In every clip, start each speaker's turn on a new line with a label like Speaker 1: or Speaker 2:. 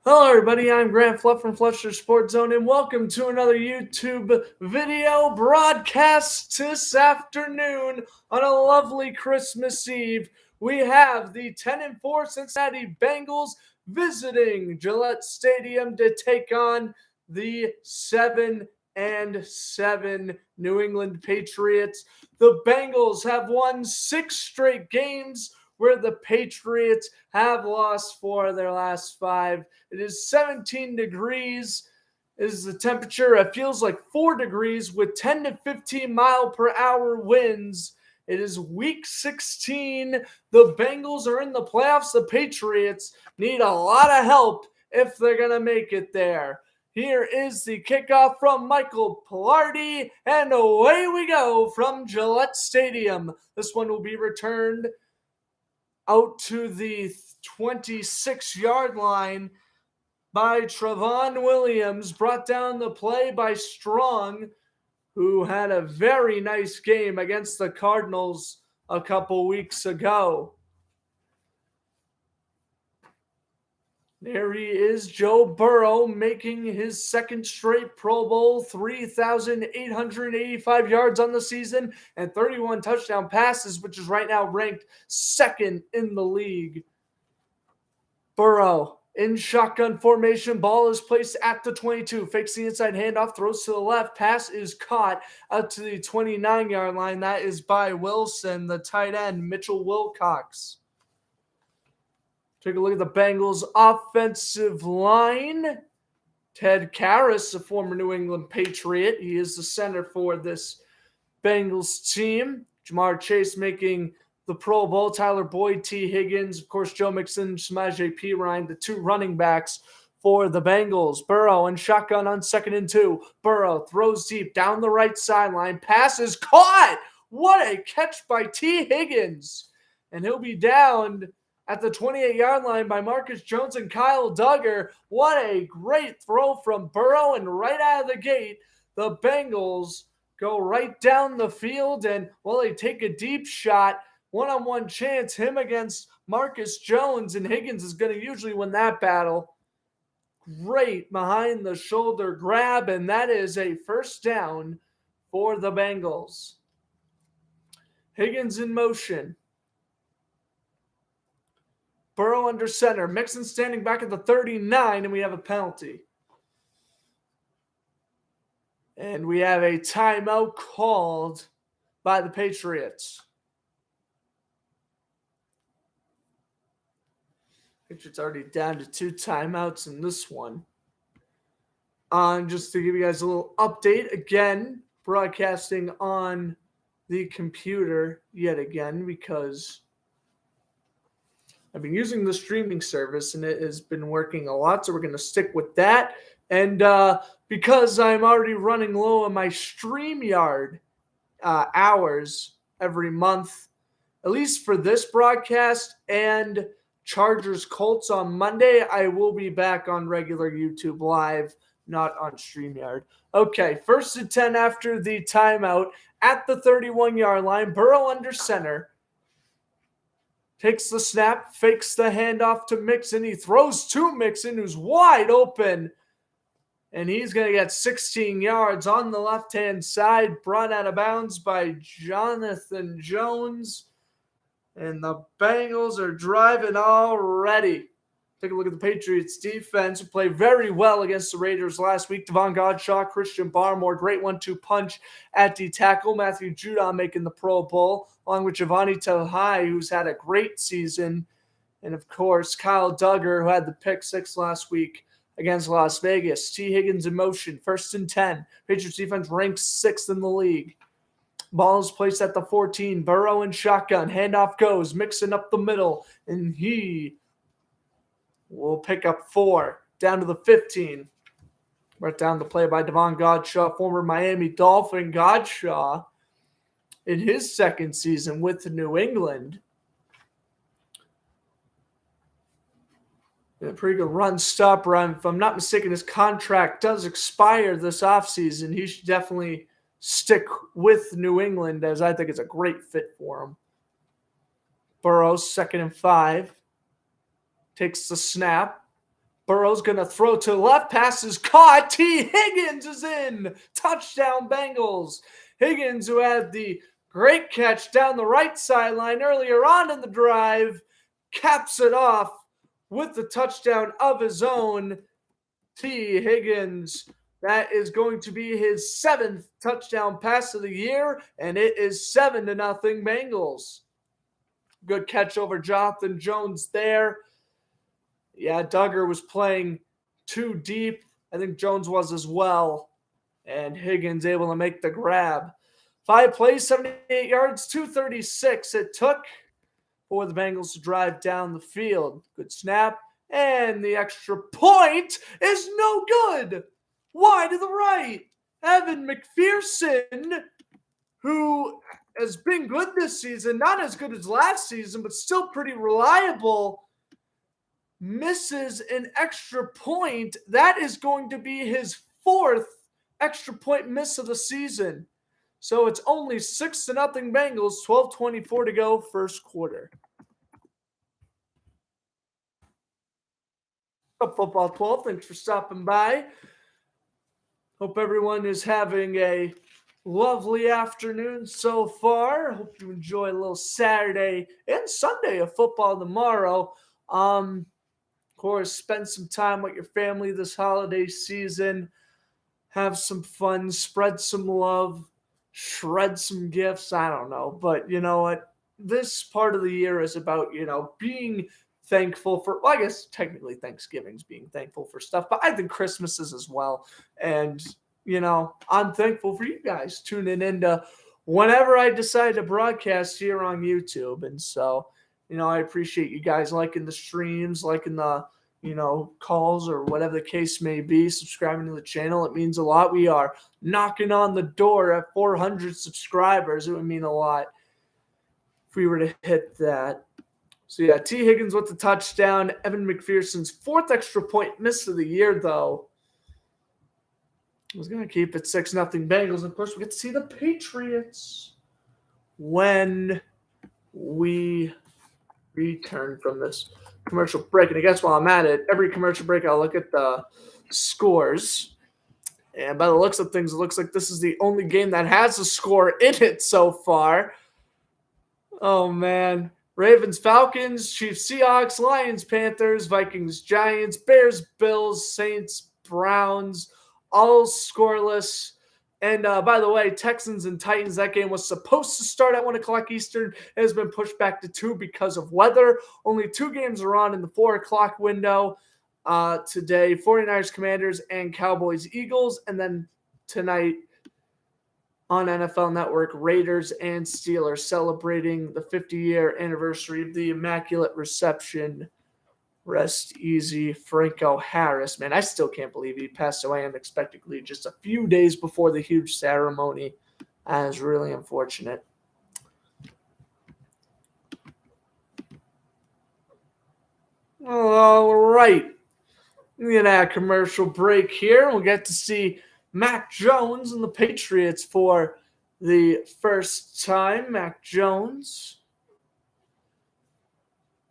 Speaker 1: Hello everybody, I'm Grant Fluff from Fletcher Sports Zone and welcome to another YouTube video broadcast this afternoon on a lovely Christmas Eve. We have the 10-4 Cincinnati Bengals visiting Gillette Stadium to take on the 7-7 New England Patriots. The Bengals have won 6 straight games, where the Patriots have lost 4 of their last 5. It is 17 degrees is the temperature. It feels like 4 degrees with 10 to 15 mile per hour winds. It is week 16. The Bengals are in the playoffs. The Patriots need a lot of help if they're going to make it there. Here is the kickoff from Michael Pilardi, and away we go from Gillette Stadium. This one will be returned out to the 26-yard line by Trevon Williams, brought down the play by Strong, who had a very nice game against the Cardinals a couple weeks ago. There he is, Joe Burrow, making his second straight Pro Bowl, 3,885 yards on the season and 31 touchdown passes, which is right now ranked second in the league. Burrow in shotgun formation, ball is placed at the 22, fakes the inside handoff, throws to the left, pass is caught out to the 29-yard line. That is by Wilson, the tight end, Mitchell Wilcox. Take a look at the Bengals' offensive line. Ted Karras, a former New England Patriot. He is the center for this Bengals team. Jamar Chase making the Pro Bowl. Tyler Boyd, T. Higgins, of course, Joe Mixon, Samaje Perine, the 2 running backs for the Bengals. Burrow in shotgun on 2nd and 2. Burrow throws deep down the right sideline. Pass is caught. What a catch by T. Higgins. And he'll be downed at the 28-yard line by Marcus Jones and Kyle Duggar. What a great throw from Burrow, and right out of the gate, the Bengals go right down the field and, well, they take a deep shot, one-on-one chance, him against Marcus Jones, and Higgins is going to usually win that battle. Great behind-the-shoulder grab, and that is a first down for the Bengals. Higgins in motion. Burrow under center. Mixon standing back at the 39, and we have a penalty. And we have a timeout called by the Patriots. Patriots already down to 2 timeouts in this one. Just to give you guys a little update, again, broadcasting on the computer yet again because I've been using the streaming service, and it has been working a lot, so we're going to stick with that. And because I'm already running low on my StreamYard hours every month, at least for this broadcast and Chargers-Colts on Monday, I will be back on regular YouTube Live, not on StreamYard. Okay, 1st and 10 after the timeout at the 31-yard line. Burrow under center. Takes the snap, fakes the handoff to Mixon. He throws to Mixon, who's wide open. And he's going to get 16 yards on the left-hand side, brought out of bounds by Jonathan Jones. And the Bengals are driving already. Take a look at the Patriots defense, who played very well against the Raiders last week. Devon Godshaw, Christian Barmore, great 1-2 punch at the tackle. Matthew Judon making the Pro Bowl, along with Giovanni Telhai, who's had a great season. And, of course, Kyle Duggar, who had the pick 6 last week against Las Vegas. T. Higgins in motion, 1st and 10. Patriots defense ranks 6th in the league. Ball is placed at the 14. Burrow in shotgun. Handoff goes. Mixon up the middle. And he will pick up 4. Down to the 15. Right down the play by Devon Godshaw, former Miami Dolphin. Godshaw, in his 2nd season with New England, a pretty good run stopper. If I'm not mistaken, his contract does expire this offseason. He should definitely stick with New England, as I think it's a great fit for him. Burrow, 2nd and 5. Takes the snap. Burrow's going to throw to the left. Pass is caught. T. Higgins is in. Touchdown, Bengals. Higgins, who had the great catch down the right sideline earlier on in the drive, caps it off with the touchdown of his own. T. Higgins, that is going to be his 7th touchdown pass of the year, and it is 7-0 Bengals. Good catch over Jonathan Jones there. Yeah, Duggar was playing too deep. I think Jones was as well. And Higgins able to make the grab. 5 plays, 78 yards, 236 it took for the Bengals to drive down the field. Good snap. And the extra point is no good. Wide to the right. Evan McPherson, who has been good this season, not as good as last season, but still pretty reliable, misses an extra point. That is going to be his 4th extra point miss of the season. So it's only 6-0 Bengals, 12:24 to go, first quarter. Up Football 12, thanks for stopping by. Hope everyone is having a lovely afternoon so far. Hope you enjoy a little Saturday and Sunday of football tomorrow. Of course, spend some time with your family this holiday season. Have some fun, spread some love, shred some gifts. I don't know. But you know what? This part of the year is about, being thankful for, well, I guess technically Thanksgiving's being thankful for stuff, but I think Christmas is as well. And, I'm thankful for you guys tuning into whenever I decide to broadcast here on YouTube. And so, I appreciate you guys liking the streams, liking the, calls or whatever the case may be, subscribing to the channel. It means a lot. We are knocking on the door at 400 subscribers. It would mean a lot if we were to hit that. So, yeah, T. Higgins with the touchdown. Evan McPherson's 4th extra point miss of the year, though. I was going to keep it 6-0 Bengals. And, of course, we get to see the Patriots when we return from this commercial break. And I guess while I'm at it, every commercial break I'll look at the scores. And by the looks of things, it looks like this is the only game that has a score in it so far. Oh, man. Ravens, Falcons, Chiefs, Seahawks, Lions, Panthers, Vikings, Giants, Bears, Bills, Saints, Browns, all scoreless. And by the way, Texans and Titans, that game was supposed to start at 1 o'clock Eastern. It has been pushed back to 2 because of weather. Only 2 games are on in the 4 o'clock window today. 49ers, Commanders, and Cowboys, Eagles. And then tonight on NFL Network, Raiders and Steelers celebrating the 50-year anniversary of the Immaculate Reception. Rest easy, Franco Harris. Man, I still can't believe he passed away unexpectedly just a few days before the huge ceremony. That is really unfortunate. All right. We're going to have a commercial break here. We'll get to see Mac Jones and the Patriots for the first time. Mac Jones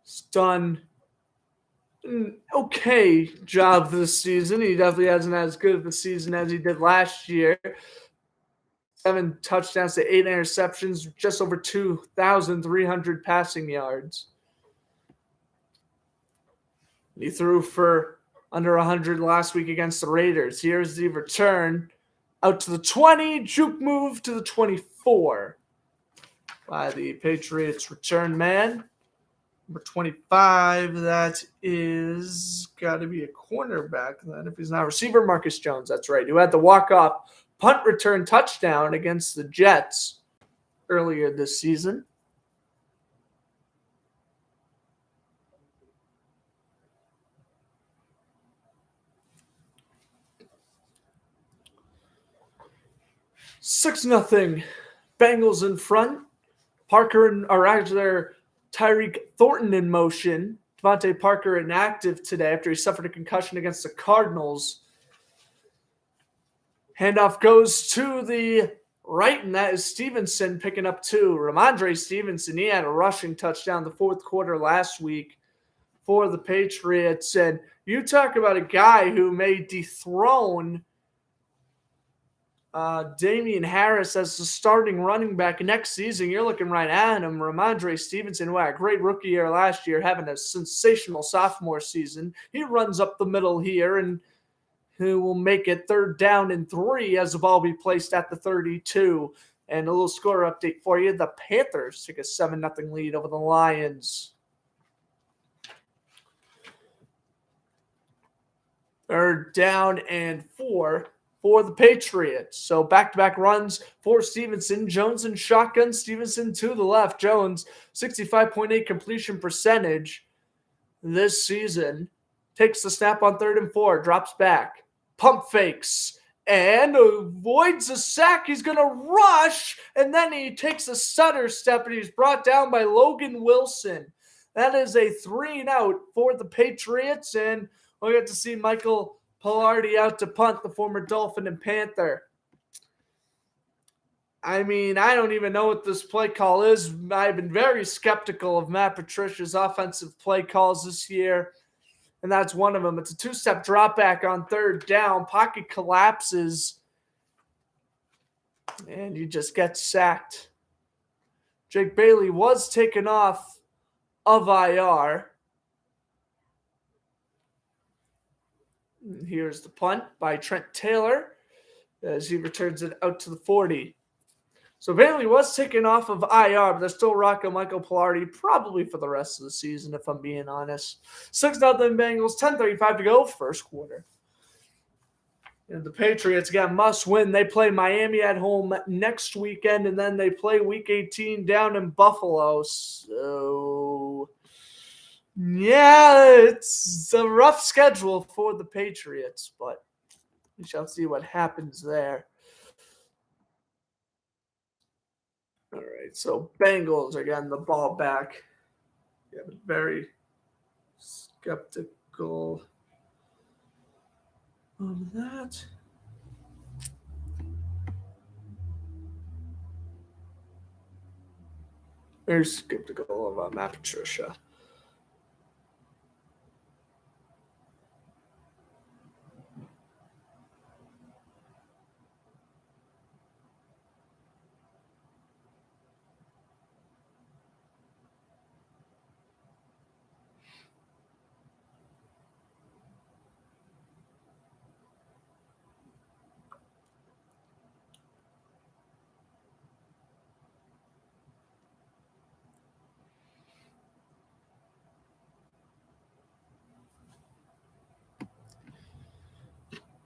Speaker 1: has done an okay job this season. He definitely hasn't had as good of a season as he did last year. 7 touchdowns to 8 interceptions, just over 2,300 passing yards. He threw for under 100 last week against the Raiders. Here's the return. Out to the 20, juke move to the 24 by the Patriots return man. Number 25, that is got to be a cornerback then. If he's not receiver, Marcus Jones. That's right. Who had the walk-off punt return touchdown against the Jets earlier this season. $6-0 Bengals in front. Tyreek Thornton in motion. Devontae Parker inactive today after he suffered a concussion against the Cardinals. Handoff goes to the right, and that is Stevenson picking up 2. Ramondre Stevenson, he had a rushing touchdown the 4th quarter last week for the Patriots. And you talk about a guy who may dethrone Damian Harris as the starting running back next season. You're looking right at him. Ramondre Stevenson, who had a great rookie year last year, having a sensational sophomore season. He runs up the middle here, and who will make it 3rd down and 3 as the ball be placed at the 32. And a little score update for you. The Panthers take a 7-0 lead over the Lions. 3rd down and 4 for the Patriots. So back-to-back runs for Stevenson. Jones in shotgun. Stevenson to the left. Jones, 65.8 completion percentage this season. Takes the snap on 3rd and 4. Drops back. Pump fakes. And avoids a sack. He's going to rush. And then he takes a stutter step, and he's brought down by Logan Wilson. That is a 3-and-out for the Patriots. And we'll get to see Michael Pilardi out to punt, the former Dolphin and Panther. I mean, I don't even know what this play call is. I've been very skeptical of Matt Patricia's offensive play calls this year, and that's one of them. It's a 2-step drop back on 3rd down. Pocket collapses, and you just get sacked. Jake Bailey was taken off of IR. Here's the punt by Trent Taylor as he returns it out to the 40. So Bailey was taken off of IR, but they're still rocking Michael Pilardi probably for the rest of the season, if I'm being honest. 6-0 Bengals, 10:35 to go, first quarter. And the Patriots, again, must win. They play Miami at home next weekend, and then they play Week 18 down in Buffalo. So yeah, it's a rough schedule for the Patriots, but we shall see what happens there. All right, so Bengals are getting the ball back. Yeah, very skeptical of that. Very skeptical of Matt Patricia.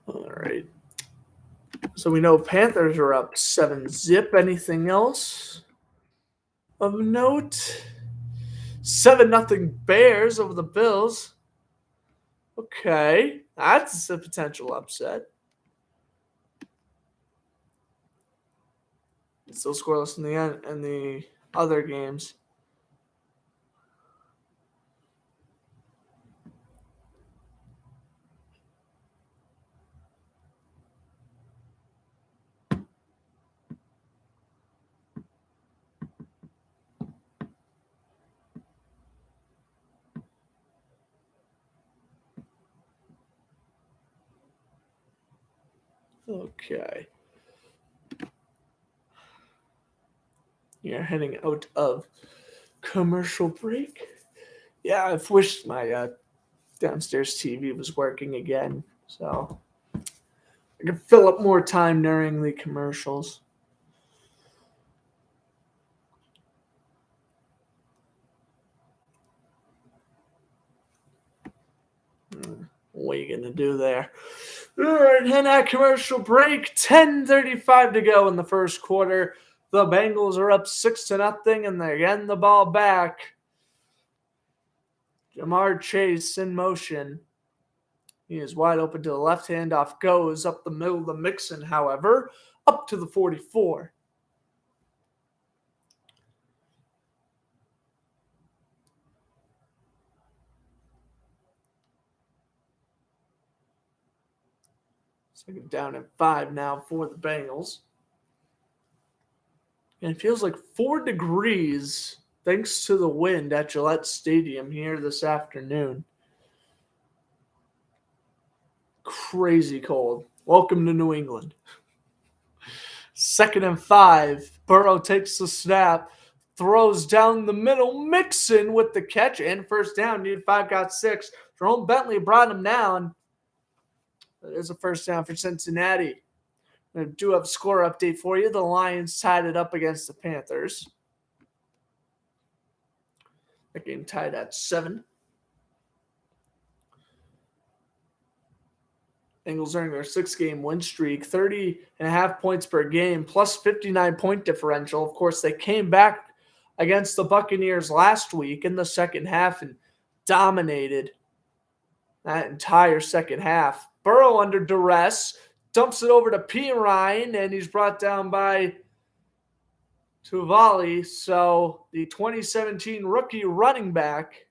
Speaker 1: All right. So we know Panthers are up 7-0. Anything else of note? 7-0 Bears over the Bills. Okay, that's a potential upset. It's still scoreless in the end in the other games. Okay. You're heading out of commercial break. Yeah, I've wished my downstairs TV was working again, so I can fill up more time during the commercials. What are you going to do there? All right, and at commercial break, 10:35 to go in the first quarter. The Bengals are up 6-0, and they're getting the ball back. Jamar Chase in motion. He is wide open to the left. Handoff goes up the middle of Mixon, however, up to the 44. Second down and 5 now for the Bengals. And it feels like 4 degrees thanks to the wind at Gillette Stadium here this afternoon. Crazy cold. Welcome to New England. 2nd and 5. Burrow takes the snap, throws down the middle. Mixon with the catch and first down. Needed 5, got 6. Jerome Bentley brought him down. It is a first down for Cincinnati. I do have a score update for you. The Lions tied it up against the Panthers. That game tied at 7. Bengals earning their 6-game win streak, 30.5 points per game, plus 59-point differential. Of course, they came back against the Buccaneers last week in the second half and dominated that entire second half. Burrow under duress, dumps it over to Pirine, and he's brought down by Tavali. So the 2017 rookie running back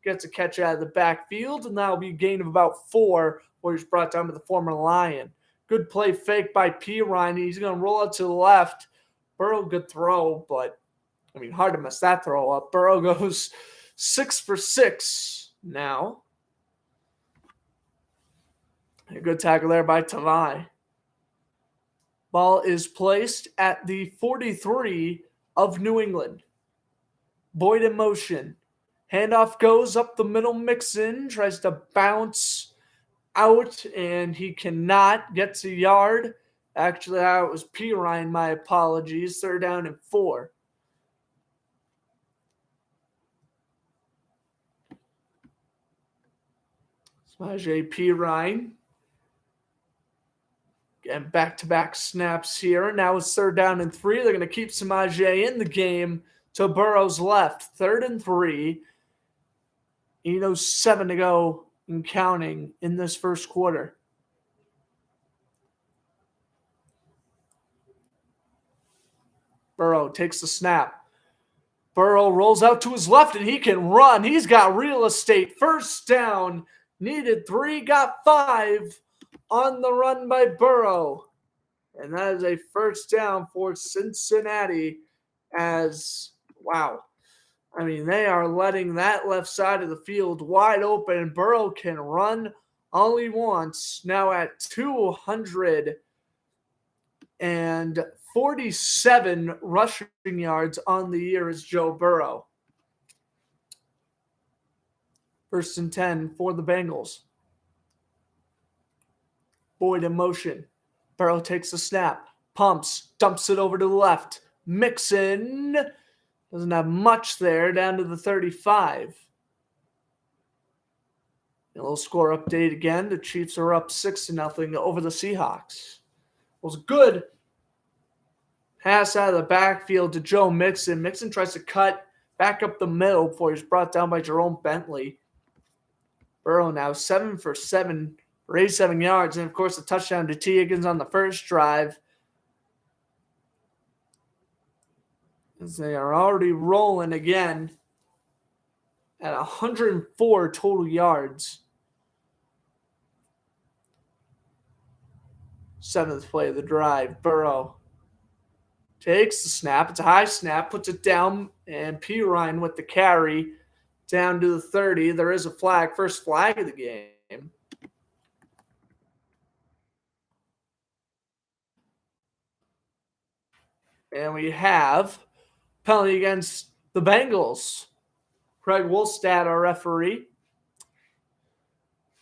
Speaker 1: gets a catch out of the backfield, and that'll be a gain of about 4, where he's brought down by the former Lion. Good play fake by Pirine. He's going to roll out to the left. Burrow, good throw, but, hard to mess that throw up. Burrow goes 6 for 6 now. A good tackle there by Tavai. Ball is placed at the 43 of New England. Boyd in motion. Handoff goes up the middle. Mixon tries to bounce out, and he cannot. Gets a yard. Actually, that was Pirine. My apologies. 3rd down and 4. Samaje Pirine. And back-to-back snaps here. Now it's 3rd down and 3. They're going to keep Samaje in the game to Burrow's left. 3rd and 3. 8:07 to go and counting in this first quarter. Burrow takes the snap. Burrow rolls out to his left, and he can run. He's got real estate. First down. Needed 3, got 5 on the run by Burrow. And that is a first down for Cincinnati as, wow. They are letting that left side of the field wide open. Burrow can run all he wants. Now at 247 rushing yards on the year is Joe Burrow. 1st and 10 for the Bengals. Boyd in motion. Burrow takes the snap. Pumps. Dumps it over to the left. Mixon. Doesn't have much there. Down to the 35. A little score update again. The Chiefs are up 6-0 over the Seahawks. It was a good pass out of the backfield to Joe Mixon. Mixon tries to cut back up the middle before he's brought down by Jerome Bentley. Burrow now 7 for 7 for 87 yards. And, of course, a touchdown to T. Higgins on the first drive. As they are already rolling again at 104 total yards. 7th play of the drive. Burrow takes the snap. It's a high snap. Puts it down. And Pirine with the carry down to the 30. There is a flag. First flag of the game. And we have penalty against the Bengals. Craig Wolstad, our referee.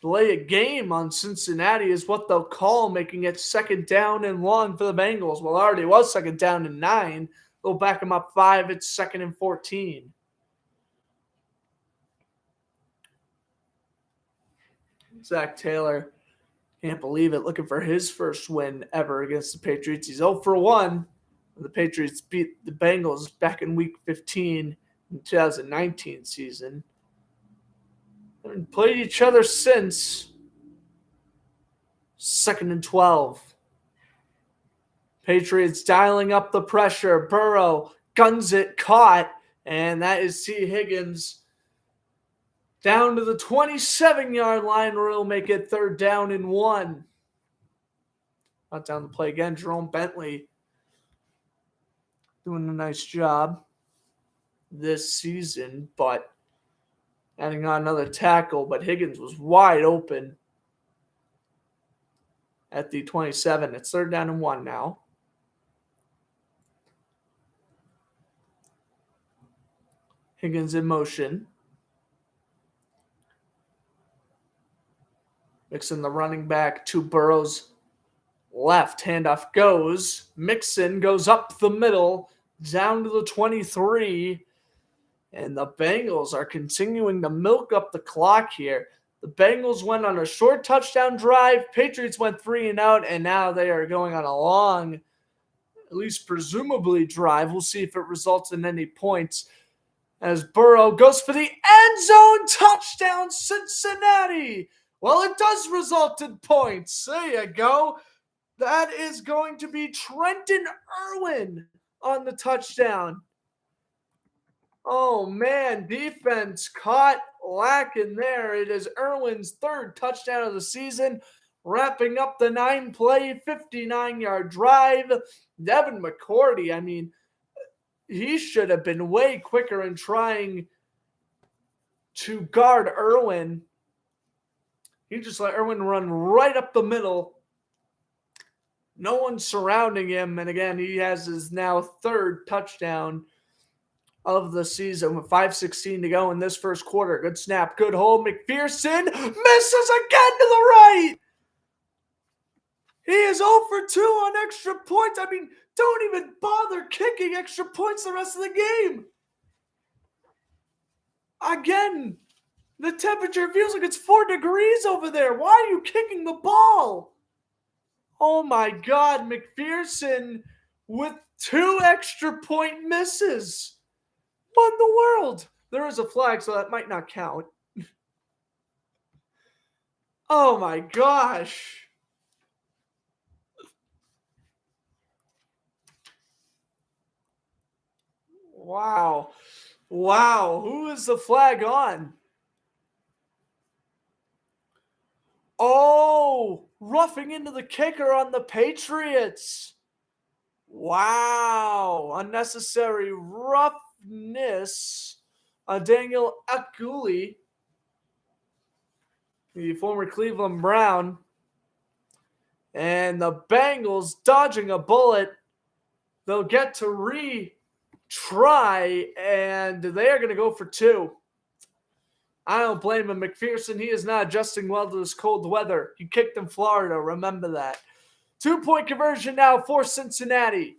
Speaker 1: Delay a game on Cincinnati is what they'll call, making it 2nd down and long for the Bengals. Well, it already was 2nd down and 9. They'll back them up 5. It's 2nd and 14. Zach Taylor, can't believe it, looking for his first win ever against the Patriots. He's 0 for 1. The Patriots beat the Bengals back in Week 15 in 2019 season. Haven't played each other since. 2nd and 12. Patriots dialing up the pressure. Burrow guns it, caught, and that is T. Higgins down to the 27-yard line, where he'll make it 3rd down and 1. Not down the play again. Jerome Bentley doing a nice job. this season, but adding on another tackle, but Higgins was wide open at the 27. It's 3rd down and 1 now. Higgins in motion. Mixon, the running back, to Burrow's left. Handoff goes. Mixon goes up the middle, down to the 23. And the Bengals are continuing to milk up the clock here. The Bengals went on a short touchdown drive. Patriots went 3 and out, and now they are going on a long, at least presumably, drive. We'll see if it results in any points. As Burrow goes for the end zone touchdown, Cincinnati. Well, it does result in points. There you go. That is going to be Trenton Irwin on the touchdown. Oh, man, defense caught lacking there. It is Irwin's 3rd touchdown of the season, wrapping up the 9-play, 59-yard drive. Devin McCourty, I mean, he should have been way quicker in trying to guard Irwin. He just let Irwin run right up the middle. No one surrounding him. And again, he has his now 3rd touchdown of the season with 5:16 to go in this first quarter. Good snap, good hold. McPherson misses again to the right. He is 0 for 2 on extra points. I mean, don't even bother kicking extra points the rest of the game. Again, the temperature feels like it's 4 degrees over there. Why are you kicking the ball? Oh my God, McPherson with 2 extra point misses. What in the world? There is a flag, so that might not count. Oh my gosh. Wow. Who is the flag on? Oh, roughing into the kicker on the Patriots. Wow. Unnecessary roughness on Daniel Akuli, the former Cleveland Brown. And the Bengals dodging a bullet. They'll get to retry, and they are going to go for 2. I don't blame him. McPherson, he is not adjusting well to this cold weather. He kicked in Florida. Remember that. 2-point conversion now for Cincinnati.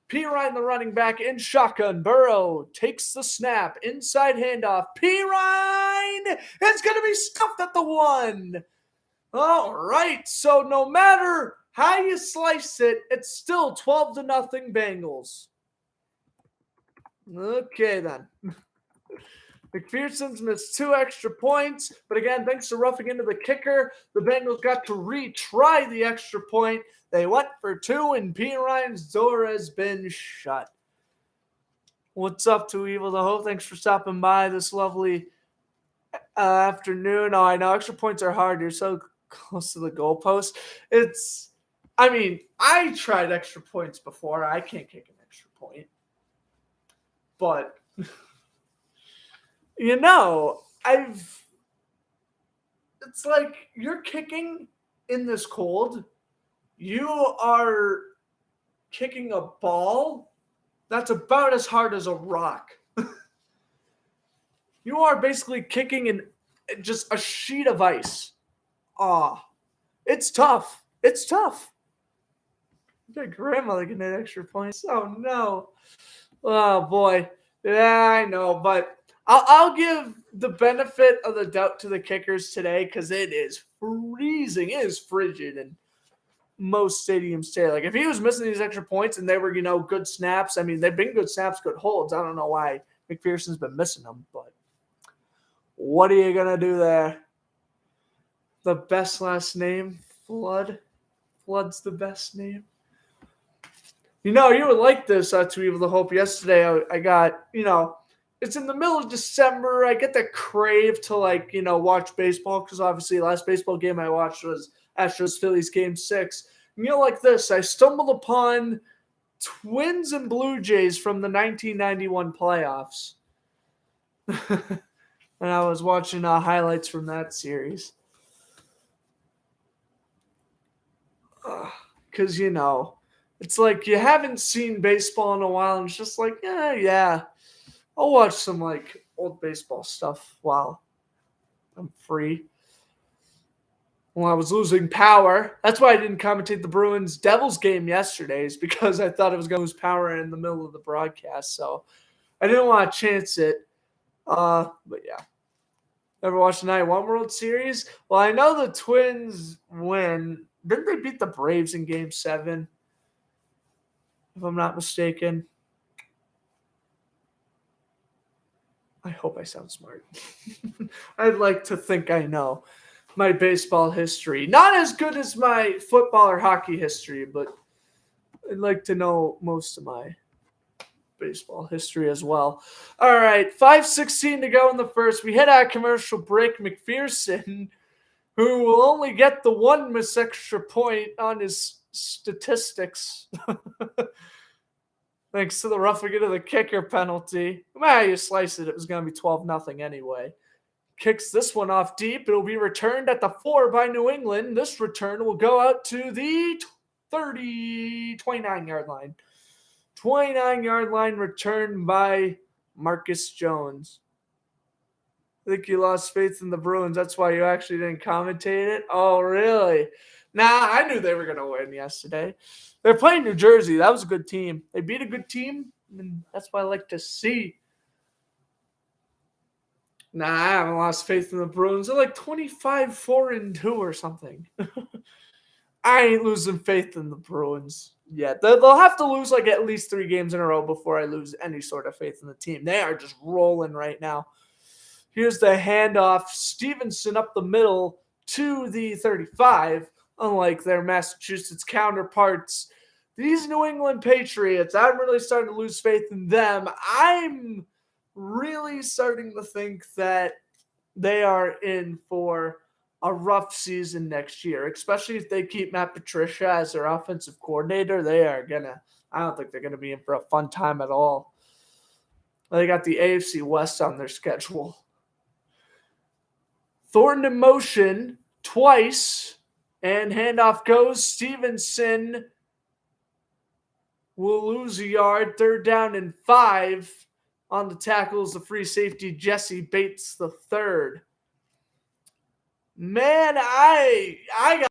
Speaker 1: Pirine, the running back, in shotgun. Burrow takes the snap. Inside handoff. Pirine is going to be stuffed at the 1. All right. So no matter how you slice it, it's still 12-0 Bengals. Okay, then. McPherson's missed 2 extra points, but again, thanks to roughing into the kicker, the Bengals got to retry the extra point. They went for 2, and Pirine's door has been shut. What's up, Too Evil to Hope? Thanks for stopping by this lovely afternoon. Oh, I know extra points are hard. You're so close to the goalpost. I tried extra points before. I can't kick an extra point. But it's like you're kicking in this cold. You are kicking a ball that's about as hard as a rock. You are basically kicking in just a sheet of ice. It's tough. It's tough. My grandmother can hit extra points. Oh, no. Oh, boy. Yeah, I know, but I'll give the benefit of the doubt to the kickers today because it is freezing. It is frigid in most stadiums today. Like, if he was missing these extra points and they were, good snaps, I mean, they've been good snaps, good holds. I don't know why McPherson's been missing them, but what are you going to do there? The best last name, Flood. Flood's the best name. You would like this, To Evil to Hope. Yesterday, I got, it's in the middle of December. I get that crave to, watch baseball because obviously the last baseball game I watched was Astros-Phillies Game 6. And like this, I stumbled upon Twins and Blue Jays from the 1991 playoffs. And I was watching highlights from that series. Because, it's like you haven't seen baseball in a while, and it's just like, yeah. I'll watch some, old baseball stuff while I'm free. Well, I was losing power. That's why I didn't commentate the Bruins Devils game yesterday, is because I thought I was going to lose power in the middle of the broadcast. So I didn't want to chance it. But yeah. Ever watched the 91 World Series? Well, I know the Twins win. Didn't they beat the Braves in Game 7? If I'm not mistaken. I hope I sound smart. I'd like to think I know my baseball history. Not as good as my football or hockey history, but I'd like to know most of my baseball history as well. All right, 5:16 to go in the first. We hit our commercial break. McPherson, who will only get the one miss extra point on his statistics, thanks to the roughing it of the kicker penalty. No matter how you slice it, it was going to be 12-0 anyway. Kicks this one off deep. It'll be returned at the 4 by New England. This return will go out to the 29-yard line. 29-yard line return by Marcus Jones. I think you lost faith in the Bruins. That's why you actually didn't commentate it? Oh, really? Nah, I knew they were going to win yesterday. They're playing New Jersey. That was a good team. They beat a good team, and that's what I like to see. Nah, I haven't lost faith in the Bruins. They're like 25-4-2 or something. I ain't losing faith in the Bruins yet. They'll have to lose at least 3 games in a row before I lose any sort of faith in the team. They are just rolling right now. Here's the handoff. Stevenson up the middle to the 35. Unlike their Massachusetts counterparts, these New England Patriots, I'm really starting to lose faith in them. I'm really starting to think that they are in for a rough season next year, especially if they keep Matt Patricia as their offensive coordinator. I don't think they're going to be in for a fun time at all. They got the AFC West on their schedule. Thornton in motion twice, and handoff goes. Stevenson will lose a yard. 3rd down and 5. On the tackles, the free safety, Jesse Bates the third. Man, I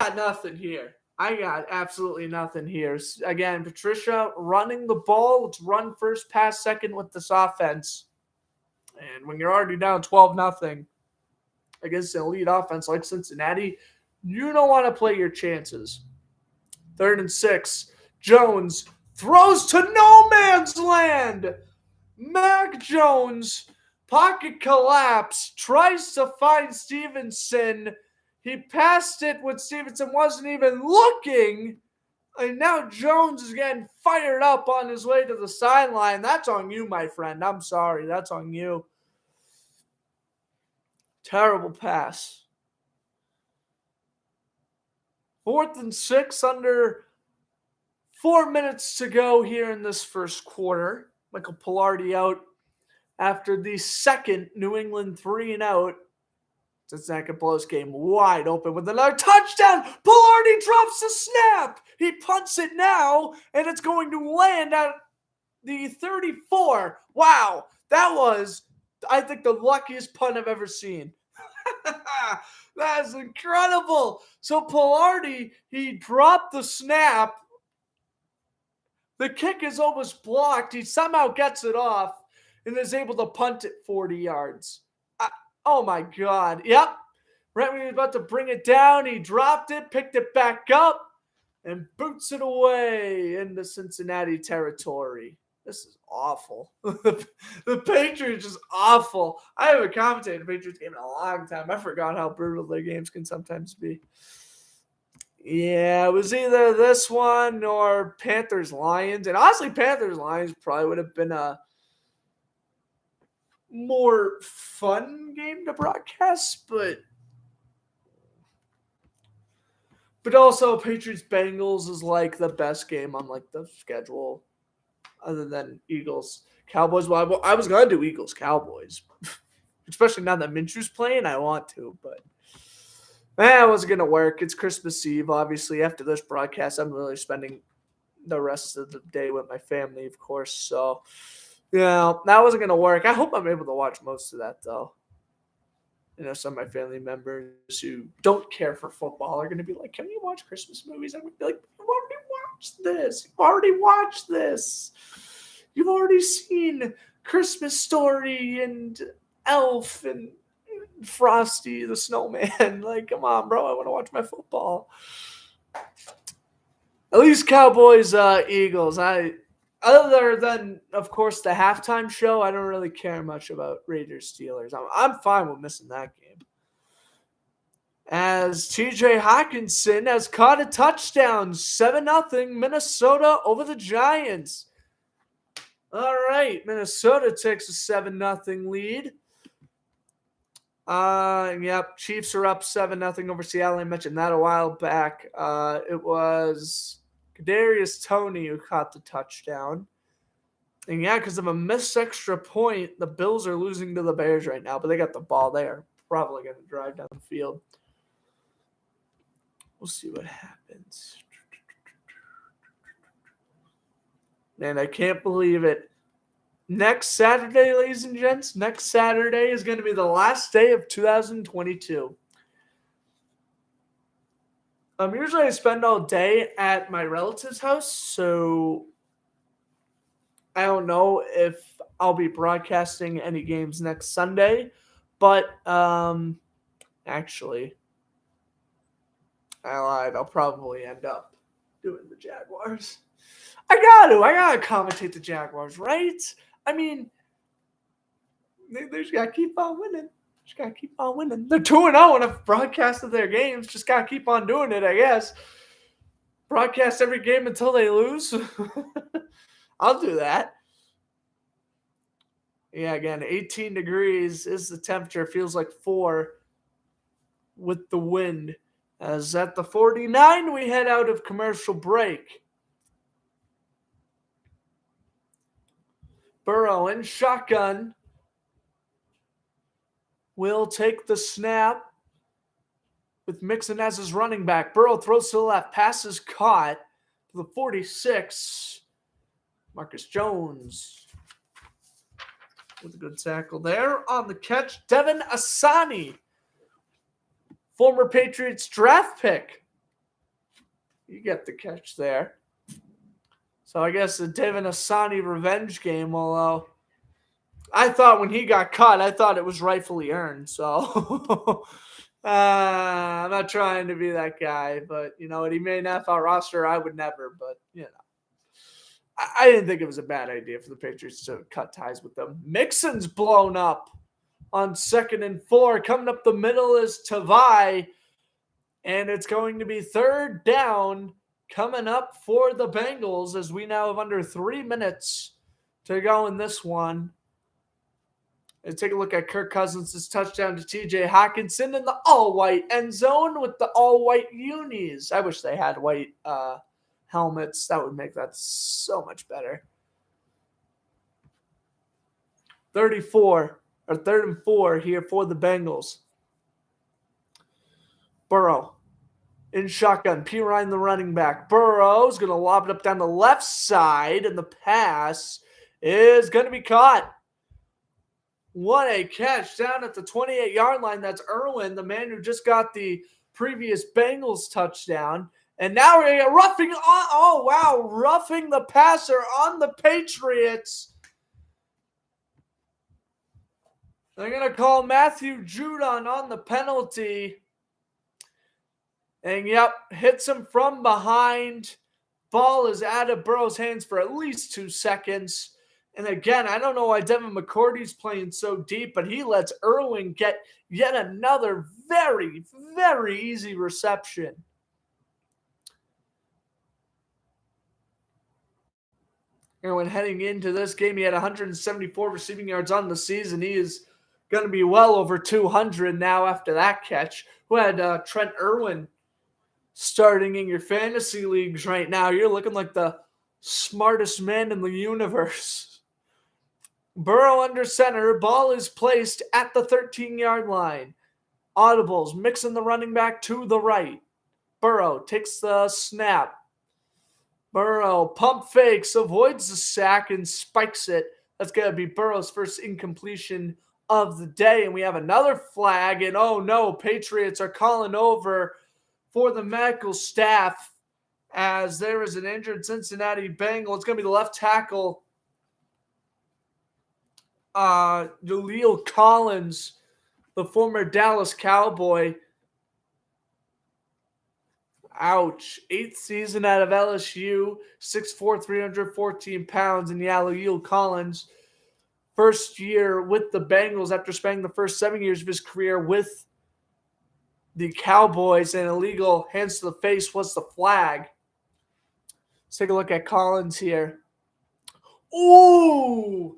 Speaker 1: got nothing here. I got absolutely nothing here. Again, Patricia running the ball. Let's run first, pass second with this offense. And when you're already down 12-0 against an elite offense like Cincinnati, you don't want to play your chances. 3rd and 6. Jones throws to no man's land. Mac Jones, pocket collapse, tries to find Stevenson. He passed it when Stevenson wasn't even looking. And now Jones is getting fired up on his way to the sideline. That's on you, my friend. I'm sorry. That's on you. Terrible pass. 4th and 6, under 4 minutes to go here in this first quarter. Michael Pilardi out after the second New England 3-and-out. Cincinnati blows game wide open with another touchdown. Pilardi drops the snap. He punts it now, and it's going to land at the 34. Wow, that was, I think, the luckiest punt I've ever seen. That is incredible. So Pilardi, he dropped the snap. The kick is almost blocked. He somehow gets it off and is able to punt it 40 yards. Oh, my God. Yep. Right when he was about to bring it down, he dropped it, picked it back up, and boots it away into Cincinnati territory. This is awful. The Patriots is awful. I haven't commentated the Patriots game in a long time. I forgot how brutal their games can sometimes be. Yeah, it was either this one or Panthers-Lions. And honestly, Panthers-Lions probably would have been a more fun game to broadcast, but also Patriots-Bengals is like the best game on the schedule other than Eagles-Cowboys. Well, I was going to do Eagles-Cowboys. Especially now that Minshew's playing, I want to, but it wasn't going to work. It's Christmas Eve, obviously. After this broadcast, I'm really spending the rest of the day with my family, of course. So, that wasn't going to work. I hope I'm able to watch most of that, though. Some of my family members who don't care for football are going to be like, can we watch Christmas movies? I'm going to be like, you've already watched this. You've already watched this. You've already seen Christmas Story and Elf and Frosty the Snowman. Like, come on, bro. I want to watch my football. At least Cowboys, Eagles. Other than, of course, the halftime show, I don't really care much about Raiders Steelers. I'm fine with missing that game. As TJ Hawkinson has caught a touchdown, 7-0 Minnesota over the Giants. All right, Minnesota takes a 7-0 lead. Chiefs are up 7-0 over Seattle. I mentioned that a while back. It was Kadarius Toney who caught the touchdown. And because of a missed extra point, the Bills are losing to the Bears right now, but they got the ball. They are probably going to drive down the field. We'll see what happens. Man, I can't believe it. Next Saturday, ladies and gents, next Saturday is going to be the last day of 2022. Usually I spend all day at my relative's house, so I don't know if I'll be broadcasting any games next Sunday, but actually, I lied. I'll probably end up doing the Jaguars. I gotta commentate the Jaguars, right? I mean, they just gotta keep on winning. They're 2-0 and have broadcasted their games. Just gotta keep on doing it, I guess. Broadcast every game until they lose. I'll do that. Yeah, again, 18 degrees is the temperature. Feels like 4 with the wind. As at the 49, we head out of commercial break. Burrow in shotgun will take the snap with Mixon as his running back. Burrow throws to the left. Pass is caught to the 46. Marcus Jones with a good tackle there. On the catch, Devin Asani, former Patriots draft pick. You get the catch there. So I guess the Devin Asani revenge game, although I thought when he got caught, I thought it was rightfully earned. So I'm not trying to be that guy, but you know what? He made an NFL roster. I would never, but you know. I didn't think it was a bad idea for the Patriots to cut ties with them. Mixon's blown up on 2nd and 4. Coming up the middle is Tavai, and it's going to be 3rd down coming up for the Bengals as we now have under 3 minutes to go in this one. And take a look at Kirk Cousins' touchdown to TJ Hawkinson in the all-white end zone with the all-white unis. I wish they had white helmets. That would make that so much better. 3rd and 4 here for the Bengals. Burrow in shotgun. P. Ryan, the running back. Burrow's going to lob it up down the left side, and the pass is going to be caught. What a catch down at the 28-yard line. That's Irwin, the man who just got the previous Bengals touchdown. And now we're roughing the passer on the Patriots. They're going to call Matthew Judon on the penalty. And hits him from behind. Ball is out of Burrow's hands for at least 2 seconds. And again, I don't know why Devin McCourty's playing so deep, but he lets Irwin get yet another very, very easy reception. Irwin heading into this game, he had 174 receiving yards on the season. He is going to be well over 200 now after that catch. Who had Trent Irwin starting in your fantasy leagues right now? You're looking like the smartest man in the universe. Burrow under center. Ball is placed at the 13-yard line. Audibles mixing the running back to the right. Burrow takes the snap. Burrow pump fakes, avoids the sack, and spikes it. That's going to be Burrow's first incompletion of the day. And we have another flag. And oh no, Patriots are calling over for the medical staff as there is an injured Cincinnati Bengal. It's going to be the left tackle, Jaleel Collins, the former Dallas Cowboy. Ouch. 8th season out of LSU, 6'4", 314 pounds. And Jaleel Collins, first year with the Bengals after spending the first 7 years of his career with the Cowboys. And illegal hands to the face was the flag. Let's take a look at Collins here. Ooh!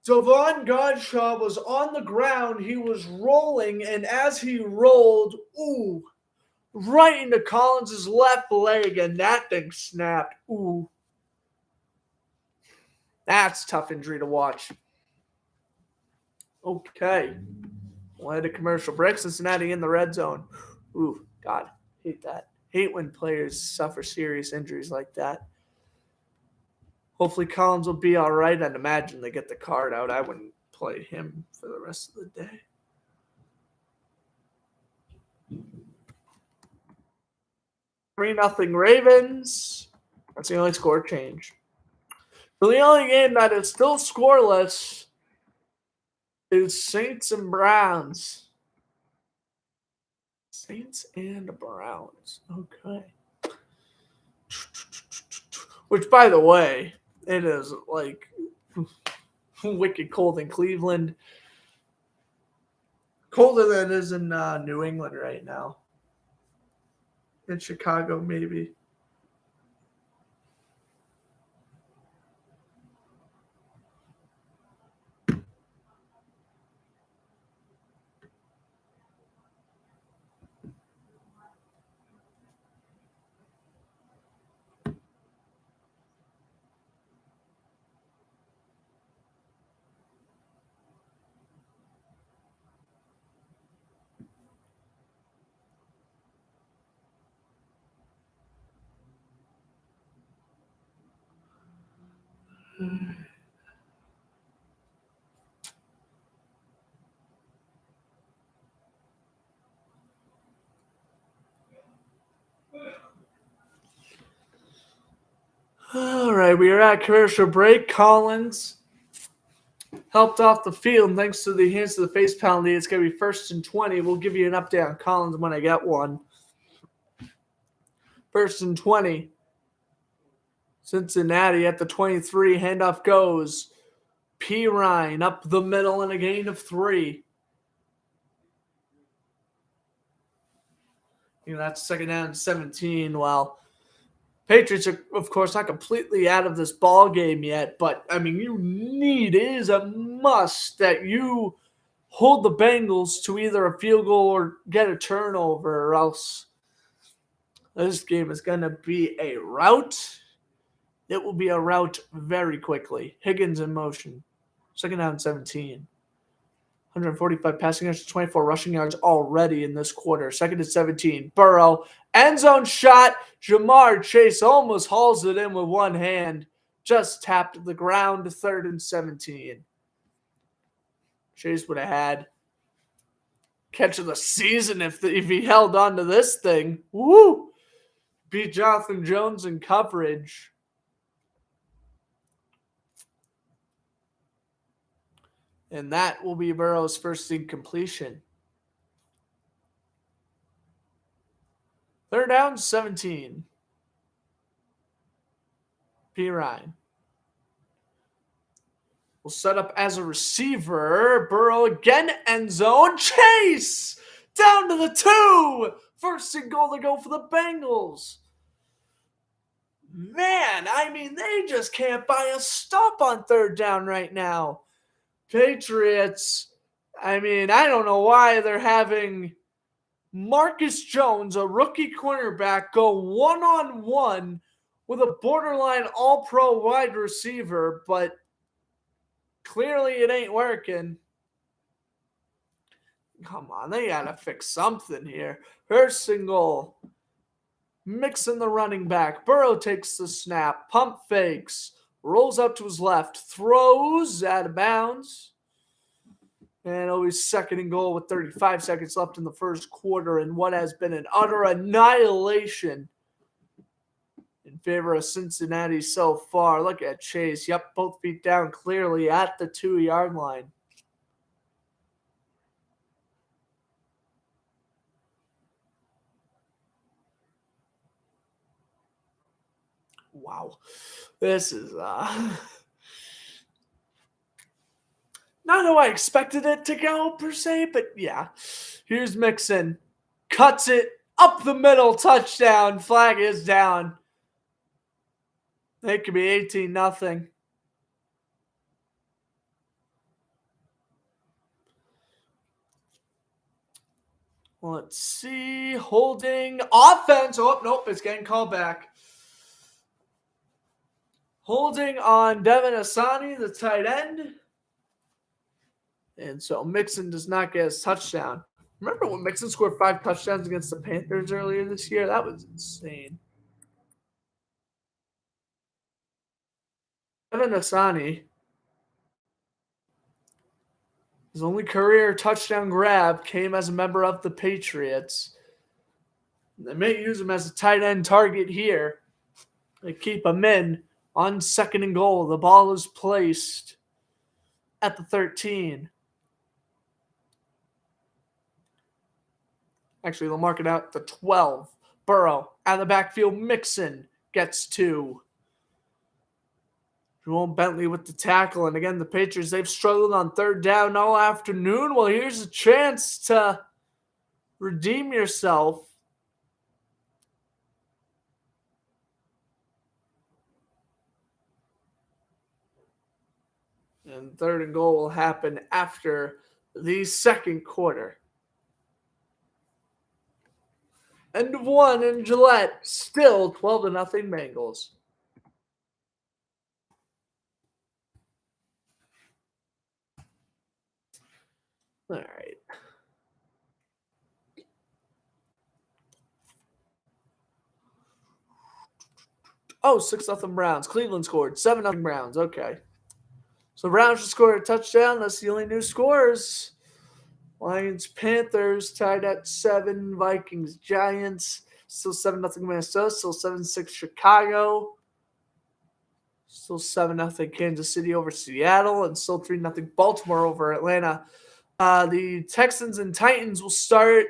Speaker 1: Devon Godshaw was on the ground. He was rolling, and as he rolled, right into Collins' left leg, and that thing snapped. Ooh. That's a tough injury to watch. Okay. We'll head to commercial break. Cincinnati in the red zone. Ooh, God, hate that. Hate when players suffer serious injuries like that. Hopefully Collins will be all right. I'd imagine they get the card out. I wouldn't play him for the rest of the day. Three 0 Ravens. That's the only score change. So the only game that is still scoreless is Saints and Browns. Saints and Browns. Okay. Which, by the way, it is like wicked cold in Cleveland. Colder than it is in New England right now. In Chicago, maybe. All right, we are at commercial break. Collins helped off the field thanks to the hands to the face penalty. It's going to be 1st and 20. We'll give you an update on Collins when I get one. 1st and 20. Cincinnati at the 23. Handoff goes. Pirine up the middle and a gain of 3. That's 2nd down and 17. Well, Patriots are, of course, not completely out of this ball game yet, but, it is a must that you hold the Bengals to either a field goal or get a turnover, or else this game is going to be a rout. It will be a rout very quickly. Higgins in motion. 2nd down and 17. 145 passing yards, 24 rushing yards already in this quarter. 2nd and 17. Burrow, end zone shot. Jamar Chase almost hauls it in with one hand. Just tapped the ground. 3rd and 17. Chase would have had catch of the season if he held on to this thing. Woo! Beat Jonathan Jones in coverage. And that will be Burrow's first incompletion. 3rd down, 17. Pirine will set up as a receiver. Burrow again, end zone. Chase! Down to the 2. 1st and goal to go for the Bengals. Man, they just can't buy a stop on 3rd down right now. Patriots, I don't know why they're having Marcus Jones, a rookie cornerback, go one-on-one with a borderline all-pro wide receiver, but Clearly, it ain't working. Come on, they gotta fix something here. First and goal. Mixon the running back. Burrow takes the snap. Pump fakes. Rolls out to his left. Throws out of bounds. And always second and goal with 35 seconds left in the first quarter in what has been an utter annihilation in favor of Cincinnati so far. Look at Chase. Yep, both feet down clearly at the 2-yard line. Wow. This is not how I expected it to go per se, but yeah. Here's Mixon. Cuts it up the middle. Touchdown. Flag is down. It could be 18-0. Let's see. Holding offense. Oh, nope. It's getting called back. Holding on Devin Asani, the tight end. And so Mixon does not get his touchdown. Remember when Mixon scored 5 touchdowns against the Panthers earlier this year? That was insane. Devin Asani, his only career touchdown grab came as a member of the Patriots. They may use him as a tight end target here. They keep him in on second and goal. The ball is placed at the 13. Actually, they'll mark it out to 12. Burrow out of the backfield. Mixon gets 2. Jerome Bentley with the tackle. And again, the Patriots, they've struggled on third down all afternoon. Well, here's a chance to redeem yourself. And third and goal will happen after the second quarter. End of 1 in Gillette. Still 12-0 Bengals. All right. Oh, 6-0 Browns. Cleveland scored. 7-0 Browns. Okay. So Browns just scored a touchdown. That's the only new scores. Lions, Panthers tied at 7. Vikings, Giants. Still 7-0 Minnesota. Still 7-6 Chicago. Still 7-0 Kansas City over Seattle. And still 3-0 Baltimore over Atlanta. The Texans and Titans will start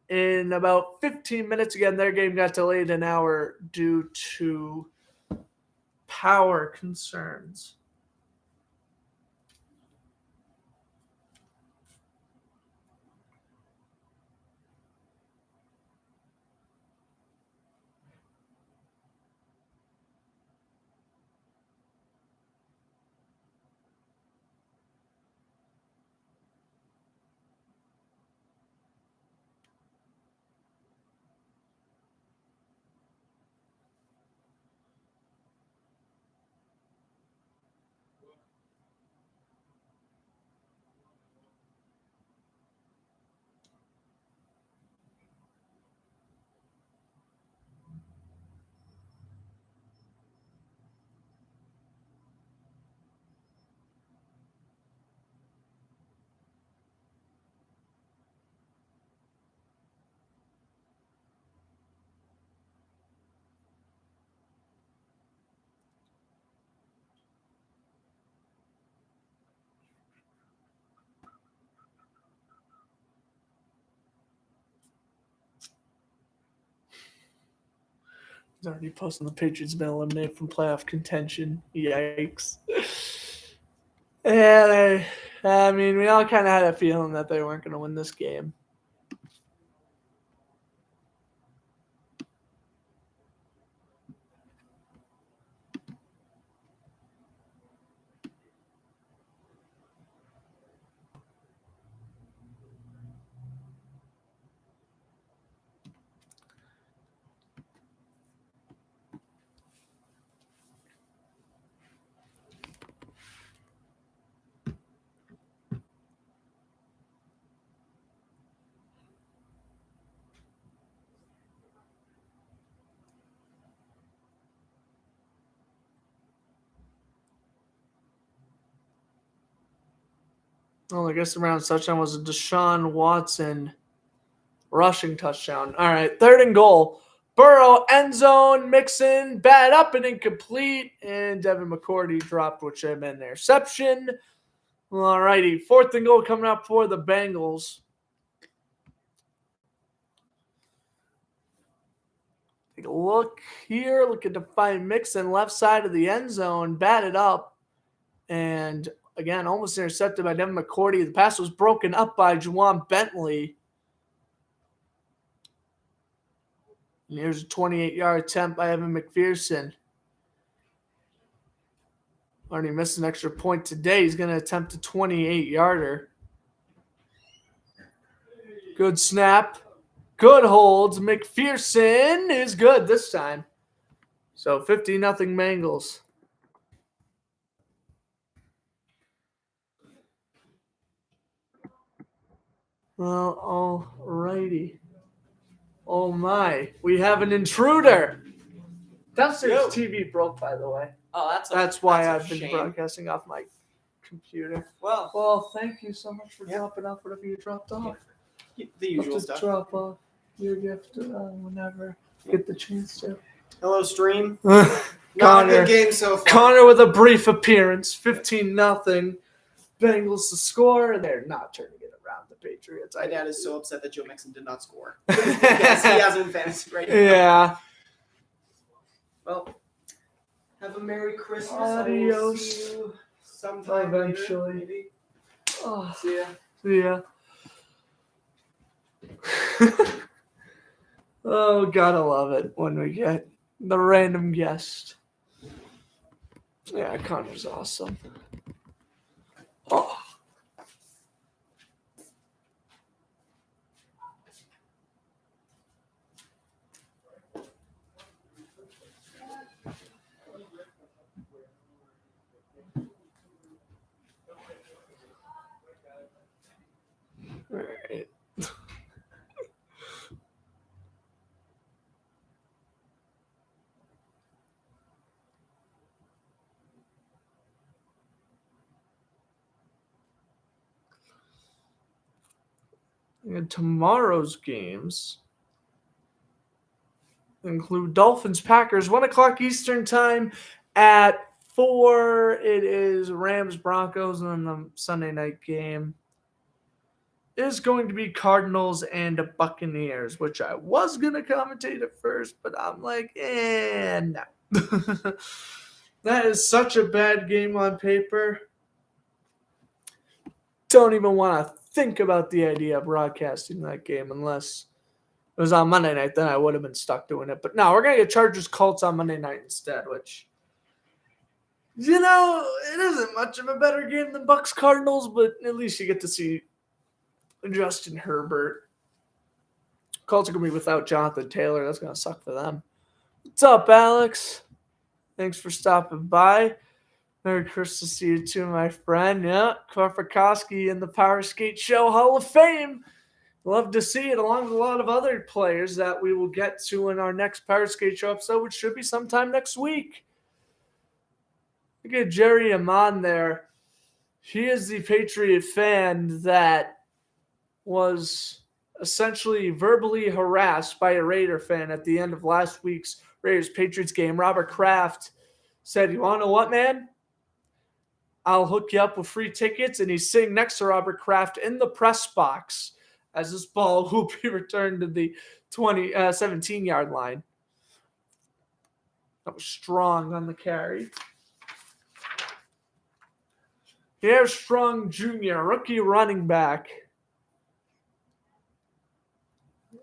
Speaker 1: in about 15 minutes. Again, their game got delayed an hour due to power concerns. He's already posting the Patriots been eliminated from playoff contention. Yikes. Yeah, I mean, we all kind of had a feeling that they weren't going to win this game. I guess the Browns' touchdown was a Deshaun Watson rushing touchdown. All right, 3rd and goal. Burrow, end zone, Mixon, bad up and incomplete. And Devin McCourty dropped, which should have been an interception. All righty, 4th and goal coming up for the Bengals. Take a look here. Looking to find Mixon, left side of the end zone, batted up. And again, almost intercepted by Devin McCourty. The pass was broken up by Juwan Bentley. And here's a 28-yard attempt by Evan McPherson. Already missed an extra point today. He's going to attempt a 28-yarder. Good snap. Good holds. McPherson is good this time. So 50-0 Bengals. Well, all righty. Oh my, we have an intruder. Downstairs TV broke, by the way.
Speaker 2: Oh,
Speaker 1: that's why I've been broadcasting off my computer.
Speaker 2: Well,
Speaker 1: thank you so much for dropping off whatever you dropped off.
Speaker 2: The usual stuff.
Speaker 1: Drop off your gift whenever you get the chance to.
Speaker 2: Hello, stream.
Speaker 1: Connor,
Speaker 2: Not a good game so far.
Speaker 1: Connor with a brief appearance. 15-0. Bengals to score, and they're not turning it around. The Patriots.
Speaker 2: My dad is so upset that Joe Mixon did not score. Yes, he has him in fantasy right now.
Speaker 1: Yeah.
Speaker 2: Well, have a Merry Christmas.
Speaker 1: Adios.
Speaker 2: See you sometime
Speaker 1: Eventually.
Speaker 2: later, maybe.
Speaker 1: Oh,
Speaker 2: See ya.
Speaker 1: yeah. Oh, gotta love it when we get the random guest. Yeah, Connor's awesome. Oh. All right. And tomorrow's games include Dolphins, Packers, 1 o'clock Eastern time. At 4, it is Rams, Broncos, and then the Sunday night game is going to be Cardinals and Buccaneers, which I was going to commentate at first, but I'm like, no. That is such a bad game on paper. Don't even want to think about the idea of broadcasting that game unless it was on Monday night. Then I would have been stuck doing it. But no, we're going to get Chargers Colts on Monday night instead, which, it isn't much of a better game than Bucks Cardinals, but at least you get to see Justin Herbert. Colts are going to be without Jonathan Taylor. That's going to suck for them. What's up, Alex? Thanks for stopping by. Merry Christmas to you too, my friend. Yeah, Korfikowski in the Power Skate Show Hall of Fame. Love to see it, along with a lot of other players that we will get to in our next Power Skate Show episode, which should be sometime next week. Look at Jerry Amon there. He is the Patriot fan that was essentially verbally harassed by a Raider fan at the end of last week's Raiders-Patriots game. Robert Kraft said, "You want to know what, man? I'll hook you up with free tickets." And he's sitting next to Robert Kraft in the press box as this ball will be returned to the 17-yard line. That was Strong on the carry. Here's Strong Jr., rookie running back.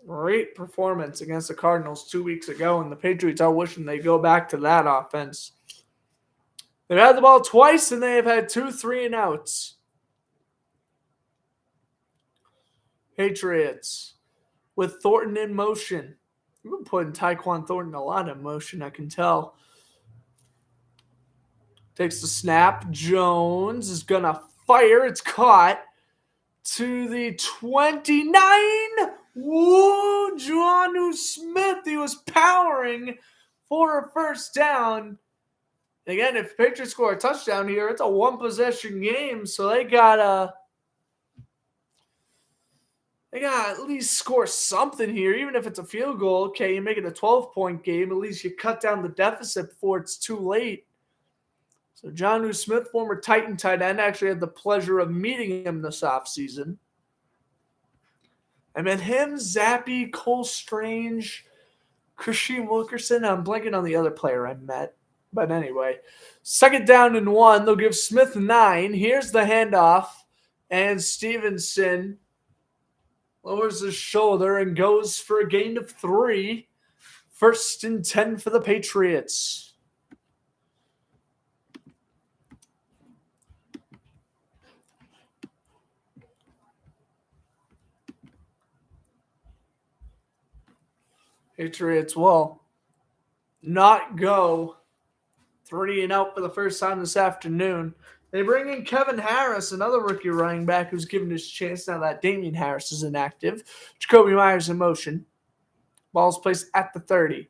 Speaker 1: Great performance against the Cardinals 2 weeks ago, and the Patriots are wishing they go back to that offense. They've had the ball twice, and they have had 2 3-and-outs. Patriots with Thornton in motion. We've been putting Tyquan Thornton a lot in motion, I can tell. Takes the snap. Jones is going to fire. It's caught to the 29. Whoa, Jonnu Smith. He was powering for a first down. Again, if the Patriots score a touchdown here, it's a one-possession game, so they got to They got to at least score something here, even if it's a field goal. Okay, you make it a 12-point game. At least you cut down the deficit before it's too late. So Jonnu Smith, former Titan tight end, actually had the pleasure of meeting him this offseason. I met him, Zappy, Cole Strange, Christian Wilkerson. I'm blanking on the other player I met. But anyway, 2nd down and 1. They'll give Smith 9. Here's the handoff. And Stevenson lowers his shoulder and goes for a gain of 3. 1st and 10 for the Patriots. Patriots will not go 3 and out for the first time this afternoon. They bring in Kevin Harris, another rookie running back who's given his chance now that Damian Harris is inactive. Jacoby Myers in motion. Ball's placed at the 30.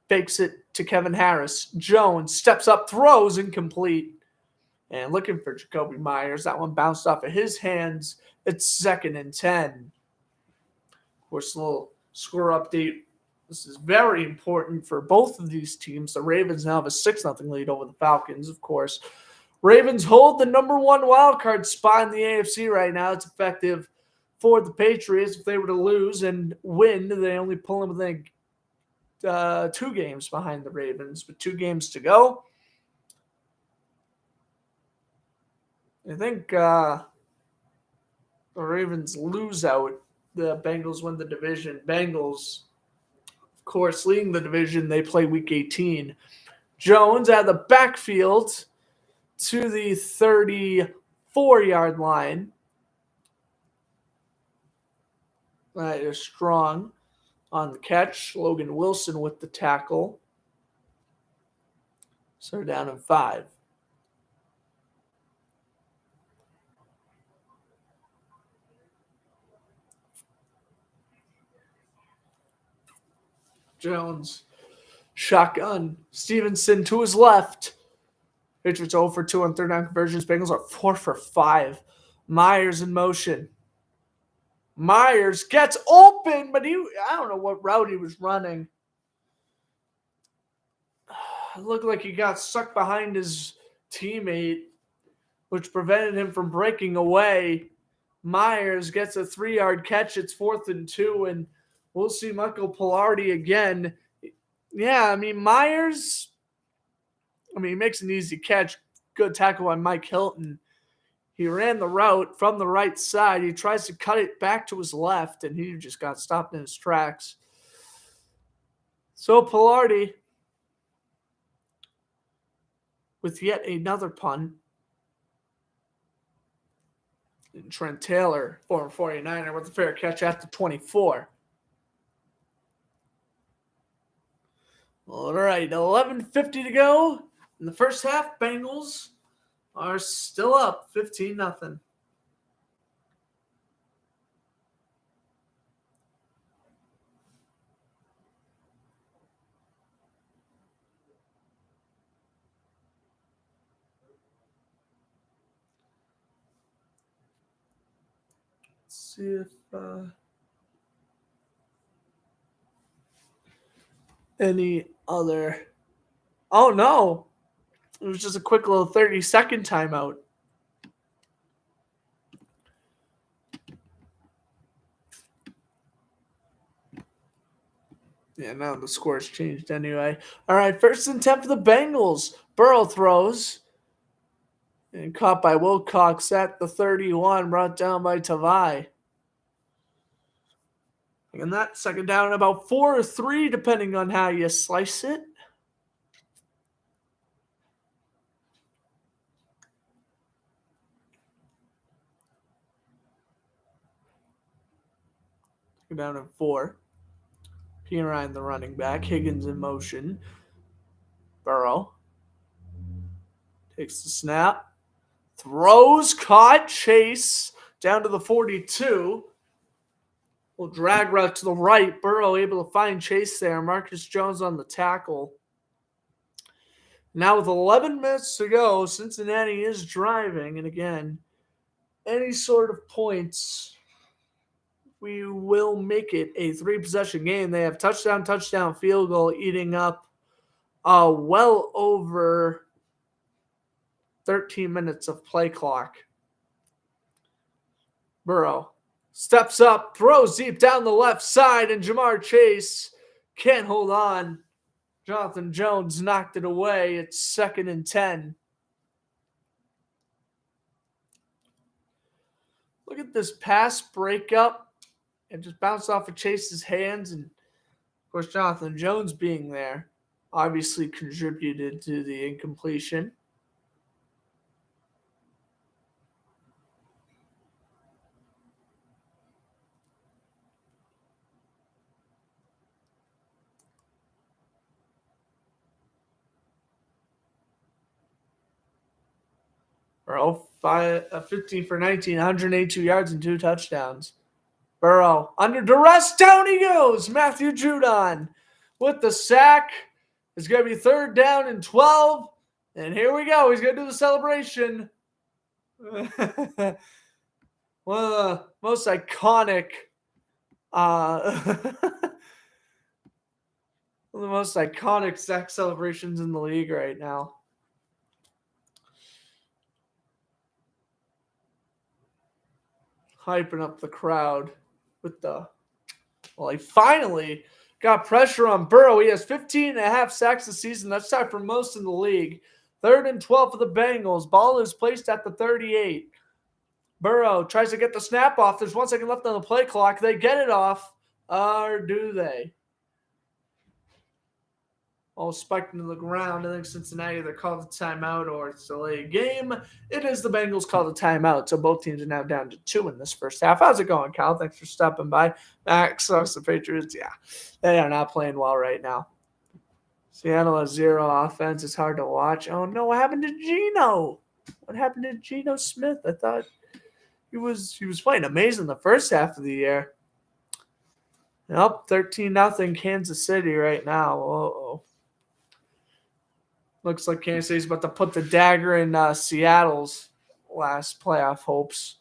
Speaker 1: Fakes it to Kevin Harris. Jones steps up, throws, incomplete. And looking for Jacoby Myers. That one bounced off of his hands. It's 2nd and 10. Of course, a little score update. This is very important for both of these teams. The Ravens now have a 6-0 lead over the Falcons, of course. Ravens hold the number 1 wildcard spot in the AFC right now. It's effective for the Patriots. If they were to lose and win, they only pull them within 2 games behind the Ravens, with 2 games to go. I think the Ravens lose out. The Bengals win the division. Bengals, of course, leading the division. They play Week 18. Jones out of the backfield to the 34-yard line. That is strong on the catch. Logan Wilson with the tackle. So they're down in 5. Jones, shotgun. Stevenson to his left. Patriots 0 for 2 on 3rd down conversions. Bengals are 4 for 5. Myers in motion. Myers gets open, but I don't know what route he was running. It looked like he got stuck behind his teammate, which prevented him from breaking away. Myers gets a 3-yard catch. It's 4th and 2, and we'll see Michael Pilardi again. Yeah, Myers, he makes an easy catch. Good tackle by Mike Hilton. He ran the route from the right side. He tries to cut it back to his left, and he just got stopped in his tracks. So Pilardi with yet another punt. And Trent Taylor, former 49er, with a fair catch at the 24. All right, 11:50 to go in the first half. Bengals are still up 15-0. Let's see if any other. Oh, no. It was just a quick little 30-second timeout. Yeah, now the score's changed anyway. All right, 1st and 10 for the Bengals. Burrow throws. And caught by Wilcox at the 31, brought down by Tavai. And that 2nd down about 4 or 3, depending on how you slice it. Down at 4. Pirine, the running back. Higgins in motion. Burrow takes the snap. Throws, caught, chase, down to the 42. Little drag route to the right. Burrow able to find Chase there. Marcus Jones on the tackle. Now with 11 minutes to go, Cincinnati is driving. And again, any sort of points we will make it a 3-possession game. They have touchdown, field goal, eating up well over 13 minutes of play clock. Burrow steps up, throws deep down the left side, and Jamar Chase can't hold on. Jonathan Jones knocked it away. It's 2nd and 10. Look at this pass breakup. It just bounced off of Chase's hands. And, of course, Jonathan Jones being there obviously contributed to the incompletion. Burrow, 15 for 19, 182 yards and 2 touchdowns. Burrow, under duress, down he goes. Matthew Judon with the sack. It's going to be 3rd down and 12. And here we go. He's going to do the celebration. One of the most iconic sack celebrations in the league right now. Hyping up the crowd with he finally got pressure on Burrow. He has 15.5 sacks this season. That's tied for most in the league. 3rd and 12 for the Bengals. Ball is placed at the 38. Burrow tries to get the snap off. There's 1 second left on the play clock. They get it off. Or do they? All spiked into the ground. I think Cincinnati either called the timeout or it's a delayed game. It is the Bengals called the timeout, so both teams are now down to 2 in this first half. How's it going, Kyle? Thanks for stopping by. Max sucks. The Patriots, they are not playing well right now. Seattle has 0 offense. It's hard to watch. Oh, no, what happened to Geno? What happened to Geno Smith? I thought he was playing amazing the first half of the year. Nope, 13-0 Kansas City right now. Uh-oh. Looks like Kansas City's about to put the dagger in Seattle's last playoff hopes.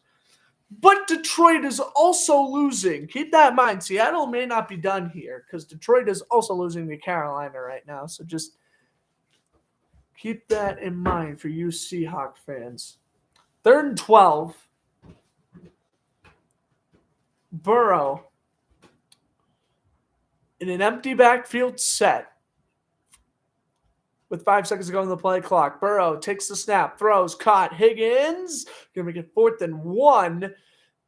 Speaker 1: But Detroit is also losing. Keep that in mind. Seattle may not be done here because Detroit is also losing to Carolina right now. So just keep that in mind for you Seahawk fans. 3rd and 12. Burrow in an empty backfield set. With 5 seconds to go on the play clock. Burrow takes the snap, throws, caught. Higgins going to make it 4th and 1.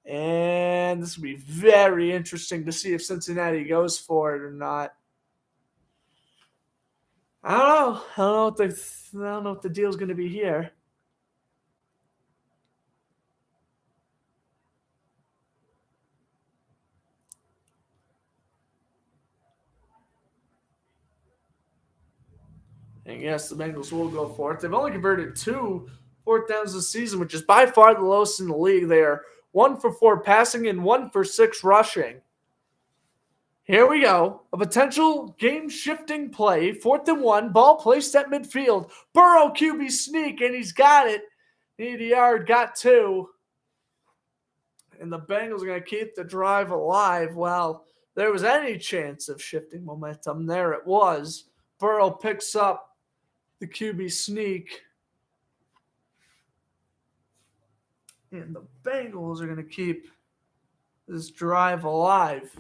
Speaker 1: And this will be very interesting to see if Cincinnati goes for it or not. I don't know what the deal's going to be here. And yes, the Bengals will go for it. They've only converted 2 4th downs this season, which is by far the lowest in the league. They are 1 for 4 passing and 1 for 6 rushing. Here we go. A potential game-shifting play. 4th and 1. Ball placed at midfield. Burrow QB sneak, and he's got it. Need a yard, got 2. And the Bengals are going to keep the drive alive. Well, there was any chance of shifting momentum. There it was. Burrow picks up the QB sneak. And the Bengals are going to keep this drive alive.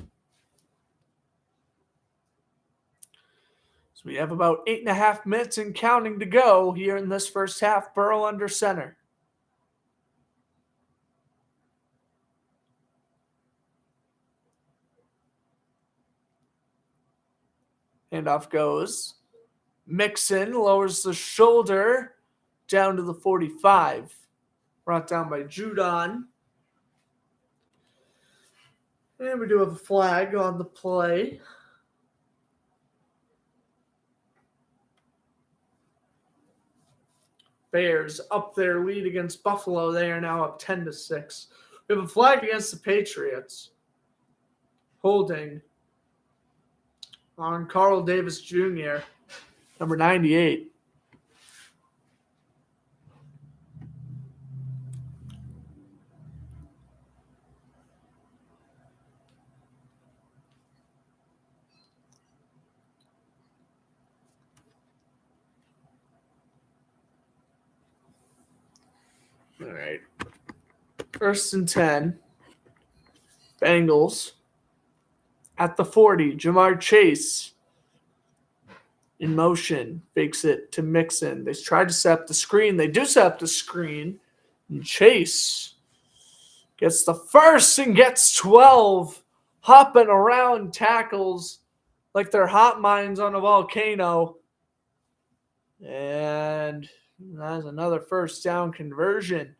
Speaker 1: So we have about 8.5 minutes and counting to go here in this first half. Burrow under center. Handoff goes. Mixon lowers the shoulder down to the 45. Brought down by Judon. And we do have a flag on the play. Bears up their lead against Buffalo. They are now up 10-6. We have a flag against the Patriots. Holding on Carl Davis Jr., number 98. All right. 1st and 10. Bengals. At the 40, Jamar Chase in motion. Fakes it to Mixon. They try to set up the screen. They do set up the screen. And Chase gets the first and gets 12. Hopping around tackles like they're hot mines on a volcano. And that's another first down conversion.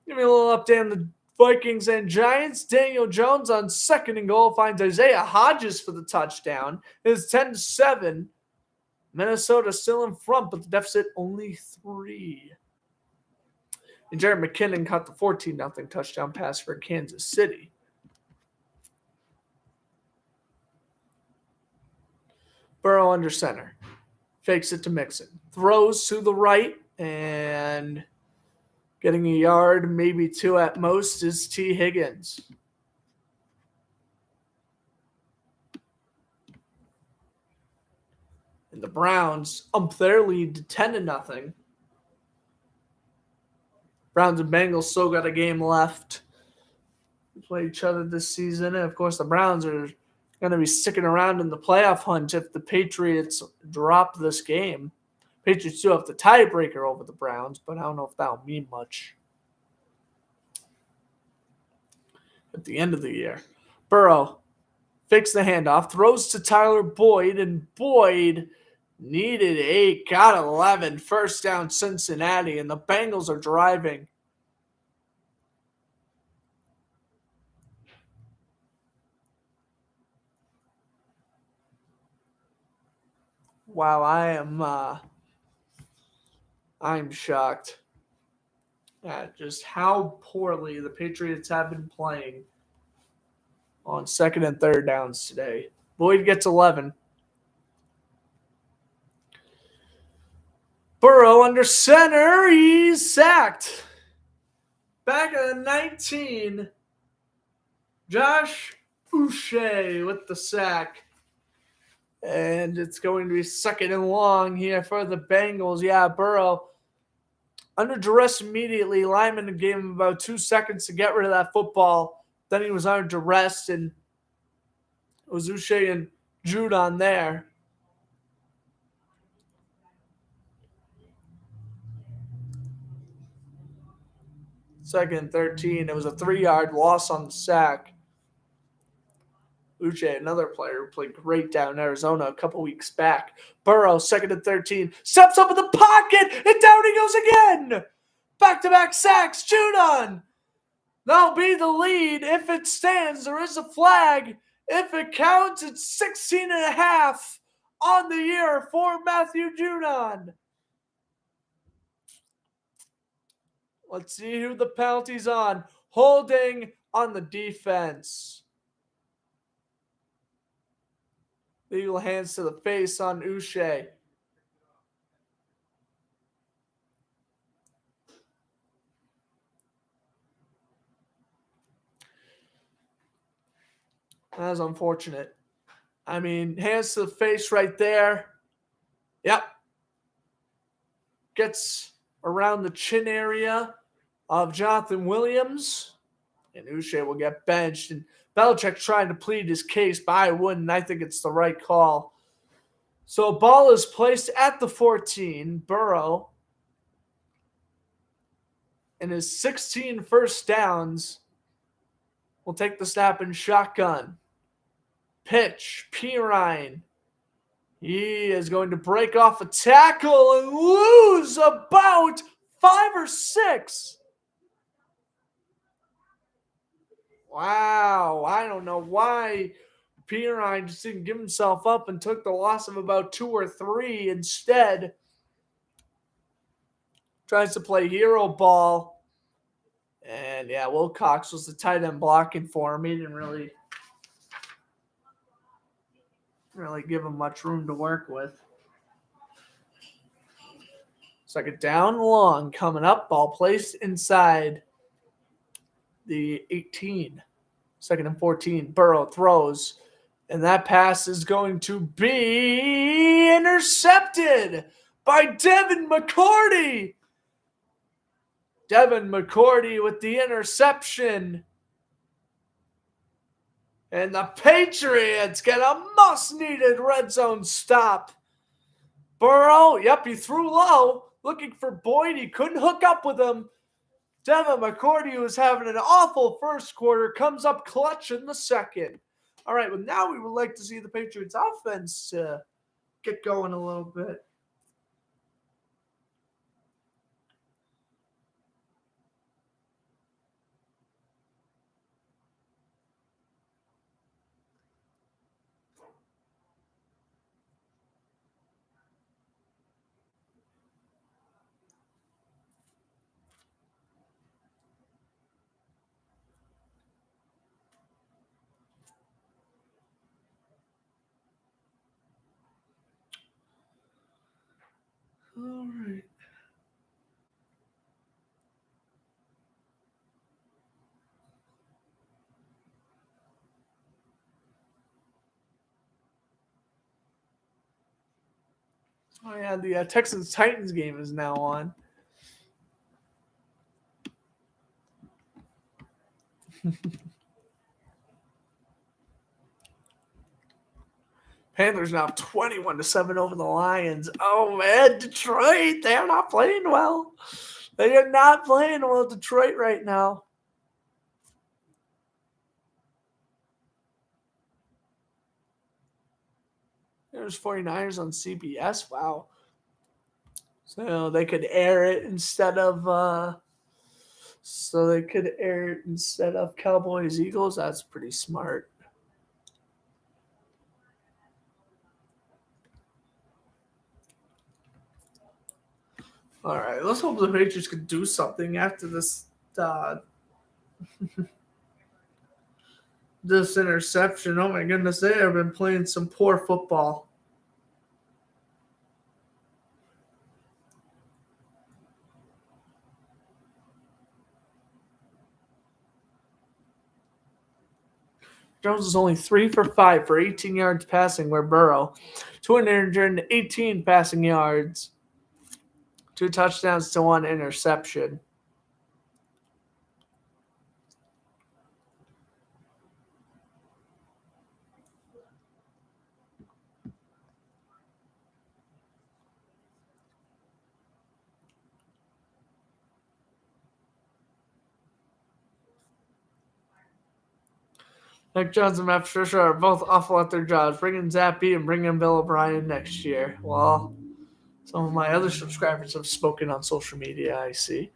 Speaker 1: Give me a little update on the Vikings and Giants. Daniel Jones on 2nd and goal finds Isaiah Hodges for the touchdown. It's 10-7. Minnesota still in front, but the deficit only 3. And Jared McKinnon caught the 14-0 touchdown pass for Kansas City. Burrow under center. Fakes it to Mixon. Throws to the right, and getting a yard, maybe 2 at most, is T. Higgins. And the Browns up their lead to 10-0. Browns and Bengals still got a game left to play each other this season. And, of course, the Browns are going to be sticking around in the playoff hunt if the Patriots drop this game. Patriots do have the tiebreaker over the Browns, but I don't know if that'll mean much at the end of the year. Burrow fakes the handoff, throws to Tyler Boyd, and Boyd needed 8, got 11, first down Cincinnati, and the Bengals are driving. Wow, I'm shocked at just how poorly the Patriots have been playing on 2nd and 3rd downs today. Boyd gets 11. Burrow under center. He's sacked. Back at the 19. Josh Uche with the sack. And it's going to be 2nd and long here for the Bengals. Yeah, Burrow under duress immediately. Lyman gave him about 2 seconds to get rid of that football. Then he was under duress, and it was Uche and Judon there. Second and 13. It was a 3-yard loss on the sack. Uche, another player who played great down in Arizona a couple weeks back. Burrow, 2nd and 13. Steps up in the pocket, and down he goes again. Back-to-back sacks. Judon. That'll be the lead. If it stands, there is a flag. If it counts, it's 16.5 on the year for Matthew Judon. Let's see who the penalty's on. Holding on the defense. Legal hands to the face on Uche. That was unfortunate. I mean, hands to the face right there. Yep. Gets around the chin area of Jonathan Williams. And Uche will get benched. And Belichick trying to plead his case, but I wouldn't. I think it's the right call. So ball is placed at the 14. Burrow and his 16 first downs will take the snap in shotgun. Pitch, Pirine. He is going to break off a tackle and lose about 5 or 6. Wow, I don't know why Pirine just didn't give himself up and took the loss of about 2 or 3 instead. Tries to play hero ball. And yeah, Wilcox was the tight end blocking for him. He didn't really give him much room to work with. 2nd down long coming up. Ball placed inside the 18. 2nd and 14. Burrow throws. And that pass is going to be intercepted by Devin McCourty. Devin McCourty with the interception. And the Patriots get a must-needed red zone stop. Burrow, he threw low, looking for Boyd. He couldn't hook up with him. Devin McCourty, who was having an awful first quarter, comes up clutch in the second. All right, well, now we would like to see the Patriots offense get going a little bit. All right. Oh, yeah, the Texans-Titans game is now on. Panthers now 21-7 over the Lions. Oh, man, Detroit, they're not playing well. They are not playing well, Detroit, right now. There's 49ers on CBS. Wow. So they could air it instead of Cowboys Eagles. That's pretty smart. All right, let's hope the Patriots could do something after this this interception. Oh my goodness, they have been playing some poor football. Jones is only 3 for 5 for 18 yards passing, where Burrow 218 passing yards, 2 touchdowns to 1 interception. Nick Jones and Matt Patricia are both awful at their jobs. Bring in Zappy and bring in Bill O'Brien next year. Well, some of my other subscribers have spoken on social media, I see.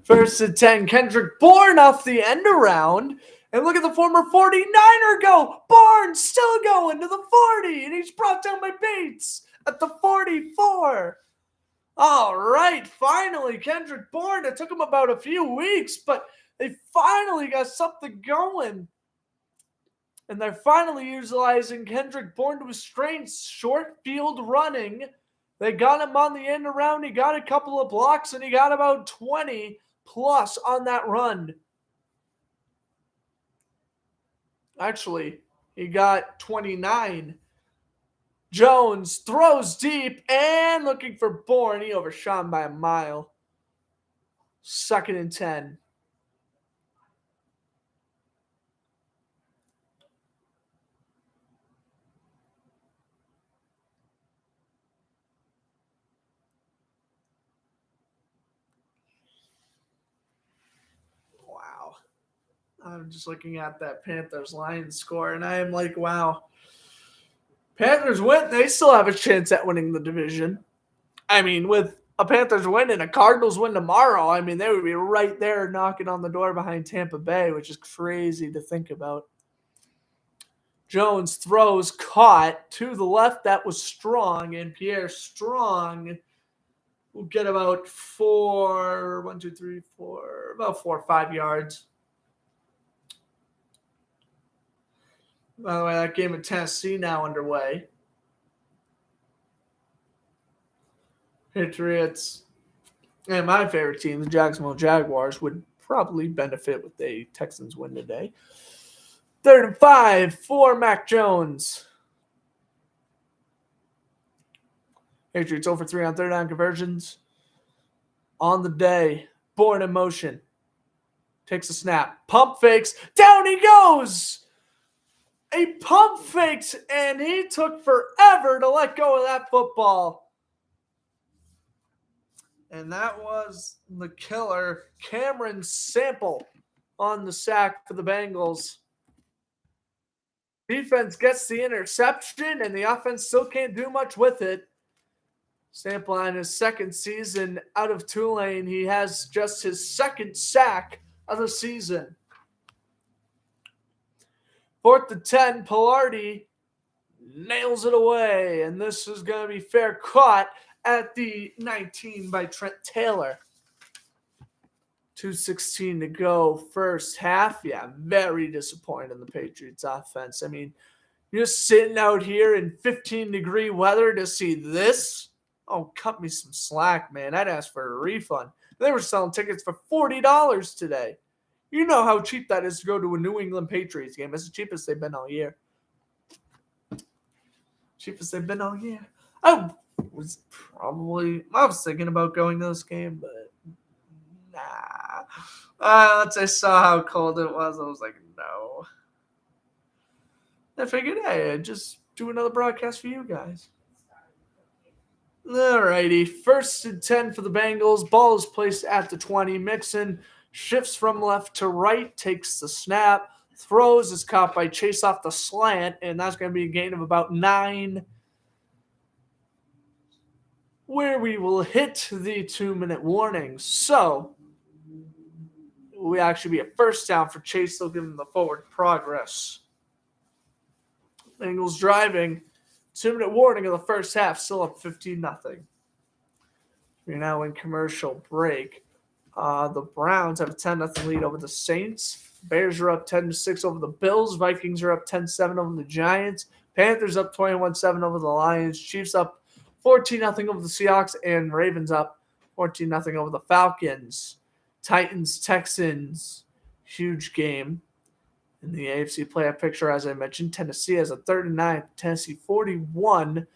Speaker 1: First and 10, Kendrick Bourne off the end around. And look at the former 49er go. Barnes still going to the 40. And he's brought down by Bates at the 44. All right, finally, Kendrick Bourne. It took him about a few weeks, but they finally got something going. And they're finally utilizing Kendrick Bourne to his strengths, short field running. They got him on the end around. He got a couple of blocks, and he got about 20 plus on that run. Actually, he got 29. Jones throws deep and looking for Bourne. He overshot by a mile. 2nd and 10. Wow. I'm just looking at that Panthers-Lions score, and I am like, wow. Panthers win. They still have a chance at winning the division. I mean, with a Panthers win and a Cardinals win tomorrow, I mean, they would be right there knocking on the door behind Tampa Bay, which is crazy to think about. Jones throws, caught to the left. That was Strong, and Pierre Strong will get about 4 or 5 yards. By the way, that game in Tennessee now underway. Patriots and my favorite team, the Jacksonville Jaguars, would probably benefit with a Texans win today. 3rd and 5 for Mac Jones. Patriots over 3 on 3rd down conversions. on the day, born in motion. Takes a snap. Pump fakes. Down he goes! A pump fakes, and he took forever to let go of that football. And that was the killer, Cameron Sample, on the sack for the Bengals. Defense gets the interception, and the offense still can't do much with it. Sample on his second season out of Tulane. He has just his second sack of the season. 4th and 10, Pilardi nails it away, and this is going to be fair caught at the 19 by Trent Taylor. 2:16 to go, first half. Yeah, very disappointed in the Patriots offense. I mean, you're just sitting out here in 15-degree weather to see this? Oh, cut me some slack, man. I'd ask for a refund. They were selling tickets for $40 today. You know how cheap that is to go to a New England Patriots game. It's the cheapest they've been all year. Cheapest they've been all year. I was thinking about going to this game, but nah. Once I saw how cold it was, I was like, no. I figured, hey, I'd just do another broadcast for you guys. Alrighty, 1st and 10 for the Bengals. Ball is placed at the 20. Mixon shifts from left to right, takes the snap, throws, is caught by Chase off the slant, and that's going to be a gain of about 9, where we will hit the 2-minute warning. So, we actually be a first down for Chase. They'll give him the forward progress. Bengals driving. 2-minute warning of the first half, still up 15-0. We're now in commercial break. The Browns have a 10-0 lead over the Saints. Bears are up 10-6 over the Bills. Vikings are up 10-7 over the Giants. Panthers up 21-7 over the Lions. Chiefs up 14-0 over the Seahawks. And Ravens up 14-0 over the Falcons. Titans, Texans, huge game. In the AFC playoff picture, as I mentioned, Tennessee has a 3rd and 9. Tennessee 41.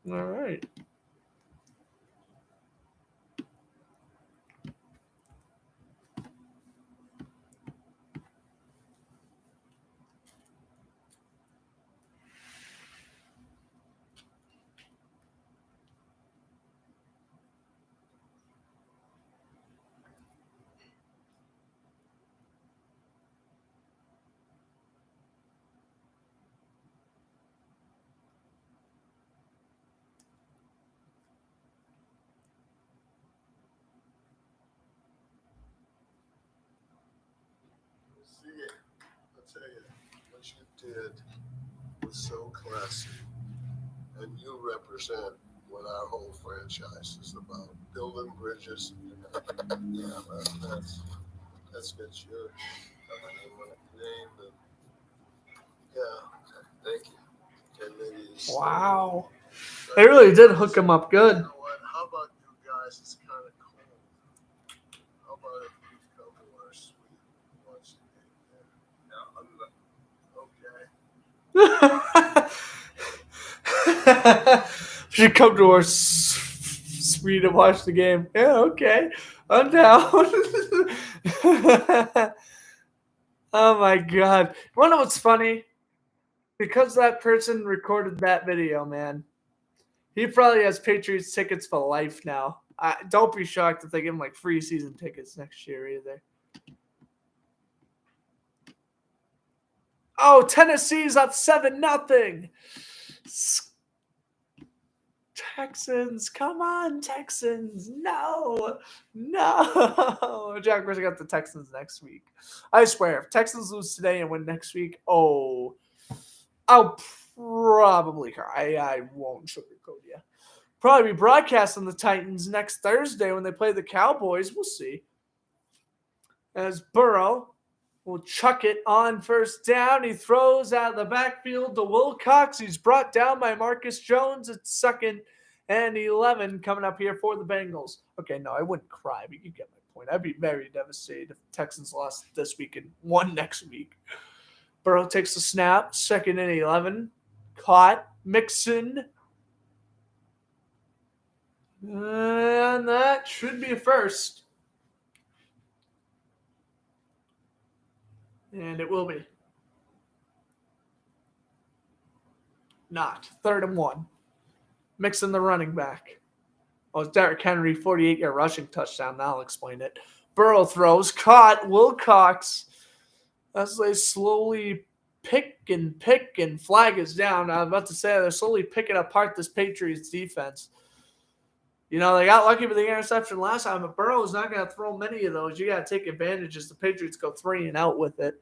Speaker 1: All right.
Speaker 3: Tell you, what you did was so classy, and you represent what our whole franchise is about: building bridges. Yeah, that's good. Your name, and yeah, thank you. And maybe
Speaker 1: Wow. They really did hook him up good.
Speaker 3: You know what? How about you guys? It's kind of cold. How about if you come to our suite and watch the game? Okay.
Speaker 1: Should come to our suite and watch the game. Yeah, okay. I'm down. Oh my God. You wanna know what's funny? Because that person recorded that video, man, he probably has Patriots tickets for life now. Don't be shocked if they give him like free season tickets next year either. Oh, Tennessee's up 7-0. Texans, come on, Texans. No. Jack, we're got the Texans next week. I swear, if Texans lose today and win next week, I'll probably cry. I won't sugarcoat you. Probably be broadcasting the Titans next Thursday when they play the Cowboys. We'll see. As Burrow will chuck it on first down. He throws out of the backfield to Wilcox. He's brought down by Marcus Jones at 2nd and 11 coming up here for the Bengals. Okay, no, I wouldn't cry, but you get my point. I'd be very devastated if the Texans lost this week and won next week. Burrow takes the snap, 2nd and 11. Caught. Mixon And that should be a first. And it will be. Not. 3rd and 1. Mixing the running back. Oh, it's Derrick Henry, 48-yard rushing touchdown. That'll explain it. Burrow throws. Caught. Wilcox. As they slowly pick and flag is down. I was about to say they're slowly picking apart this Patriots defense. You know, they got lucky with the interception last time, but Burrow is not going to throw many of those. You got to take advantage as the Patriots go 3 and out with it.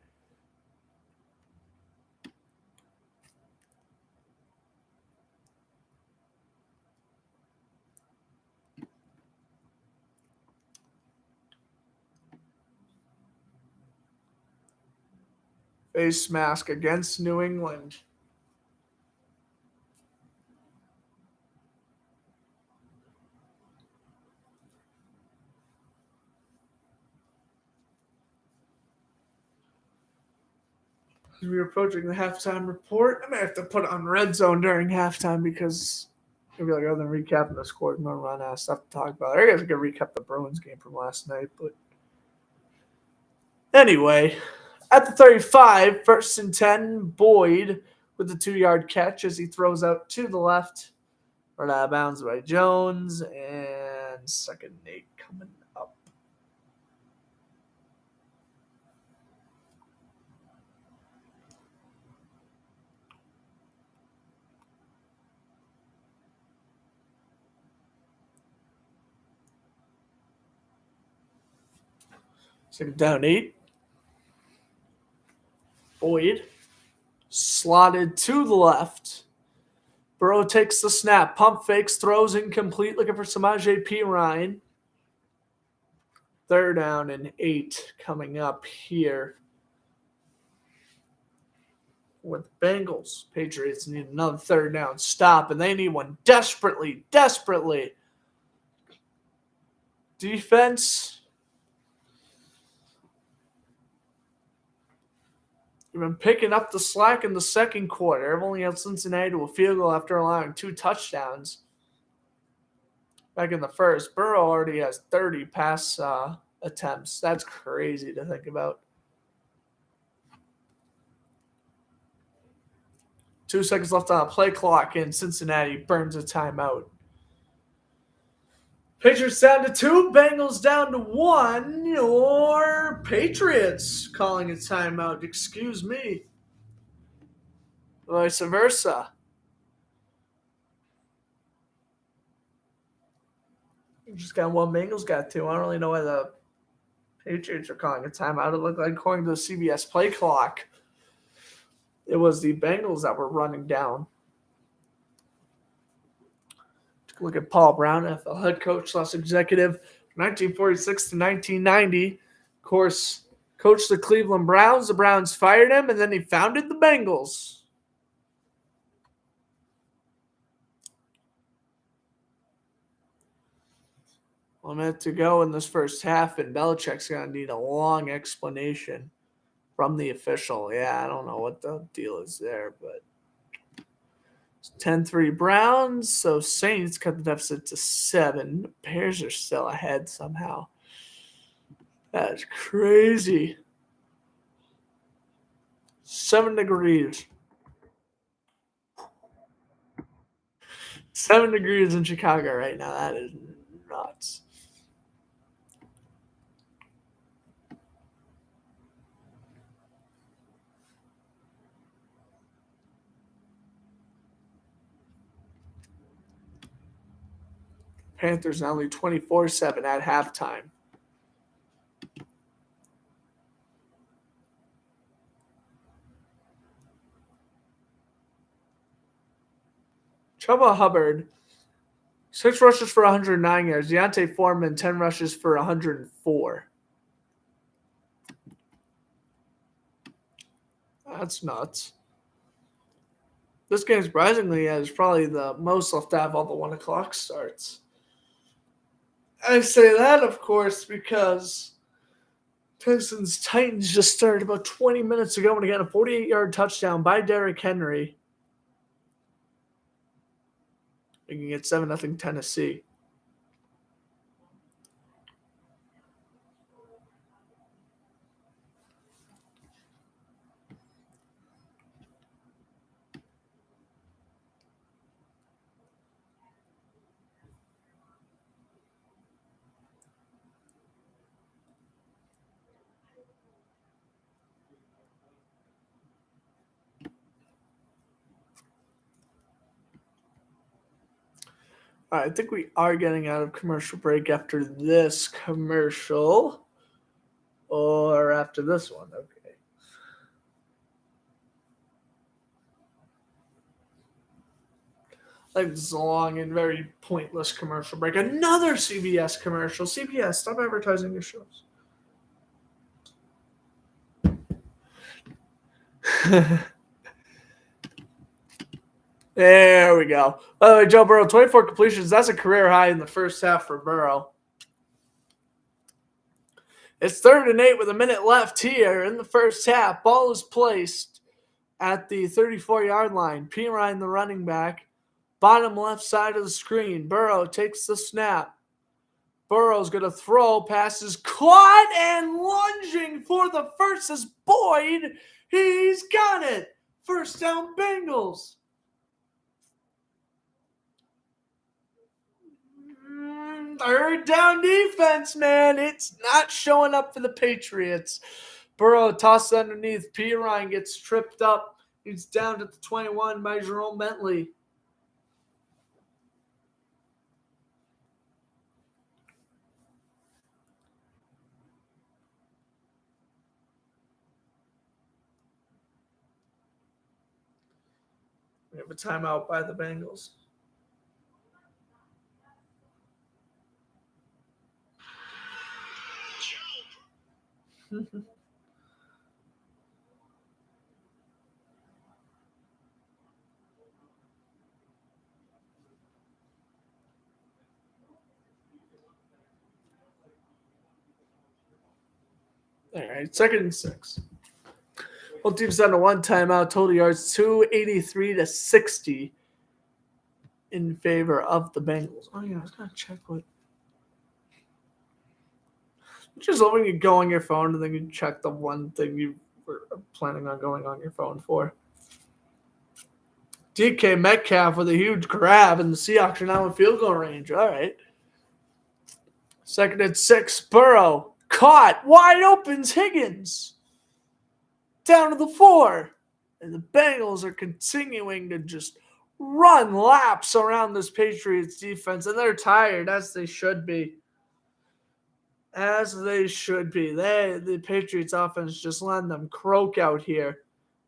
Speaker 1: Face mask against New England. As we're approaching the halftime report, I may have to put on red zone during halftime because maybe like other than recapping the score, I'm going to run out of stuff to talk about. I guess I could recap the Bruins game from last night, but anyway, at the 35, 1st and 10, Boyd with the 2-yard catch as he throws out to the left, right out of bounds by Jones, and 2nd and 8 coming up. Second down 8. Boyd slotted to the left. Burrow takes the snap, pump fakes, throws incomplete, looking for Samaje Perine. 3rd down and 8 coming up here with the Bengals. Patriots need another 3rd down stop, and they need one desperately. Defense. You've been picking up the slack in the second quarter. I've only held Cincinnati to a field goal after allowing 2 touchdowns. Back in the first, Burrow already has 30 pass attempts. That's crazy to think about. 2 seconds left on a play clock, and Cincinnati burns a timeout. Patriots down to 2, Bengals down to 1, or Patriots calling a timeout. Excuse me. Vice versa. You just got 1, Bengals got 2. I don't really know why the Patriots are calling a timeout. It looked like, according to the CBS play clock, it was the Bengals that were running down. Look at Paul Brown, NFL head coach / executive, 1946 to 1990. Of course, coached the Cleveland Browns. The Browns fired him, and then he founded the Bengals. One minute to go in this first half, and Belichick's going to need a long explanation from the official. Yeah, I don't know what the deal is there, but 10-3 Browns, so Saints cut the deficit to 7. Bears are still ahead somehow. That is crazy. 7 degrees. 7 degrees in Chicago right now. That is nuts. Panthers now only 24-7 at halftime. Chuba Hubbard, 6 rushes for 109 yards. Deontay Foreman, 10 rushes for 104. That's nuts. This game, surprisingly, has probably the most left out of all the 1 o'clock starts. I say that, of course, because Texans-Titans just started about 20 minutes ago when he got a 48-yard touchdown by Derrick Henry. Making it 7-0 Tennessee. All right, I think we are getting out of commercial break after this commercial. Or after this one. Okay. Like this is a long and very pointless commercial break. Another CBS commercial. CBS, stop advertising your shows. There we go. By the way, Joe Burrow, 24 completions. That's a career high in the first half for Burrow. It's 3rd and 8 with a minute left here in the first half. Ball is placed at the 34-yard line. Pirine, the running back. Bottom left side of the screen. Burrow takes the snap. Burrow's going to throw. Passes caught and lunging for the first is Boyd. He's got it. First down, Bengals. Third down defense, man. It's not showing up for the Patriots. Burrow tosses underneath. Pirine gets tripped up. He's down to the 21 by Jerome Bentley. We have a timeout by the Bengals. All right, 2nd and 6. Both teams down to one timeout. Total yards 283 to 60 in favor of the Bengals. Oh yeah, I was gonna check what. Just when you go on your phone and then you check the one thing you were planning on going on your phone for. DK Metcalf with a huge grab, and the Seahawks are now in field goal range. All right. 2nd and 6. Burrow caught. Wide opens Higgins. Down to the 4. And the Bengals are continuing to just run laps around this Patriots defense. And they're tired, as they should be. As they should be. The Patriots offense just letting them croak out here.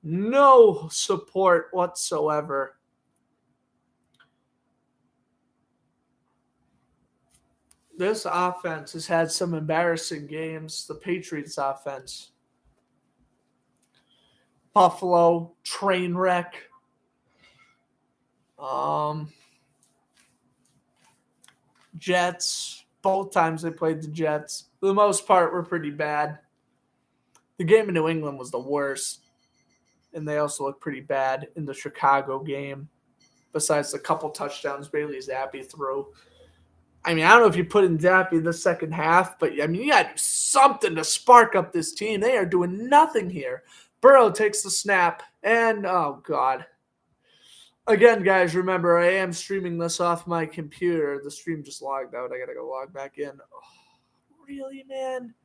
Speaker 1: No support whatsoever. This offense has had some embarrassing games. The Patriots offense. Buffalo, train wreck. Jets, both times they played the Jets. For the most part, were pretty bad. The game in New England was the worst. And they also looked pretty bad in the Chicago game. Besides the couple touchdowns Bailey Zappi threw. I mean, I don't know if you put in Zappi in the second half, but I mean, you got to do something to spark up this team. They are doing nothing here. Burrow takes the snap, and oh, God. Again, guys, remember, I am streaming this off my computer. The stream just logged out. I got to go log back in. Oh, really, man?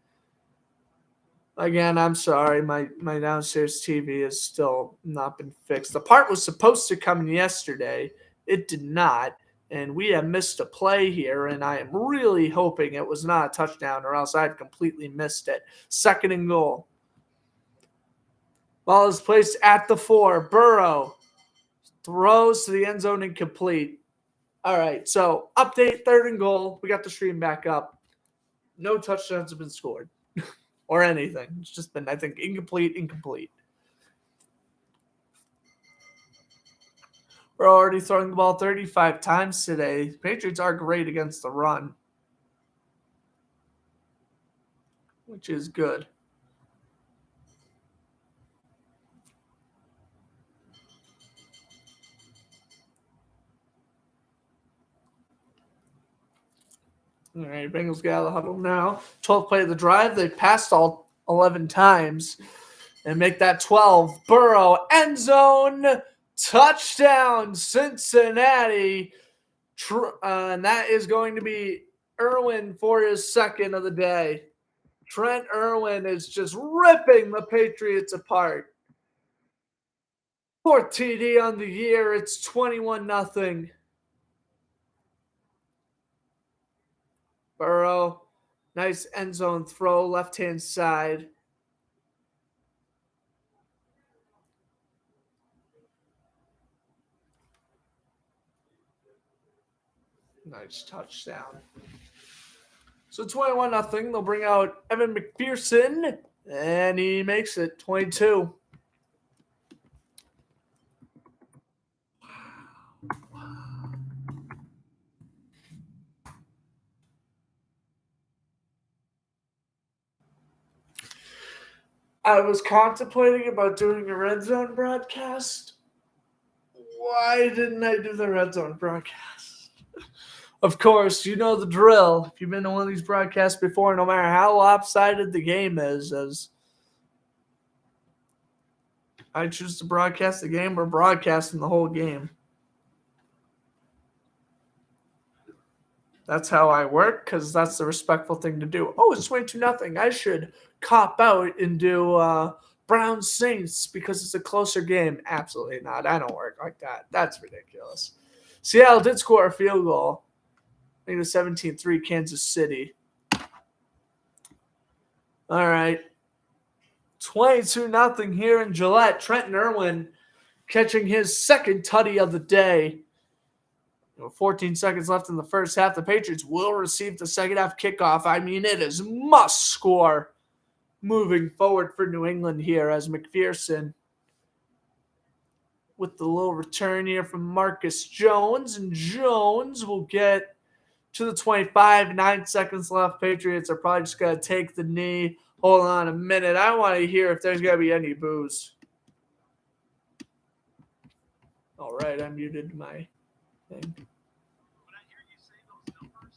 Speaker 1: Again, I'm sorry. My downstairs TV has still not been fixed. The part was supposed to come yesterday. It did not. And we have missed a play here, and I am really hoping it was not a touchdown or else I've completely missed it. 2nd and goal. Ball is placed at the 4. Burrow throws to the end zone incomplete. All right, so update, 3rd and goal. We got the stream back up. No touchdowns have been scored or anything. It's just been, I think, incomplete. We're already throwing the ball 35 times today. Patriots are great against the run, which is good. All right, Bengals get out of the huddle now. 12th play of the drive. They passed all 11 times and make that 12. Burrow, end zone, touchdown, Cincinnati. And that is going to be Irwin for his 2nd of the day. Trent Irwin is just ripping the Patriots apart. 4th TD on the year. It's 21-0. Burrow, nice end zone throw, left-hand side. Nice touchdown. So 21-0. They'll bring out Evan McPherson, and he makes it 22. I was contemplating about doing a red zone broadcast. Why didn't I do the red zone broadcast? Of course, you know the drill. If you've been to one of these broadcasts before, no matter how lopsided the game is, as I choose to broadcast the game, we're broadcasting the whole game. That's how I work, because that's the respectful thing to do. Oh, it's 22-0. I should cop out and do Browns Saints because it's a closer game. Absolutely not. I don't work like that. That's ridiculous. Seattle did score a field goal. I think it was 17-3 Kansas City. All right. 22-0 here in Gillette. Trenton Irwin catching his second tutty of the day. 14 seconds left in the first half. The Patriots will receive the second half kickoff. I mean, it is must score moving forward for New England here as McPherson with the little return here from Marcus Jones. And Jones will get to the 25. 9 seconds left. Patriots are probably just going to take the knee. Hold on a minute. I want to hear if there's going to be any boos. All right, I muted my thing.
Speaker 4: When I hear you say those numbers,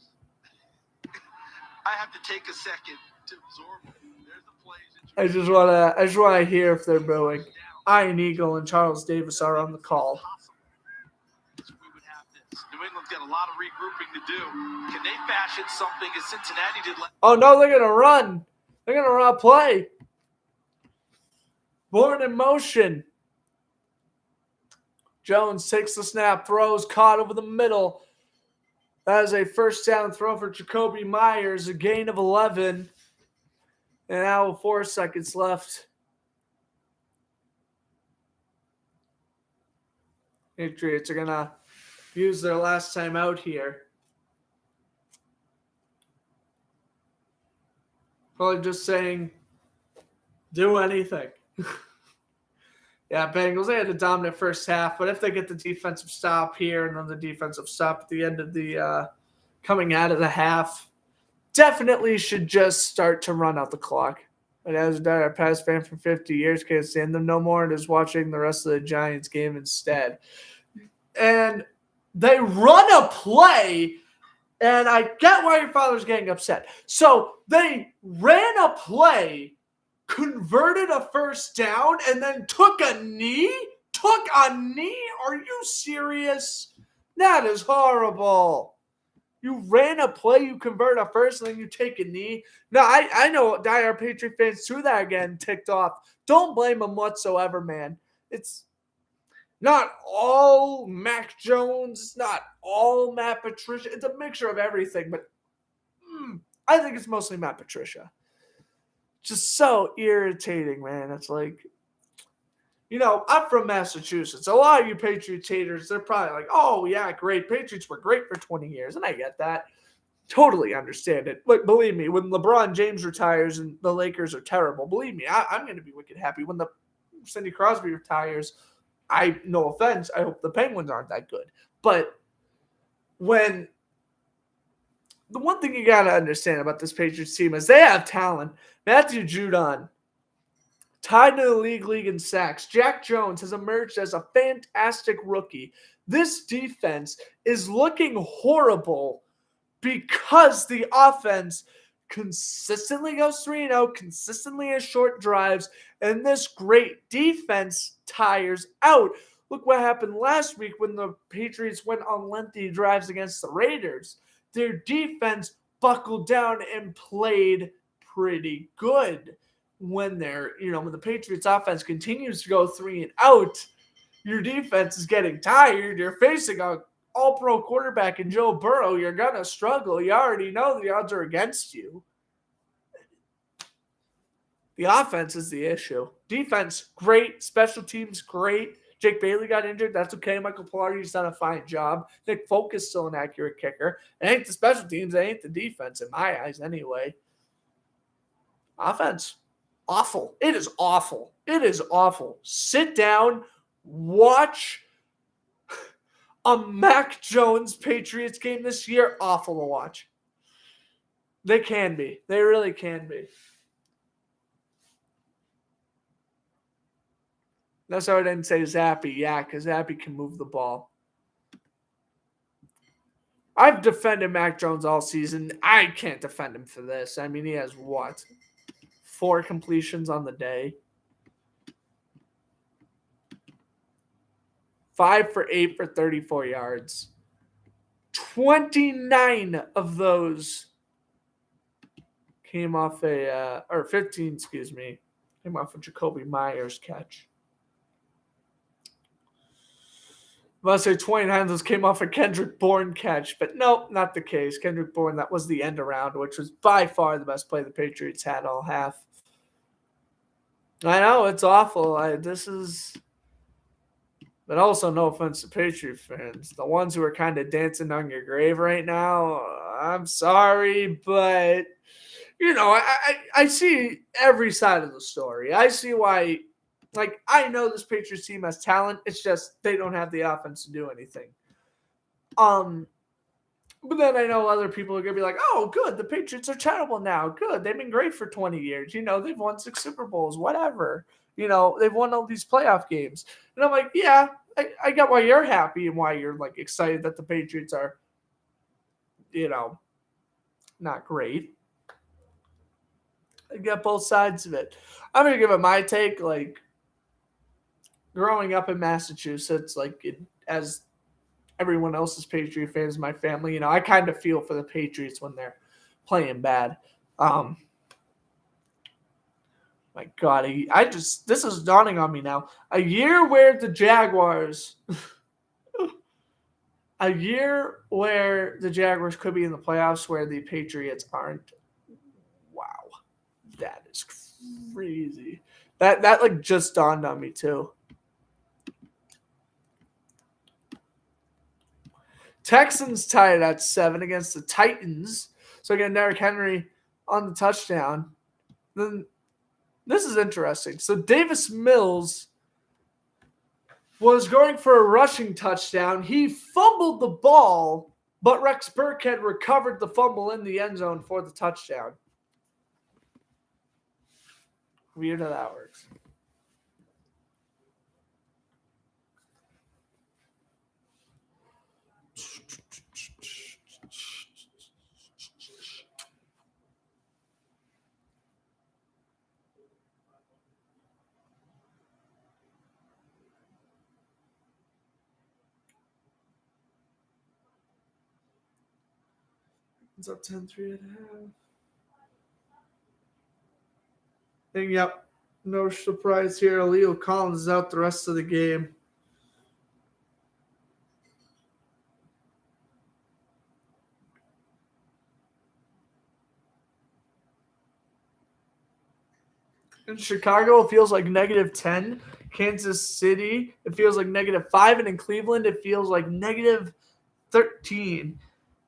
Speaker 4: I have to take a second to absorb them. There's the plays.
Speaker 1: I just want to hear if they're booing. Ian Eagle and Charles Davis are on the call.
Speaker 4: New England's got a lot of regrouping to do. Can they fashion something as Cincinnati did?
Speaker 1: Oh no, they're gonna run. They're gonna run a play. Born in motion. Jones takes the snap, throws, caught over the middle. That is a first down throw for Jacoby Myers, a gain of 11. And now 4 seconds left. Patriots are going to use their last time out here. Probably just saying, do anything. Yeah, Bengals, they had a dominant first half, but if they get the defensive stop here and then the defensive stop at the end of the coming out of the half, definitely should just start to run out the clock. But as a Pats fan for 50 years, can't stand them no more and is watching the rest of the Giants game instead. And they run a play, and I get why your father's getting upset. So they ran a play, converted a first down, and then took a knee? Took a knee? Are you serious? That is horrible. You ran a play, you convert a first, and then you take a knee. No, I know diehard Patriot fans threw that again, ticked off. Don't blame them whatsoever, man. It's not all Mac Jones. It's not all Matt Patricia. It's a mixture of everything, but I think it's mostly Matt Patricia. Just so irritating, man. It's like, I'm from Massachusetts. A lot of you Patriots haters, they're probably like, oh, yeah, great. Patriots were great for 20 years. And I get that. Totally understand it. But believe me, when LeBron James retires and the Lakers are terrible, believe me, I'm going to be wicked happy. When the Sidney Crosby retires, no offense, I hope the Penguins aren't that good. But when the one thing you got to understand about this Patriots team is they have talent. Matthew Judon, tied to the league in sacks. Jack Jones has emerged as a fantastic rookie. This defense is looking horrible because the offense consistently goes 3-0, consistently has short drives, and this great defense tires out. Look what happened last week when the Patriots went on lengthy drives against the Raiders. Their defense buckled down and played pretty good. When when the Patriots offense continues to go 3-0, your defense is getting tired. You're facing a all-pro quarterback in Joe Burrow, you're going to struggle. You already know the odds are against you. The offense is the issue. Defense, great. Special teams, great. Jake Bailey got injured. That's okay. Michael Pilardi's done a fine job. Nick Folk is still an accurate kicker. It ain't the special teams. It ain't the defense, in my eyes anyway. Offense, awful. It is awful. It is awful. Sit down, watch a Mac Jones Patriots game this year. Awful to watch. They can be. They really can be. That's why I didn't say Zappy. Yeah, because Zappy can move the ball. I've defended Mac Jones all season. I can't defend him for this. I mean, he has what? 4 completions on the day. 5 for 8 for 34 yards. 29 of those came off or 15, excuse me, came off a Jacoby Myers catch. I was going to say 29 of those came off a Kendrick Bourne catch, but nope, not the case. Kendrick Bourne, that was the end around, which was by far the best play the Patriots had all half. I know, it's awful. But also, no offense to Patriot fans. The ones who are kind of dancing on your grave right now, I'm sorry, but, I see every side of the story. I see why, I know this Patriots team has talent. It's just they don't have the offense to do anything. But then I know other people are going to be like, oh, good, the Patriots are terrible now. Good, they've been great for 20 years. They've won 6 Super Bowls, whatever. They've won all these playoff games. And I'm like, yeah, I get why you're happy and why you're, excited that the Patriots are, not great. I get both sides of it. I'm going to give it my take, growing up in Massachusetts, as everyone else is Patriot fans, my family, I kind of feel for the Patriots when they're playing bad. My God, this is dawning on me now. A year where the Jaguars could be in the playoffs where the Patriots aren't. Wow. That is crazy. That just dawned on me too. Texans tied at 7 against the Titans. So again, Derrick Henry on the touchdown. Then this is interesting. So Davis Mills was going for a rushing touchdown. He fumbled the ball, but Rex Burkhead recovered the fumble in the end zone for the touchdown. Weird how that works. It's up 10-3 at half. And yep, no surprise here. Leo Collins is out the rest of the game. In Chicago, it feels like -10. Kansas City, it feels like -5. And in Cleveland, it feels like -13.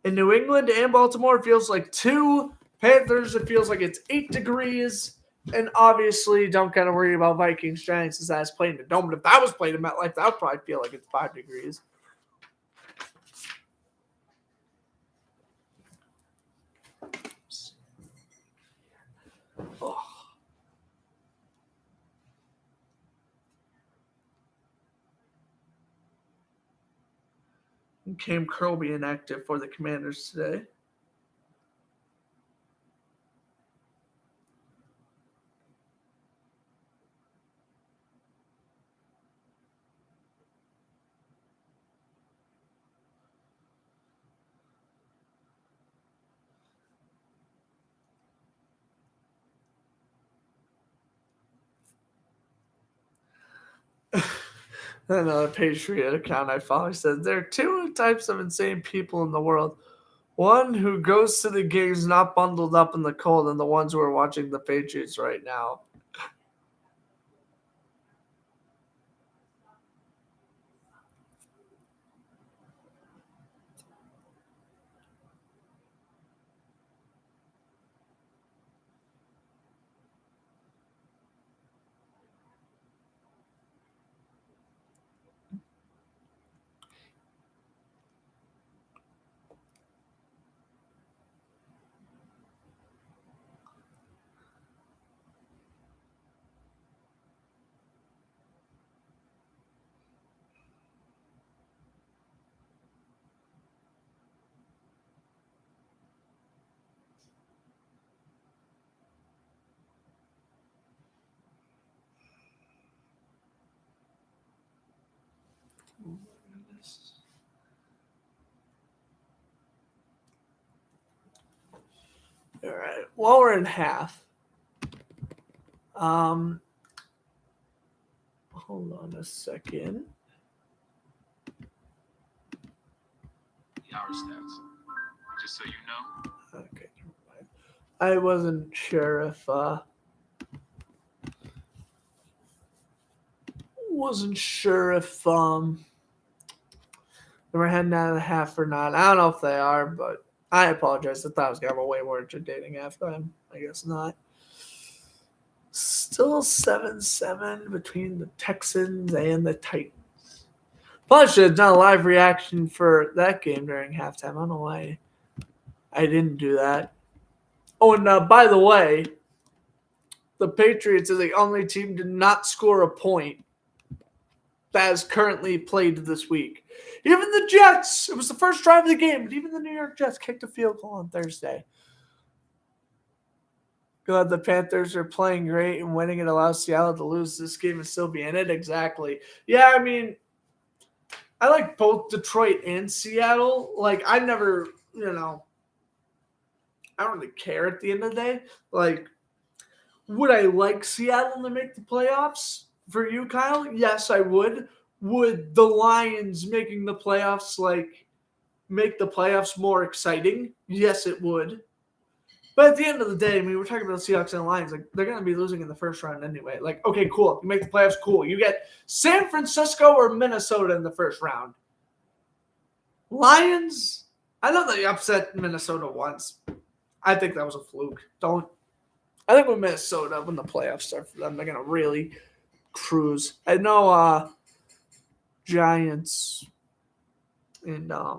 Speaker 1: In New England and Baltimore, it feels like 2. Panthers, it feels like it's 8 degrees. And obviously, don't kind of worry about Vikings, Giants, as that's playing the Dome. But if that was played in MetLife, that would probably feel like it's 5 degrees. Oh. Cam Kirby inactive for the Commanders today. Another Patriot account I follow says there are two types of insane people in the world. One who goes to the games not bundled up in the cold, and the ones who are watching the Patriots right now. All right. Well, we're in half. Hold on a second.
Speaker 5: Our stats. Just so you know.
Speaker 1: Okay, never mind. I wasn't sure if they were heading out of the half or not. I don't know if they are, but I apologize. I thought I was gonna have a way more entertaining halftime. I guess not. Still 7-7 between the Texans and the Titans. Probably should have done a live reaction for that game during halftime. I don't know why I didn't do that. Oh, and by the way, the Patriots are the only team to not score a point that is currently played this week. Even the Jets, it was the first drive of the game, but even the New York Jets kicked a field goal on Thursday. Glad the Panthers are playing great and winning. It allows Seattle to lose this game and still be in it. Exactly. Yeah, I mean, I like both Detroit and Seattle. Like, I never, I don't really care at the end of the day. Like, would I like Seattle to make the playoffs? For you, Kyle? Yes, I would. Would the Lions making the playoffs, make the playoffs more exciting? Yes, it would. But at the end of the day, I mean, we're talking about the Seahawks and the Lions. Like, they're going to be losing in the first round anyway. Like, okay, cool. You make the playoffs, cool. You get San Francisco or Minnesota in the first round. Lions, I know they upset Minnesota once. I think that was a fluke. I think with Minnesota, when the playoffs start for them, they're going to really cruise. I know Giants and I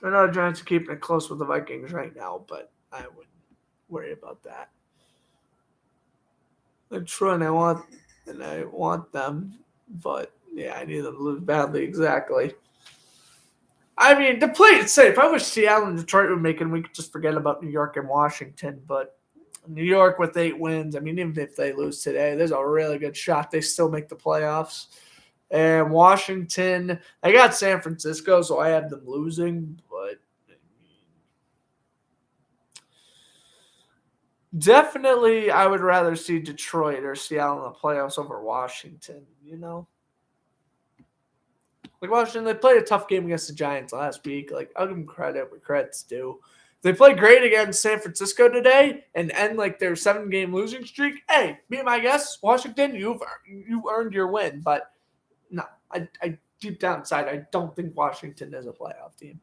Speaker 1: know the Giants are keeping it close with the Vikings right now, but I wouldn't worry about that. They're trying. I want them, but yeah, I need them to lose badly. Exactly. I mean, to play it safe, I wish Seattle and Detroit would make it, and we could just forget about New York and Washington. But New York with 8 wins, I mean, even if they lose today, there's a really good shot they still make the playoffs. And Washington, I got San Francisco, so I have them losing, but definitely I would rather see Detroit or Seattle in the playoffs over Washington, Like Washington, they played a tough game against the Giants last week. Like, I'll give them credit where credit's due. They played great against San Francisco today and end their 7-game losing streak. Hey, be my guest, Washington, you earned your win. But no, I deep down inside, I don't think Washington is a playoff team.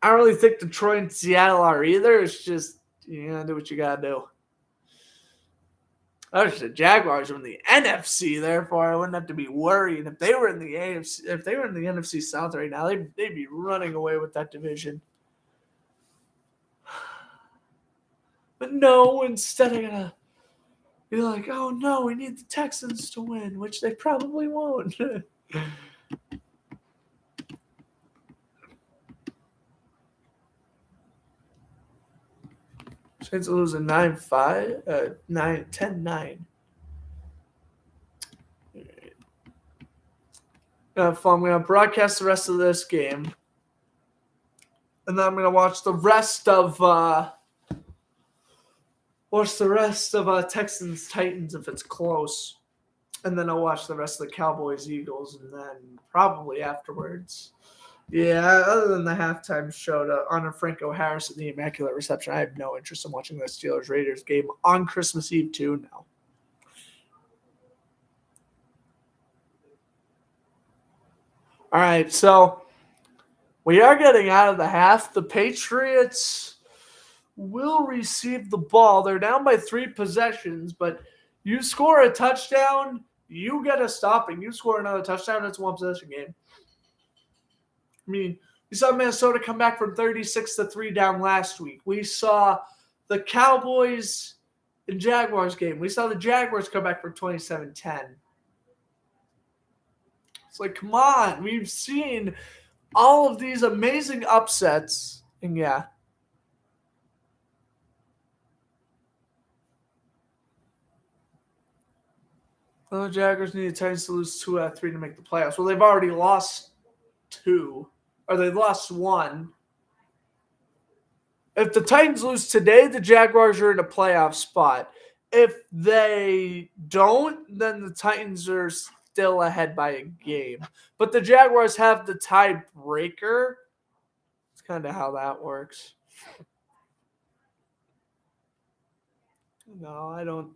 Speaker 1: I don't really think Detroit and Seattle are either. It's just, you gotta do what you gotta do. I wish the Jaguars were in the NFC, therefore I wouldn't have to be worried. If they were in the AFC, if they were in the NFC South right now, they'd be running away with that division. But no, instead I'm gonna be like, oh no, we need the Texans to win, which they probably won't. Saints losing 9-5, 10-9. I'm going to broadcast the rest of this game. And then I'm going to watch the rest of Texans Titans if it's close. And then I'll watch the rest of the Cowboys-Eagles, and then probably afterwards. Yeah, other than the halftime show to honor Franco Harris and the Immaculate Reception, I have no interest in watching the Steelers-Raiders game on Christmas Eve too now. All right, so we are getting out of the half. The Patriots will receive the ball. They're down by 3 possessions, but you score a touchdown, you get a stopping. You score another touchdown, it's a 1-possession game. I mean, we saw Minnesota come back from 36-3 down last week. We saw the Cowboys and Jaguars game. We saw the Jaguars come back from 27-10. It's like, come on. We've seen all of these amazing upsets. And yeah. Well, the Jaguars need the Titans to lose 2 out of 3 to make the playoffs. Well, they've already lost 2. Or they've lost 1. If the Titans lose today, the Jaguars are in a playoff spot. If they don't, then the Titans are still ahead by a game. But the Jaguars have the tiebreaker. That's kind of how that works. No, I don't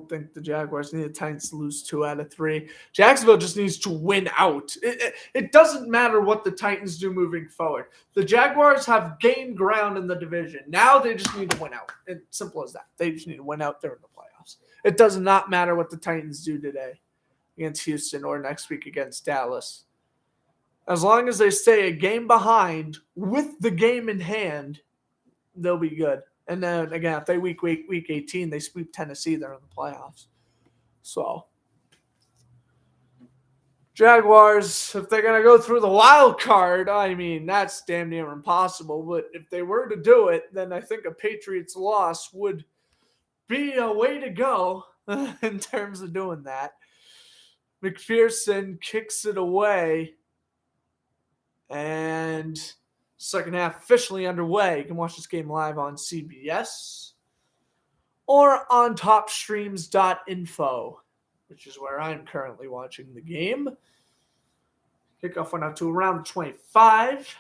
Speaker 1: think the Jaguars need the Titans to lose 2 out of 3. Jacksonville just needs to win out. It doesn't matter what the Titans do moving forward. The Jaguars have gained ground in the division. Now they just need to win out. It's simple as that. They just need to win out. They're in the playoffs. It does not matter what the Titans do today against Houston or next week against Dallas. As long as they stay a game behind with the game in hand, they'll be good. And then, again, if they week 18, they sweep Tennessee, they're in the playoffs. So, Jaguars, if they're going to go through the wild card, I mean, that's damn near impossible. But if they were to do it, then I think a Patriots loss would be a way to go in terms of doing that. McPherson kicks it away. And second half officially underway. You can watch this game live on CBS or on topstreams.info, which is where I'm currently watching the game. Kickoff went out to around 25.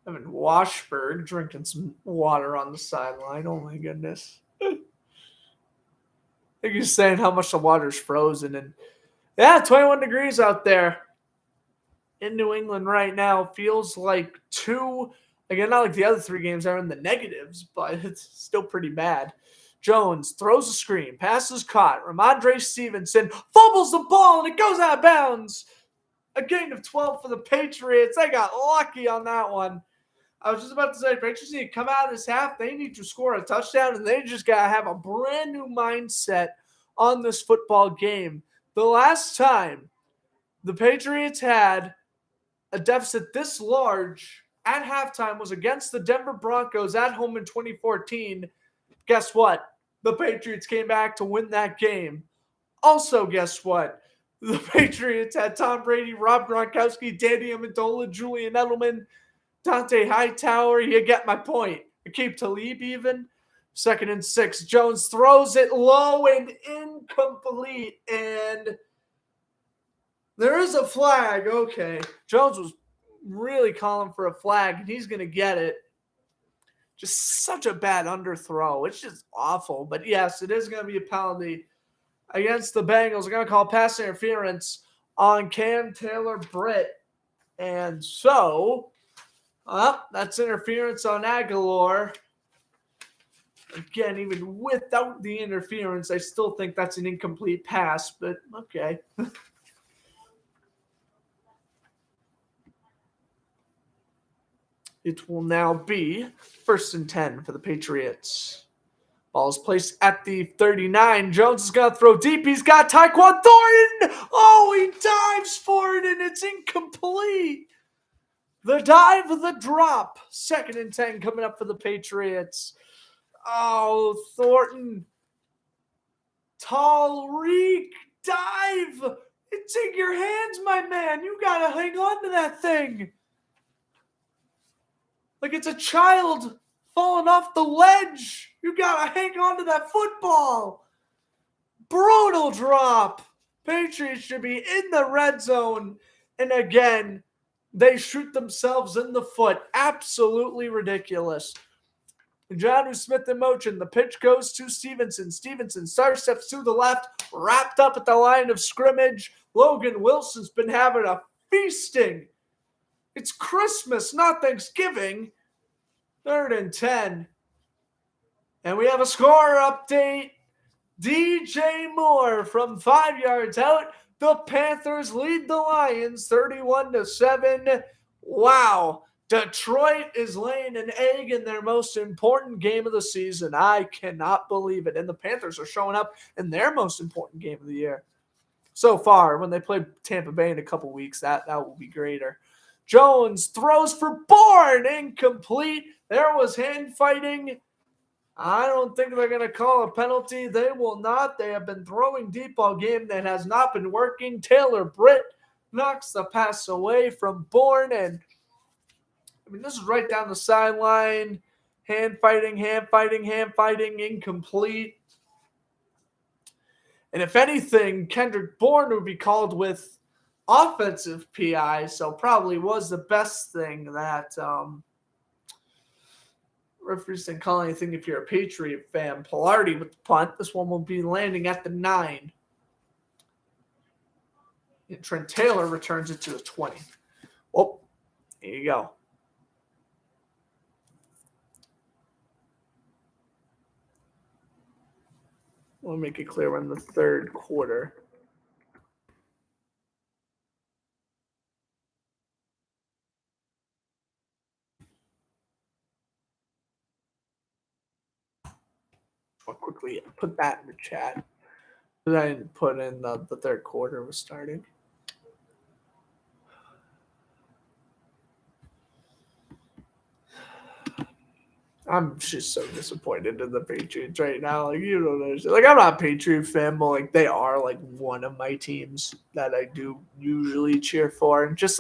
Speaker 1: Evan Washburn drinking some water on the sideline. Oh my goodness. I think he's saying how much the water's frozen. And yeah, 21 degrees out there in New England right now. Feels like 2, again, not like the other 3 games are in the negatives, but it's still pretty bad. Jones throws a screen, pass is caught. Ramondre Stevenson fumbles the ball and it goes out of bounds. A gain of 12 for the Patriots. They got lucky on that one. I was just about to say, Patriots need to come out of this half. They need to score a touchdown, and they just got to have a brand new mindset on this football game. The last time the Patriots had a deficit this large at halftime was against the Denver Broncos at home in 2014. Guess what? The Patriots came back to win that game. Also, guess what? The Patriots had Tom Brady, Rob Gronkowski, Danny Amendola, Julian Edelman, Dante Hightower. You get my point. Aqib Talib even. 2nd and 6. Jones throws it low and incomplete. And there is a flag. Okay. Jones was really calling for a flag, and he's going to get it. Just such a bad underthrow. It's just awful. But yes, it is going to be a penalty against the Bengals. They're going to call pass interference on Cam Taylor-Britt. And so, that's interference on Aguilar. Again, even without the interference, I still think that's an incomplete pass, but okay. It will now be 1st and 10 for the Patriots. Ball is placed at the 39. Jones is going to throw deep. He's got Tyquan Thornton. Oh, he dives for it, and it's incomplete. The dive, the drop. 2nd and 10 coming up for the Patriots. Oh, Thornton. Tariq, dive. It's in your hands, my man. You got to hang on to that thing. Like it's a child falling off the ledge. You got to hang on to that football. Brutal drop. Patriots should be in the red zone. And again, they shoot themselves in the foot. Absolutely ridiculous. Jonnu Smith in motion. The pitch goes to Stevenson. Stevenson star steps to the left, wrapped up at the line of scrimmage. Logan Wilson's been having a feasting. It's Christmas, not Thanksgiving. 3rd and 10. And we have a score update. DJ Moore from 5 yards out. The Panthers lead the Lions 31-7. Wow. Detroit is laying an egg in their most important game of the season. I cannot believe it. And the Panthers are showing up in their most important game of the year. So far, when they play Tampa Bay in a couple weeks, that will be greater. Jones throws for Bourne. Incomplete. There was hand fighting. I don't think they're going to call a penalty. They will not. They have been throwing deep all game. That has not been working. Taylor Britt knocks the pass away from Bourne. And, this is right down the sideline. Hand fighting, incomplete. And if anything, Kendrick Bourne would be called with offensive PI, so probably was the best thing that referees didn't call anything if you're a Patriot fan. Pilardi with the punt. This one will be landing at the 9. And Trent Taylor returns it to the 20. Oh, here you go. We'll make it clear we're in the 3rd quarter. I'll quickly put that in the chat. But I didn't put in the 3rd quarter was starting. I'm just so disappointed in the Patriots right now. You don't understand. I'm not a Patriot fan, but they are one of my teams that I do usually cheer for. And just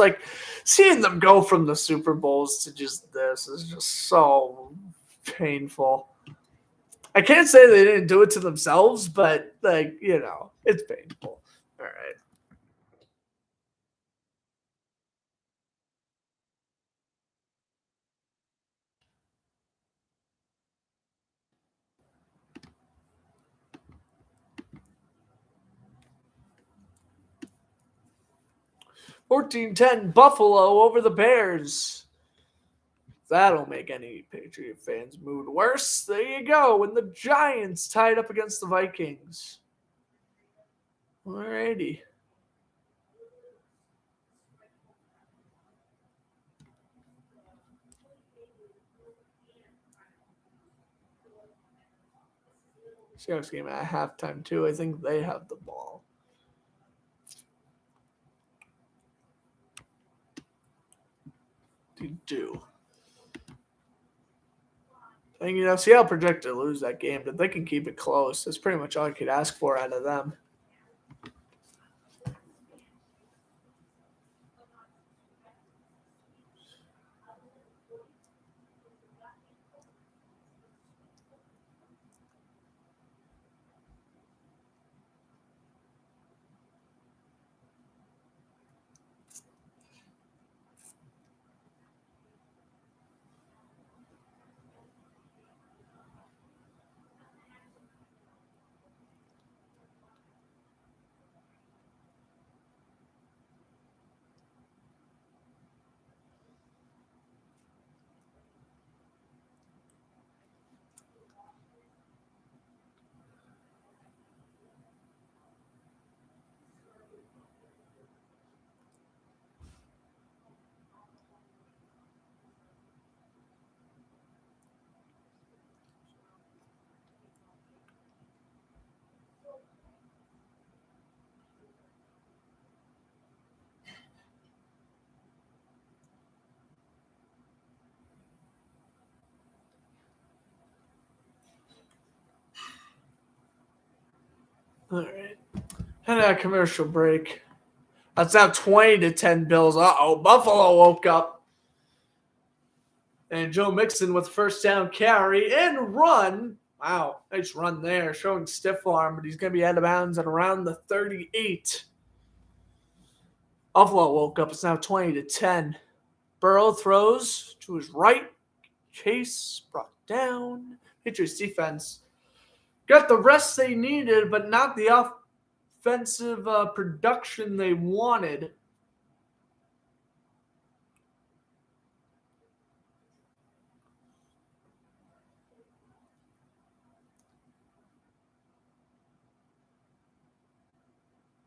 Speaker 1: seeing them go from the Super Bowls to just this is just so painful. I can't say they didn't do it to themselves, but it's painful. All right. $14-10 Buffalo over the Bears. That'll make any Patriot fans' mood worse. There you go. And the Giants tied up against the Vikings. Alrighty. Seahawks game at halftime, too. I think they have the ball. They do. And, Seattle projected to lose that game, but they can keep it close. That's pretty much all I could ask for out of them. All right. And a commercial break. That's now 20-10 Bills. Uh-oh, Buffalo woke up. And Joe Mixon with first down carry and run. Wow, nice run there, showing stiff arm, but he's going to be out of bounds at around the 38. Buffalo woke up. It's now 20-10. Burrow throws to his right. Chase brought down. Patriots defense got the rest they needed, but not the offensive production they wanted.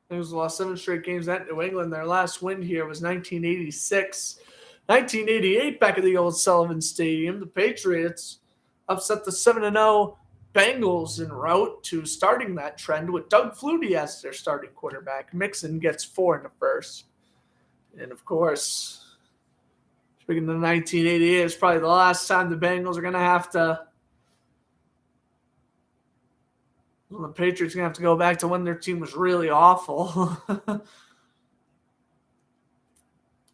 Speaker 1: Bengals lost 7 straight games at New England. Their last win here was 1986. 1988 back at the old Sullivan Stadium. The Patriots upset the 7-0 Bengals en route to starting that trend with Doug Flutie as their starting quarterback. Mixon gets 4 in the first. And, of course, speaking of 1988, it's probably the last time the Bengals are going to have to – well, the Patriots are going to have to go back to when their team was really awful.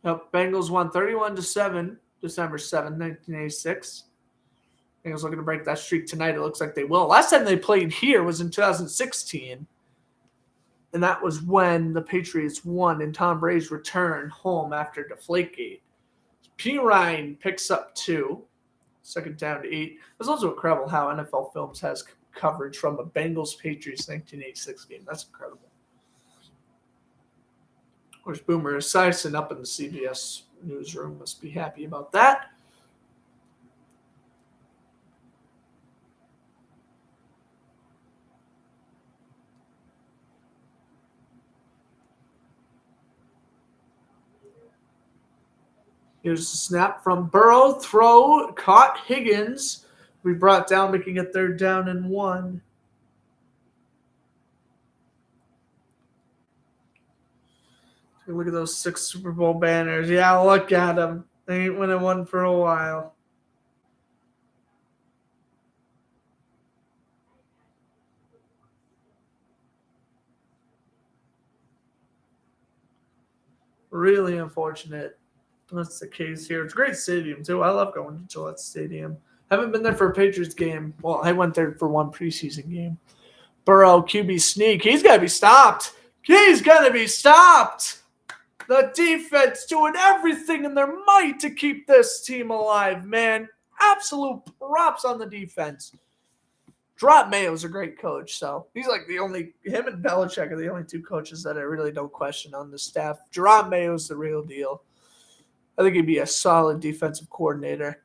Speaker 1: Yep, Bengals won 31-7, December 7, 1986. Bengals looking to break that streak tonight. It looks like they will. Last time they played here was in 2016. And that was when the Patriots won in Tom Brady's return home after Deflategate. P. Ryan picks up 2. Second down to 8. It's also incredible how NFL Films has coverage from a Bengals-Patriots 1986 game. That's incredible. Of course, Boomer Esiason up in the CBS newsroom must be happy about that. Here's the snap from Burrow. Throw. Caught Higgins. We brought down, making it 3rd down and 1. Look at those 6 Super Bowl banners. Yeah, look at them. They ain't winning one for a while. Really unfortunate. That's the case here. It's a great stadium, too. I love going to Gillette Stadium. Haven't been there for a Patriots game. Well, I went there for one preseason game. Burrow, QB sneak. He's got to be stopped. He's got to be stopped. The defense doing everything in their might to keep this team alive, man. Absolute props on the defense. Gerard Mayo's a great coach, so he's like him and Belichick are the only 2 coaches that I really don't question on the staff. Gerard Mayo's the real deal. I think he'd be a solid defensive coordinator.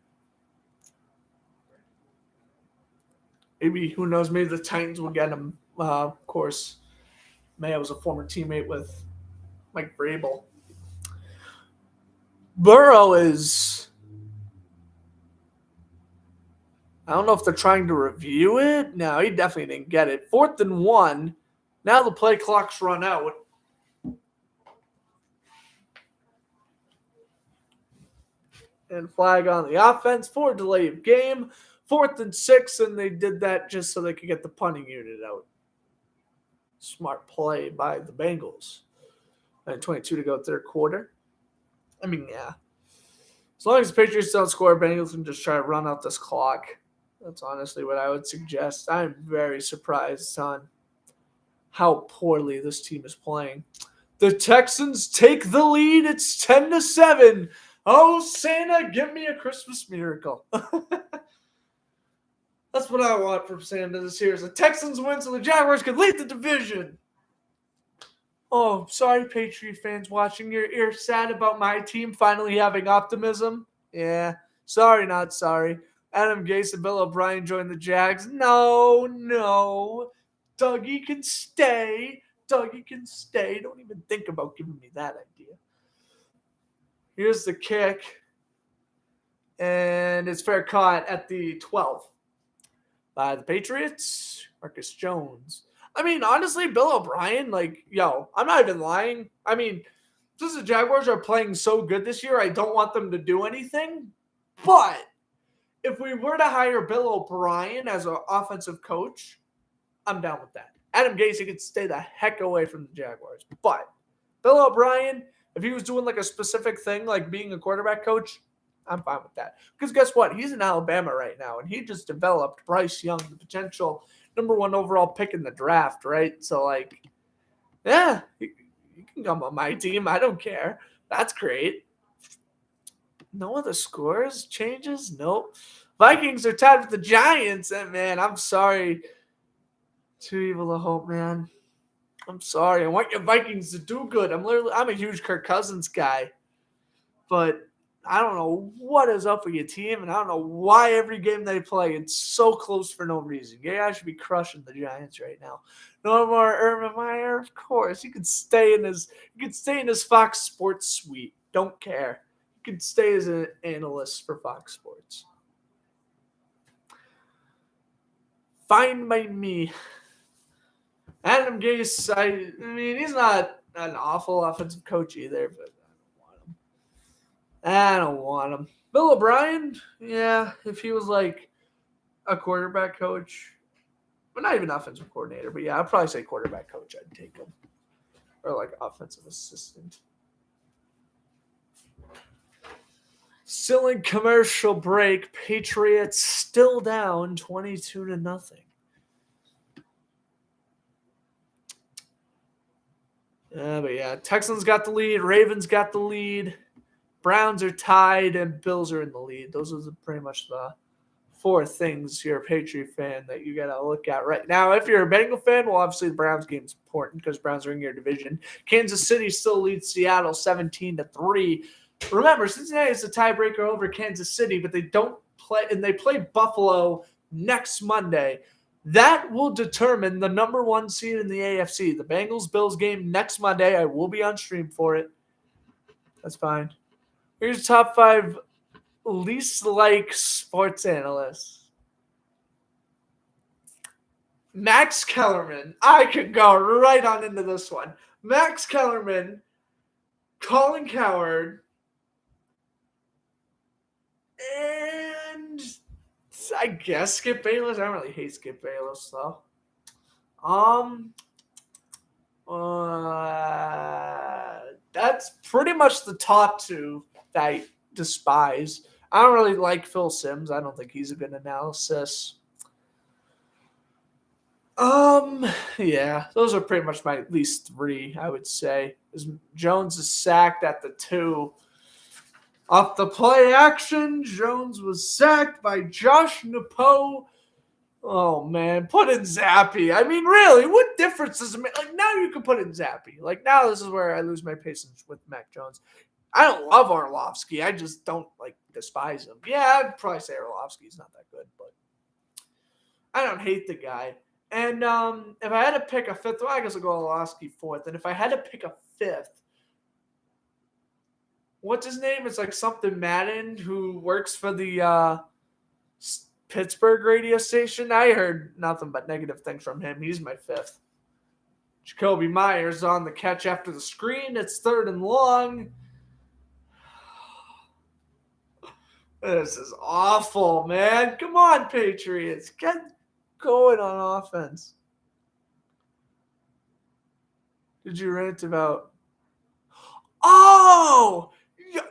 Speaker 1: Maybe, who knows, maybe the Titans will get him. Of course, Mayo was a former teammate with Mike Vrabel. Burrow is, I don't know if they're trying to review it. No, he definitely didn't get it. 4th and 1. Now the play clock's run out. And flag on the offense for delay of game. 4th and 6, and they did that just so they could get the punting unit out. Smart play by the Bengals. And 22 to go 3rd quarter. I mean, yeah. As long as the Patriots don't score, Bengals can just try to run out this clock. That's honestly what I would suggest. I'm very surprised on how poorly this team is playing. The Texans take the lead. It's 10-7. Oh, Santa, give me a Christmas miracle. That's what I want from Santa this year. Is the Texans win so the Jaguars can lead the division. Oh, sorry, Patriot fans watching. You're sad about my team finally having optimism? Yeah. Sorry, not sorry. Adam Gase and Bill O'Brien joined the Jags. No. Dougie can stay. Don't even think about giving me that idea. Here's the kick. And it's fair caught at the 12 by the Patriots. Marcus Jones. I mean, honestly, Bill O'Brien, I'm not even lying. I mean, since the Jaguars are playing so good this year, I don't want them to do anything. But if we were to hire Bill O'Brien as an offensive coach, I'm down with that. Adam Gase could stay the heck away from the Jaguars. But Bill O'Brien, if he was doing like a specific thing, like being a quarterback coach, I'm fine with that. Because guess what? He's in Alabama right now, and he just developed Bryce Young, the potential number 1 overall pick in the draft, right? So, like, yeah, you can come on my team. I don't care. That's great. No other scores changes? Nope. Vikings are tied with the Giants, and man, I'm sorry. Too evil to hope, man. I'm sorry. I want your Vikings to do good. I'm a huge Kirk Cousins guy, but I don't know what is up with your team, and I don't know why every game they play it's so close for no reason. Yeah, I should be crushing the Giants right now. No more Urban Meyer, of course. He could stay in his Fox Sports suite. Don't care. He could stay as an analyst for Fox Sports. Fine by me. Adam Gase, I mean, he's not an awful offensive coach either, but I don't want him. Bill O'Brien, yeah, if he was like a quarterback coach, but not even offensive coordinator, but yeah, I'd probably say quarterback coach, I'd take him. Or like offensive assistant. Still in commercial break, Patriots still down 22-0. But yeah, Texans got the lead, Ravens got the lead, Browns are tied, and Bills are in the lead. Those are pretty much the 4 things you're a Patriot fan that you got to look at right now. If you're a Bengal fan, well, obviously the Browns game is important because Browns are in your division. Kansas City still leads Seattle 17-3. Remember, Cincinnati is a tiebreaker over Kansas City, but they don't play, and they play Buffalo next Monday. That will determine the number 1 seed in the AFC. The Bengals-Bills game next Monday. I will be on stream for it. That's fine. Here's top 5 least liked sports analysts. Max Kellerman. I could go right on into this one. Max Kellerman, Colin Cowherd, and I guess Skip Bayless. I don't really hate Skip Bayless though. That's pretty much the top 2 that I despise. I don't really like Phil Simms. I don't think he's a good analysis. Yeah, those are pretty much my least 3, I would say. Jones is sacked at the 2. Off the play action, Jones was sacked by Josh Napo. Oh, man, put in Zappy. I mean, really, what difference does it make? Like, now you can put in Zappy. Like, now this is where I lose my patience with Mac Jones. I don't love Orlovsky. I just don't, despise him. Yeah, I'd probably say Orlovsky's not that good, but I don't hate the guy. And if I had to pick a 5th, well, I guess I'll go Orlovsky 4th. And if I had to pick a 5th, what's his name? It's like something Madden, who works for the Pittsburgh radio station. I heard nothing but negative things from him. He's my 5th. Jacoby Myers on the catch after the screen. It's 3rd and long. This is awful, man. Come on, Patriots. Get going on offense. Did you rant about... Oh!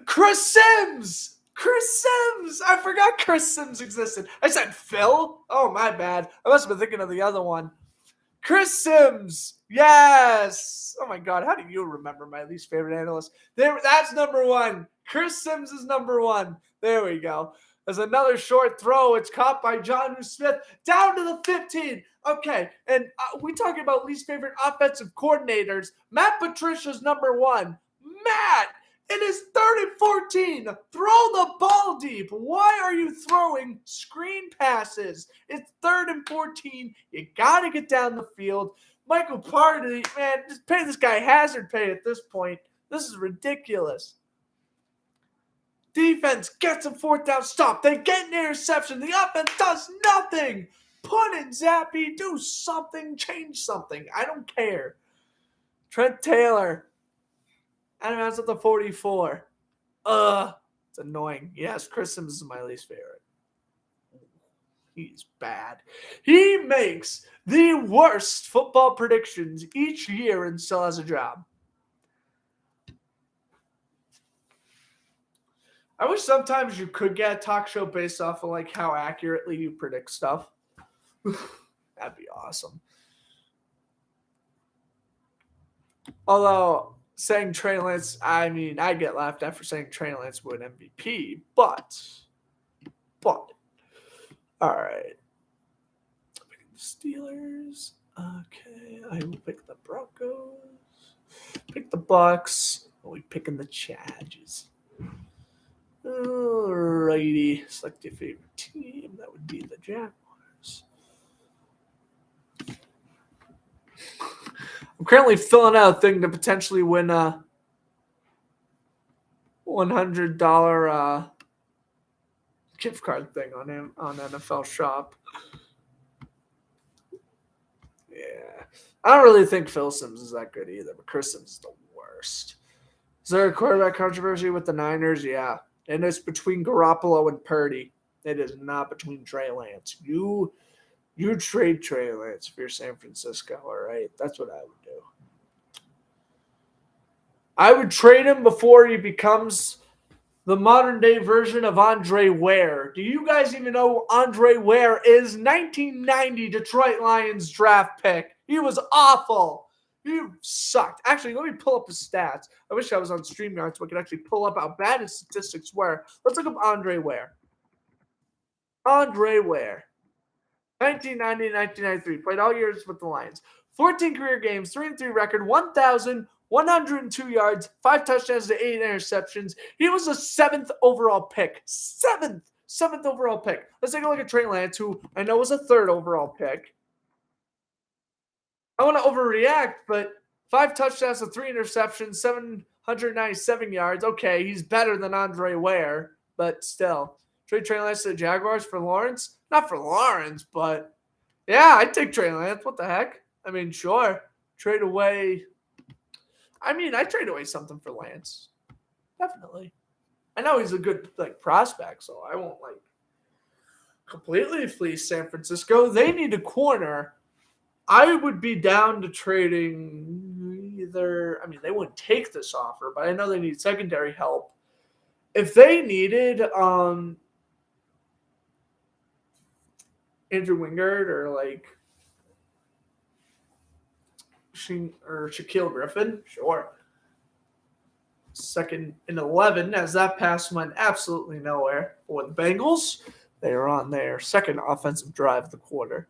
Speaker 1: Chris Sims! Chris Sims! I forgot Chris Sims existed. I said Phil? Oh, my bad. I must have been thinking of the other one. Chris Sims! Yes! Oh, my God. How do you remember my least favorite analyst? That's number 1. Chris Sims is number 1. There we go. There's another short throw. It's caught by Jonnu Smith down to the 15. Okay, and we talking about least favorite offensive coordinators. Matt Patricia's number 1. Matt, it is 3rd and 14. Throw the ball deep. Why are you throwing screen passes? It's 3rd and 14. You got to get down the field. Michael Party, man, just pay this guy hazard pay at this point. This is ridiculous. Defense gets a 4th down stop. They get an interception. The offense does nothing. Put in Zappy. Do something. Change something. I don't care. Trent Taylor. I don't know. It's at the 44. It's annoying. Yes, Chris Sims is my least favorite. He's bad. He makes the worst football predictions each year and still has a job. I wish sometimes you could get a talk show based off of like how accurately you predict stuff. That'd be awesome. Although saying Trey Lance, I mean, I get laughed at for saying Trey Lance would MVP, but all right. Picking the Steelers. Okay, I will pick the Broncos. Pick the Bucks. We picking the Chargers. Alrighty. Select your favorite team. That would be the Jaguars. I'm currently filling out a thing to potentially win a $100 gift card thing on NFL Shop. Yeah. I don't really think Phil Simms is that good either, but Chris Simms is the worst. Is there a quarterback controversy with the Niners? Yeah. And it's between Garoppolo and Purdy. It is not between Trey Lance. You trade Trey Lance if you're San Francisco, all right? That's what I would do. I would trade him before he becomes the modern-day version of Andre Ware. Do you guys even know who Andre Ware is? 1990 Detroit Lions draft pick. He was awful. He sucked. Actually, let me pull up his stats. I wish I was on StreamYard so I could actually pull up how bad his statistics were. Let's look up Andre Ware. Andre Ware. 1990-1993. Played all years with the Lions. 14 career games, 3-3 record, 1,102 yards, 5 touchdowns to 8 interceptions. He was a 7th overall pick. 7th overall pick. Let's take a look at Trey Lance, who I know was a 3rd overall pick. I want to overreact, but 5 touchdowns to 3 interceptions, 797 yards. Okay, he's better than Andre Ware, but still. Trade Trey Lance to the Jaguars for Lawrence? Not for Lawrence, but yeah, I'd take Trey Lance. What the heck? I mean, sure. Trade away. I mean, I'd trade away something for Lance. Definitely. I know he's a good prospect, so I won't completely fleece San Francisco. They need a corner. I would be down to trading either. I mean, they wouldn't take this offer, but I know they need secondary help. If they needed Andrew Wingard or Shaquille Griffin, sure. 2nd and 11, as that pass went absolutely nowhere for the Bengals. They are on their 2nd offensive drive of the quarter.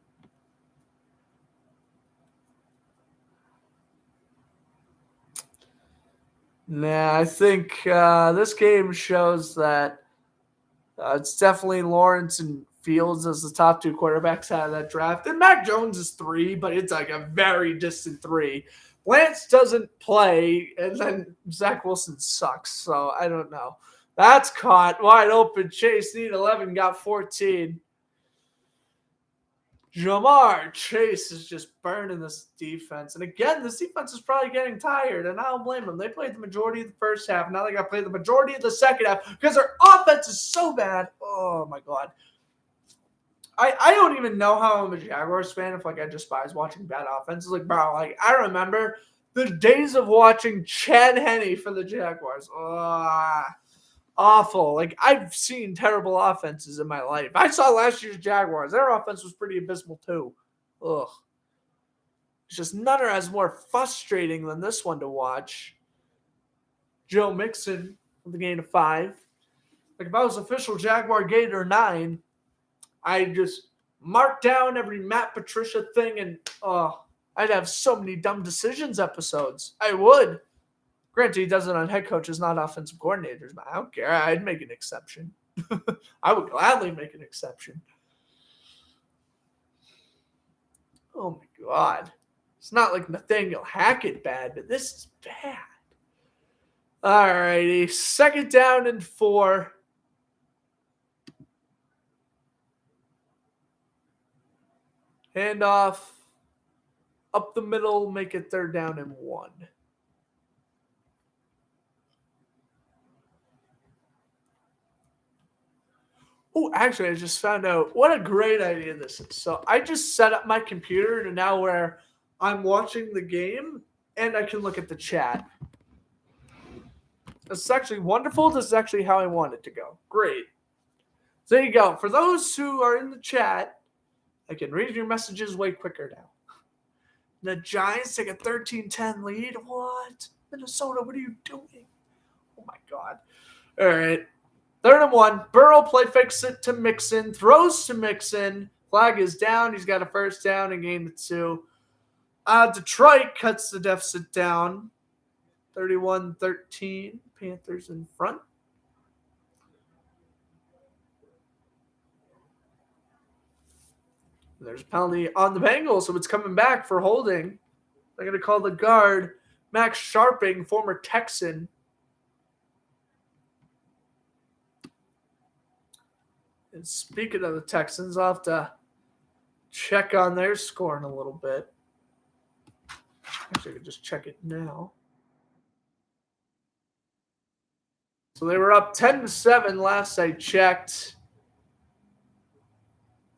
Speaker 1: Nah, I think this game shows that it's definitely Lawrence and Fields as the top 2 quarterbacks out of that draft. And Mac Jones is 3, but it's like a very distant 3. Lance doesn't play, and then Zach Wilson sucks, so I don't know. That's caught wide open. Chase need 11, got 14. Jamar Chase is just burning this defense. And again, this defense is probably getting tired, and I don't blame them. They played the majority of the first half. Now they got to play the majority of the second half because their offense is so bad. Oh, my God. I don't even know how I'm a Jaguars fan if I despise watching bad offenses. I remember the days of watching Chad Henne for the Jaguars. Awful. I've seen terrible offenses in my life. I saw last year's Jaguars. Their offense was pretty abysmal too. Ugh. It's just none are as more frustrating than this one to watch. Joe Mixon with a gain of 5. If I was official Jaguar Gator 9, I'd just mark down every Matt Patricia thing and I'd have so many dumb decisions episodes. I would. Granted, he does it on head coaches, not offensive coordinators, but I don't care. I'd make an exception. I would gladly make an exception. Oh, my God. It's not like Nathaniel Hackett bad, but this is bad. All righty. 2nd down and 4. Hand off. Up the middle, make it 3rd down and 1. Oh, actually, I just found out what a great idea this is. So I just set up my computer to now where I'm watching the game and I can look at the chat. This is actually wonderful. This is actually how I want it to go. Great. So there you go. For those who are in the chat, I can read your messages way quicker now. The Giants take a 13-10 lead. What? Minnesota, what are you doing? Oh, my God. All right. 3rd and 1. Burrow play fakes it to Mixon. Throws to Mixon. Flag is down. He's got a first down in game 2. Detroit cuts the deficit down. 31-13. Panthers in front. There's a penalty on the Bengals, so it's coming back for holding. They're going to call the guard, Max Sharping, former Texan. And speaking of the Texans, I'll have to check on their score in a little bit. Actually, I can just check it now. So they were up 10-7 last I checked.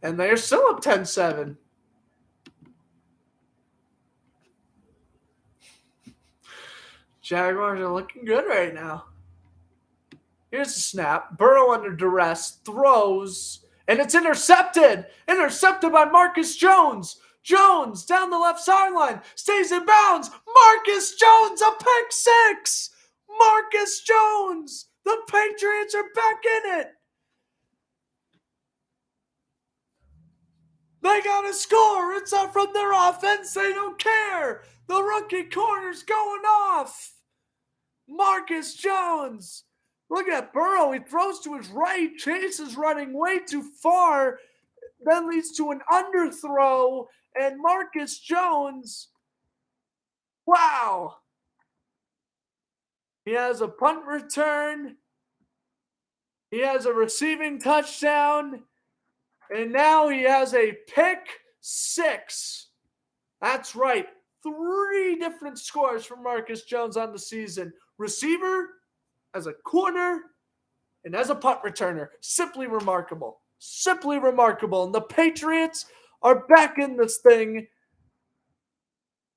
Speaker 1: And they're still up 10-7. Jaguars are looking good right now. Here's the snap. Burrow under duress. Throws. And it's intercepted. Intercepted by Marcus Jones. Jones down the left sideline. Stays in bounds. Marcus Jones, a pick six. Marcus Jones. The Patriots are back in it. They got to score. It's not from their offense. They don't care. The rookie corner's going off. Marcus Jones. Look at Burrow. He throws to his right. Chase is running way too far. Then leads to an underthrow. And Marcus Jones. Wow. He has a punt return. He has a receiving touchdown. And now he has a pick six. That's right. 3 different scores for Marcus Jones on the season. Receiver, as a corner, and as a punt returner. Simply remarkable. Simply remarkable. And the Patriots are back in this thing.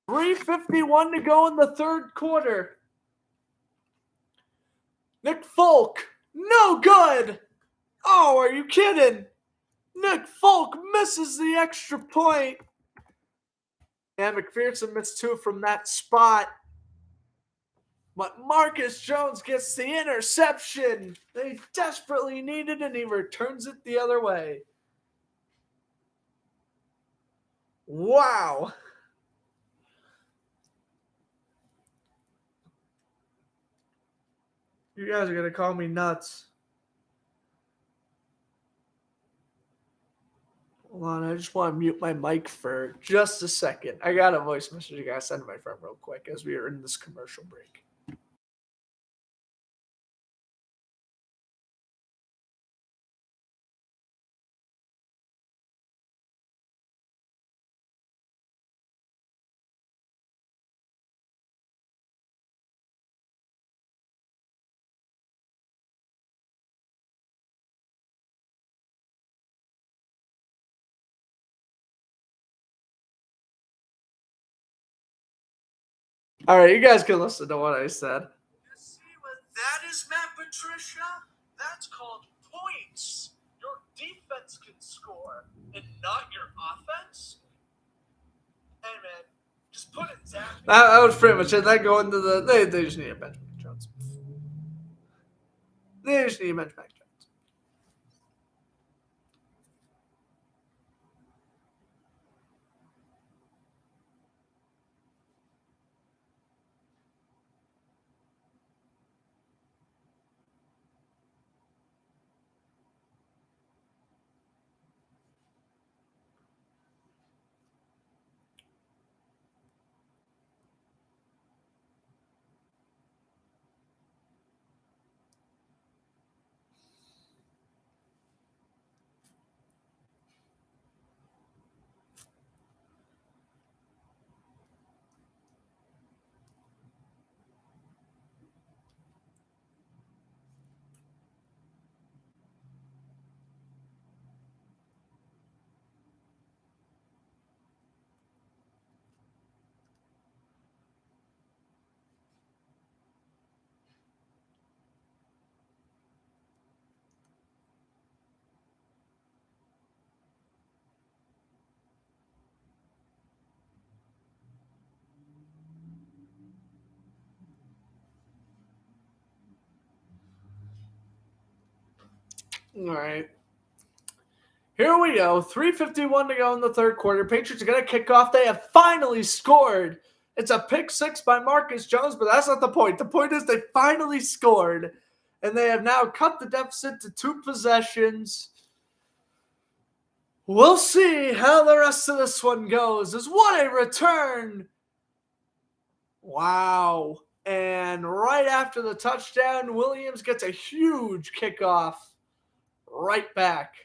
Speaker 1: 3:51 to go in the 3rd quarter. Nick Folk, no good. Oh, are you kidding? Nick Folk misses the extra point. And McPherson missed 2 from that spot. But Marcus Jones gets the interception they desperately needed, and he returns it the other way. Wow. You guys are going to call me nuts. Hold on, I just want to mute my mic for just a second. I got a voice message I got to send to my friend real quick as we are in this commercial break. All right, you guys can listen to what I said.
Speaker 6: You see what that is, Matt Patricia? That's called points. Your defense can score, and not your offense. Hey, man, just put it down.
Speaker 1: That was pretty much it. They go into the. They just need a bench Mac Jones. They just need a bench Mac Jones. All right. Here we go. 3:51 to go in the third quarter. Patriots are going to kick off. They have finally scored. It's a pick six by Marcus Jones, but that's not the point. The point is they finally scored, and they have now cut the deficit to 2 possessions. We'll see how the rest of this one goes. As what a return. Wow. And right after the touchdown, Williams gets a huge kickoff right back.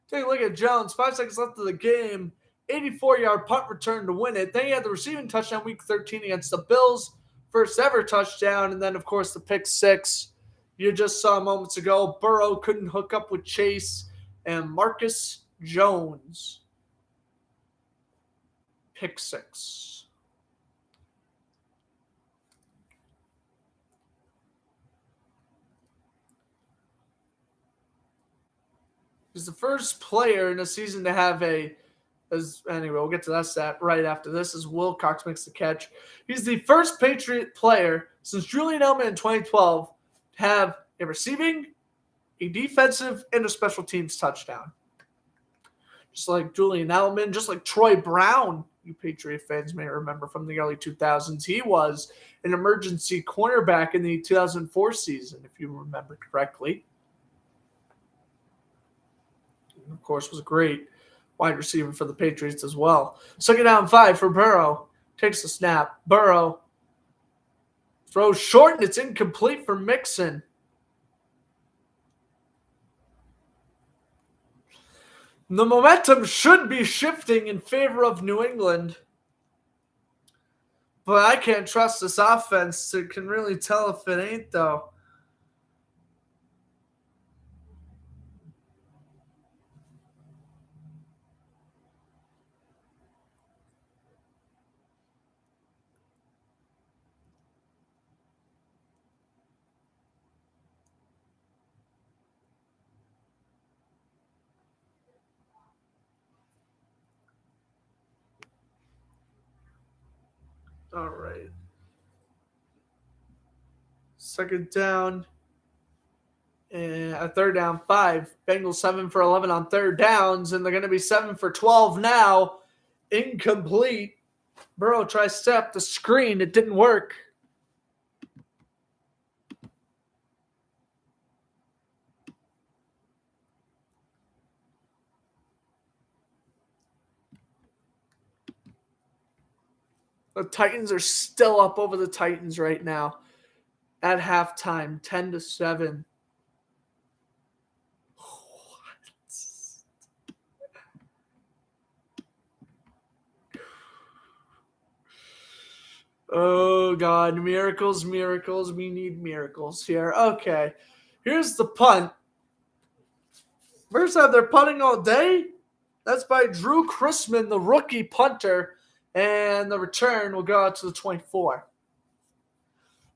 Speaker 1: Take a look at Jones. 5 seconds left of the game. 84-yard punt return to win it. Then he had the receiving touchdown week 13 against the Bills. First ever touchdown. And then, of course, the pick six you just saw moments ago. Burrow couldn't hook up with Chase. And Marcus Jones. Pick six. He's the first player in a season to have anyway, we'll get to that stat right after this as Wilcox makes the catch. He's the first Patriot player since Julian Edelman in 2012 to have a receiving, a defensive, and a special teams touchdown. Just like Julian Edelman, just like Troy Brown, you Patriot fans may remember from the early 2000s. He was an emergency cornerback in the 2004 season, if you remember correctly. Of course, was a great wide receiver for the Patriots as well. 2nd down 5 for Burrow. Takes the snap. Burrow throws short, and it's incomplete for Mixon. The momentum should be shifting in favor of New England. But I can't trust this offense. I can really tell if it ain't, though. All right. 2nd down. And a 3rd down 5. Bengals 7 for 11 on 3rd downs, and they're going to be 7 for 12 now. Incomplete. Burrow tries to step the screen. It didn't work. The Titans are still up over the Titans right now at halftime, 10-7. Oh, God. Miracles, miracles. We need miracles here. Okay. Here's the punt. First time they're punting all day. That's by Drew Chrisman, the rookie punter. And the return will go out to the 24.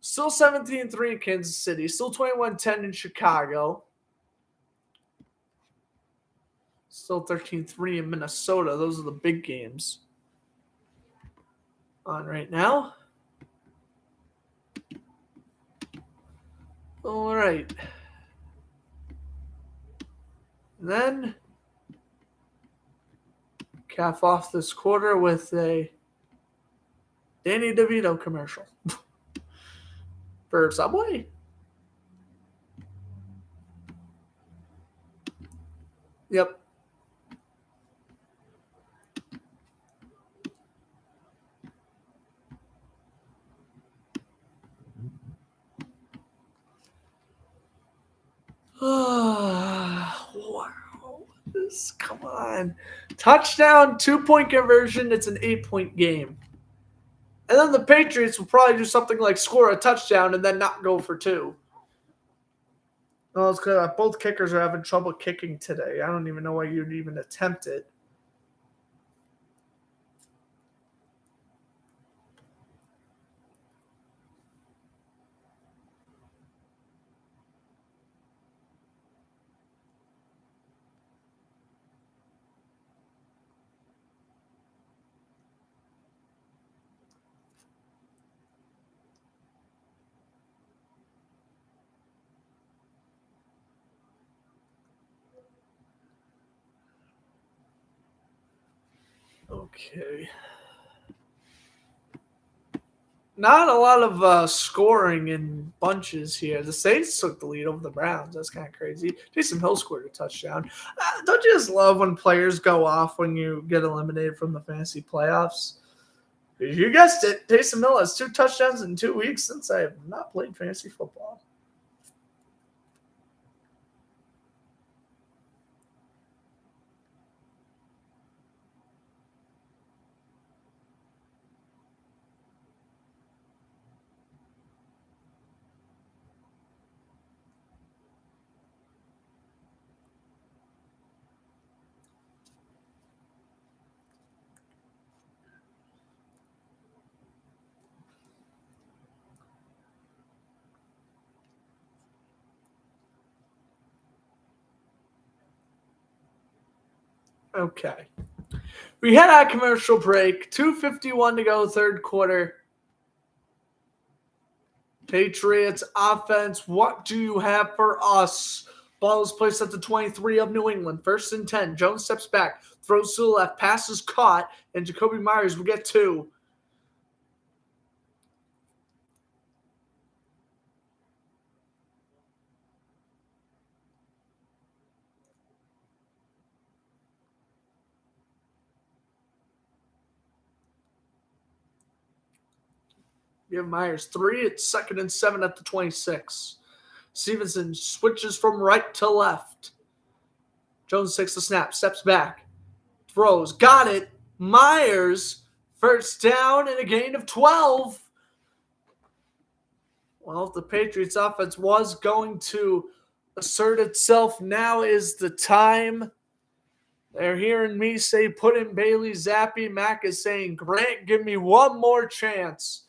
Speaker 1: Still 17-3 in Kansas City. Still 21-10 in Chicago. Still 13-3 in Minnesota. Those are the big games. On right now. All right. And then cap off this quarter with a Danny DeVito commercial for Subway. Yep. Wow. Come on. Touchdown, 2-point conversion. It's an 8-point game. And then the Patriots will probably do something like score a touchdown and then not go for 2. Well, it's because both kickers are having trouble kicking today. I don't even know why you'd even attempt it. Okay. Not a lot of scoring in bunches here. The Saints took the lead over the Browns. That's kind of crazy. Taysom Hill scored a touchdown. Don't you just love when players go off when you get eliminated from the fantasy playoffs? You guessed it. Taysom Hill has 2 touchdowns in 2 weeks since I have not played fantasy football. Okay. We had our commercial break. 2:51 to go, third quarter. Patriots offense, what do you have for us? Ball is placed at the 23 of New England. 1st and 10. Jones steps back, throws to the left, pass is caught, and Jacoby Myers will get 2. Give Myers 3. It's 2nd and 7 at the 26. Stevenson switches from right to left. Jones takes the snap, steps back, throws, got it. Myers, first down and a gain of 12. Well, if the Patriots offense was going to assert itself, now is the time. They're hearing me say, put in Bailey Zappi. Mac is saying, Grant, give me one more chance.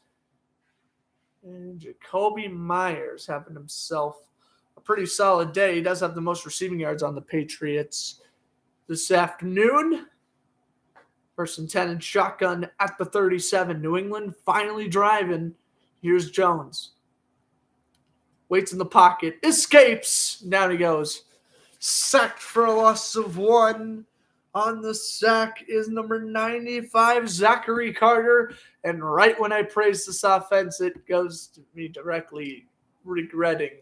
Speaker 1: And Jacoby Myers having himself a pretty solid day. He does have the most receiving yards on the Patriots this afternoon. 1st and 10 and shotgun at the 37. New England finally driving. Here's Jones. Waits in the pocket. Escapes. Down he goes. Sacked for a loss of 1. On the sack is number 95, Zachary Carter. And right when I praise this offense, it goes to me directly regretting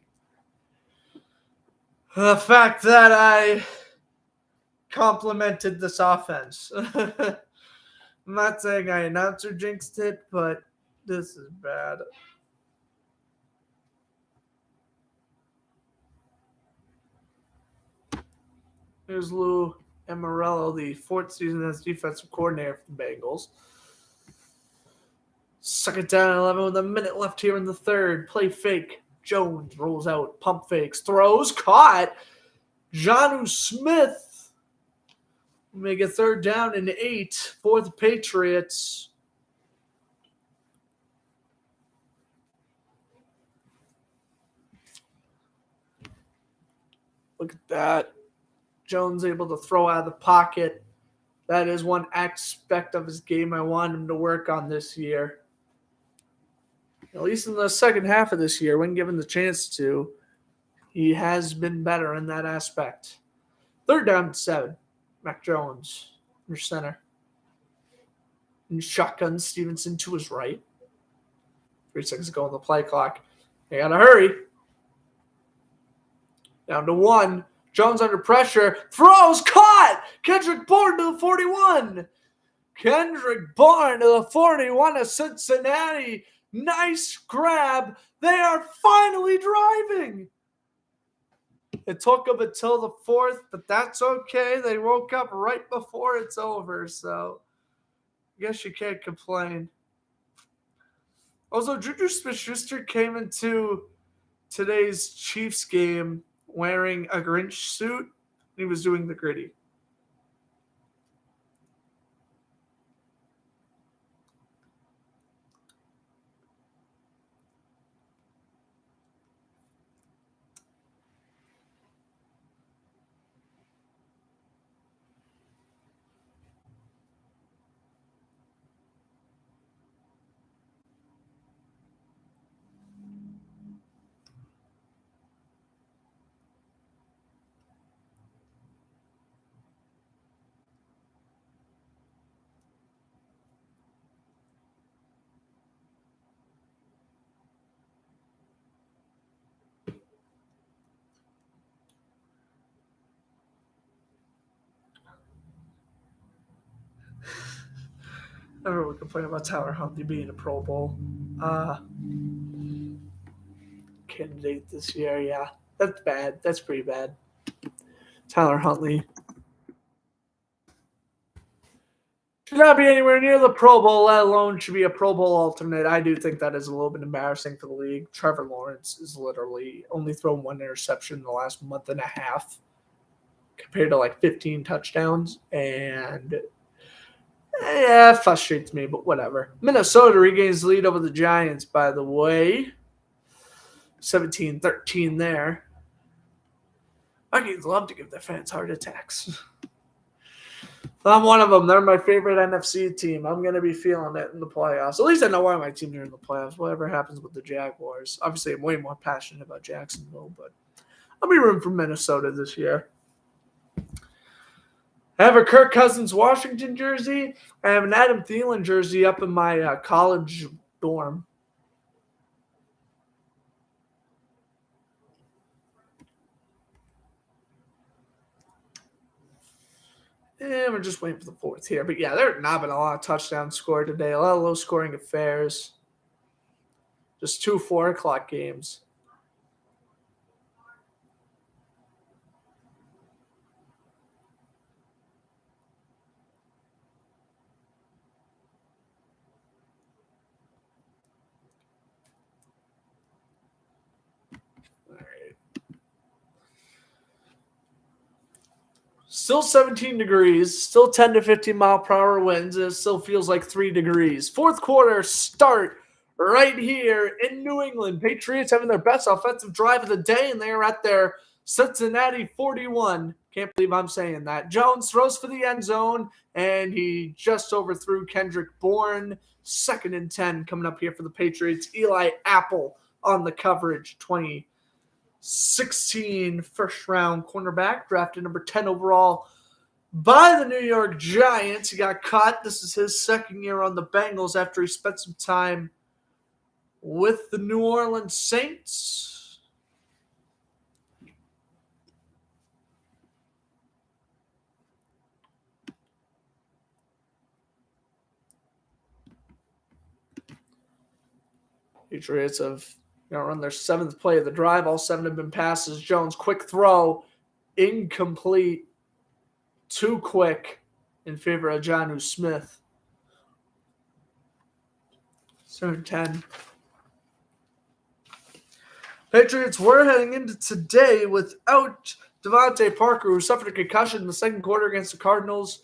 Speaker 1: the fact that I complimented this offense. I'm not saying I announcer jinxed it, but this is bad. Here's Lou Amarello, the 4th season as defensive coordinator for the Bengals. 2nd down and 11 with a minute left here in the third. Play fake. Jones rolls out, pump fakes, throws, caught. Jonnu Smith make a 3rd down and 8 for the Patriots. Look at that. Jones able to throw out of the pocket. That is one aspect of his game I want him to work on this year. At least in the second half of this year, when given the chance to, he has been better in that aspect. 3rd down and 7. Mac Jones, your center. And shotgun Stevenson to his right. 3 seconds to go on the play clock. They got to hurry. Down to 1. Jones under pressure. Throws. Caught. Kendrick Bourne to the 41. Kendrick Bourne to the 41 of Cincinnati. Nice grab. They are finally driving. It took them until the 4th, but that's okay. They woke up right before it's over, so I guess you can't complain. Also, Juju Smith-Schuster came into today's Chiefs game wearing a Grinch suit. He was doing the gritty. Everyone complain about Tyler Huntley being a Pro Bowl candidate this year. Yeah, that's bad. That's pretty bad. Tyler Huntley should not be anywhere near the Pro Bowl, let alone should be a Pro Bowl alternate. I do think that is a little bit embarrassing for the league. Trevor Lawrence is literally only thrown one interception in the last month and a half compared to like 15 touchdowns. And yeah, it frustrates me, but whatever. Minnesota regains the lead over the Giants, by the way. 17-13 there. Vikings love to give their fans heart attacks. I'm one of them. They're my favorite NFC team. I'm going to be feeling it in the playoffs. At least I know why my teams are in the playoffs. Whatever happens with the Jaguars. Obviously, I'm way more passionate about Jacksonville, but I'll be rooting for Minnesota this year. I have a Kirk Cousins Washington jersey. I have an Adam Thielen jersey up in my college dorm. And we're just waiting for the fourth here. But yeah, there have not been a lot of touchdowns scored today. A lot of low-scoring affairs. Just 2 4 o'clock games. All right. Still 17 degrees, still 10 to 15 mile per hour winds, and it still feels like 3 degrees. Fourth quarter start right here in New England. Patriots having their best offensive drive of the day, and they are at their Cincinnati 41. Can't believe I'm saying that. Jones throws for the end zone, and he just overthrew Kendrick Bourne. 2nd and 10 coming up here for the Patriots. Eli Apple on the coverage, 2016 first-round cornerback, drafted number 10 overall by the New York Giants. He got cut. This is his second year on the Bengals after he spent some time with the New Orleans Saints. Patriots have run their 7th play of the drive. All 7 have been passes. Jones, quick throw, incomplete, too quick in favor of Jonnu Smith. 7-10. Patriots were heading into today without Devontae Parker, who suffered a concussion in the second quarter against the Cardinals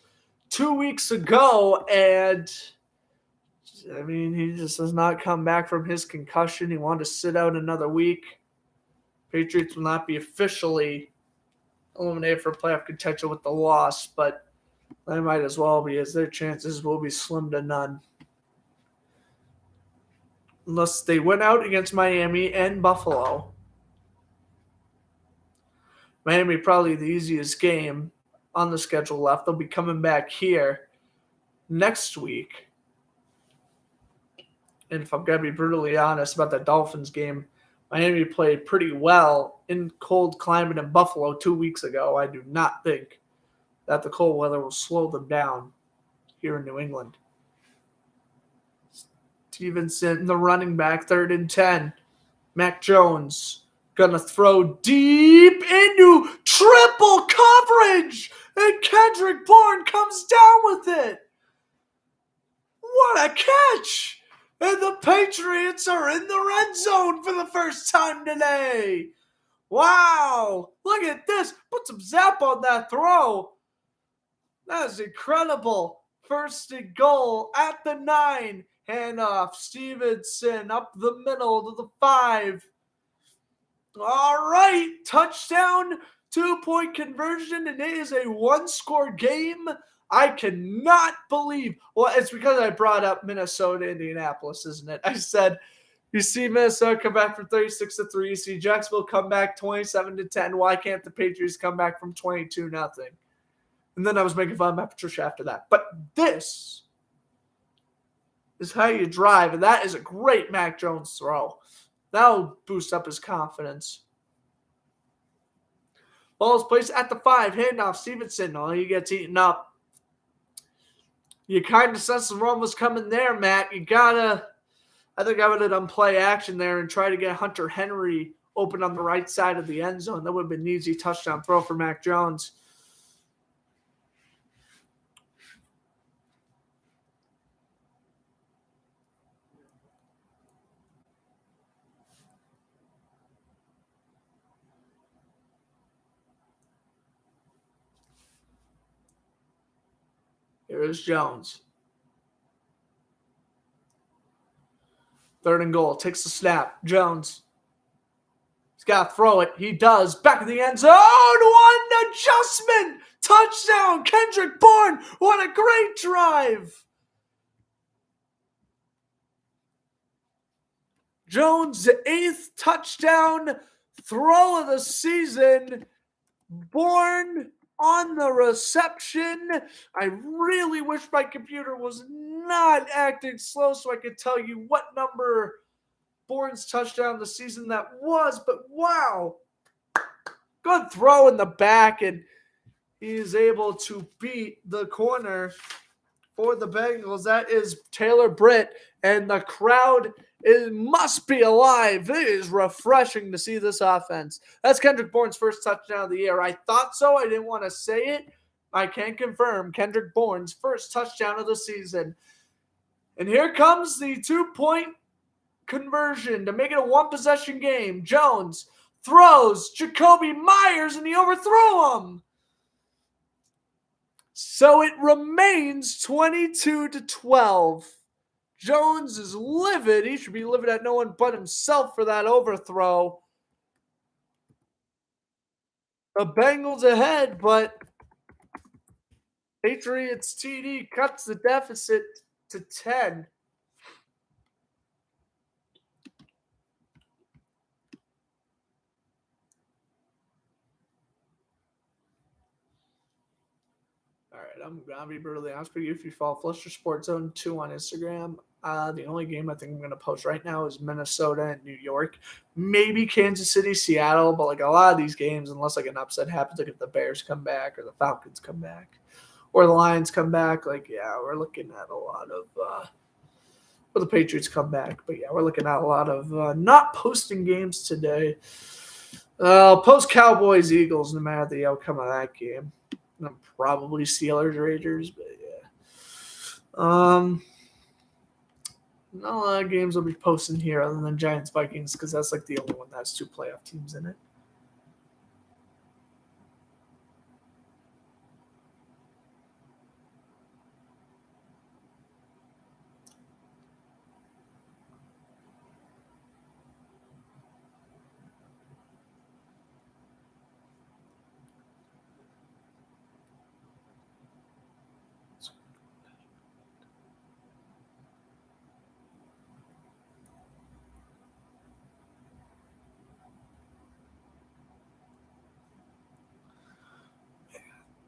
Speaker 1: 2 weeks ago, and I mean, he just has not come back from his concussion. He wanted to sit out another week. Patriots will not be officially eliminated for playoff contention with the loss, but they might as well be, as their chances will be slim to none. Unless they win out against Miami and Buffalo. Miami probably the easiest game on the schedule left. They'll be coming back here next week. And if I'm going to be brutally honest about the Dolphins game, Miami played pretty well in cold climate in Buffalo 2 weeks ago. I do not think that the cold weather will slow them down here in New England. Stevenson, the running back, 3rd and 10. Mac Jones going to throw deep into triple coverage, and Kendrick Bourne comes down with it. What a catch! And the Patriots are in the red zone for the first time today. Wow. Look at this. Put some zap on that throw. That is incredible. 1st and goal at the 9. Handoff. Stevenson up the middle to the 5. All right. Touchdown. 2-point conversion. And it is a 1-score game. I cannot believe. Well, it's because I brought up Minnesota, Indianapolis, isn't it? I said, you see Minnesota come back from 36-3. You see Jacksonville come back 27-10. Why can't the Patriots come back from 22-0? And then I was making fun of Matt Patricia after that. But this is how you drive, and that is a great Mac Jones throw. That'll boost up his confidence. Ball is placed at the 5. Handoff. Stevenson. Oh, he gets eaten up. You kind of sense the run was coming there, Matt. I think I would have done play action there and try to get Hunter Henry open on the right side of the end zone. That would have been an easy touchdown throw for Mac Jones. Here is Jones. 3rd and goal. Takes the snap. Jones. He's got to throw it. He does. Back in the end zone. One adjustment. Touchdown. Kendrick Bourne. What a great drive. Jones' 8th touchdown throw of the season. Bourne on the reception. I really wish my computer was not acting slow so I could tell you what number Bourne's touchdown of the season that was, but wow. Good throw in the back, and he is able to beat the corner for the Bengals. That is Taylor Britt, and the crowd must be alive. It is refreshing to see this offense. That's Kendrick Bourne's first touchdown of the year. I thought so. I didn't want to say it. I can confirm Kendrick Bourne's first touchdown of the season. And here comes the 2-point conversion to make it a 1-possession game. Jones throws Jacoby Myers, and he overthrew him. So it remains 22-12. Jones is livid. He should be livid at no one but himself for that overthrow. The Bengals ahead, but Patriots TD cuts the deficit to 10. All right, I'm going to be brutally honest with you. If you follow Fluster Sports Zone 2 on Instagram, the only game I think I'm going to post right now is Minnesota and New York. Maybe Kansas City, Seattle, but like a lot of these games, unless like an upset happens, like if the Bears come back or the Falcons come back or the Lions come back, like, yeah, we're looking at a lot of or the Patriots come back. But, yeah, we're looking at a lot of not posting games today. I'll post Cowboys, Eagles, no matter the outcome of that game. Probably Steelers, Raiders, but yeah. Not a lot of games will be posting here other than Giants, Vikings, because that's like the only one that has 2 playoff teams in it.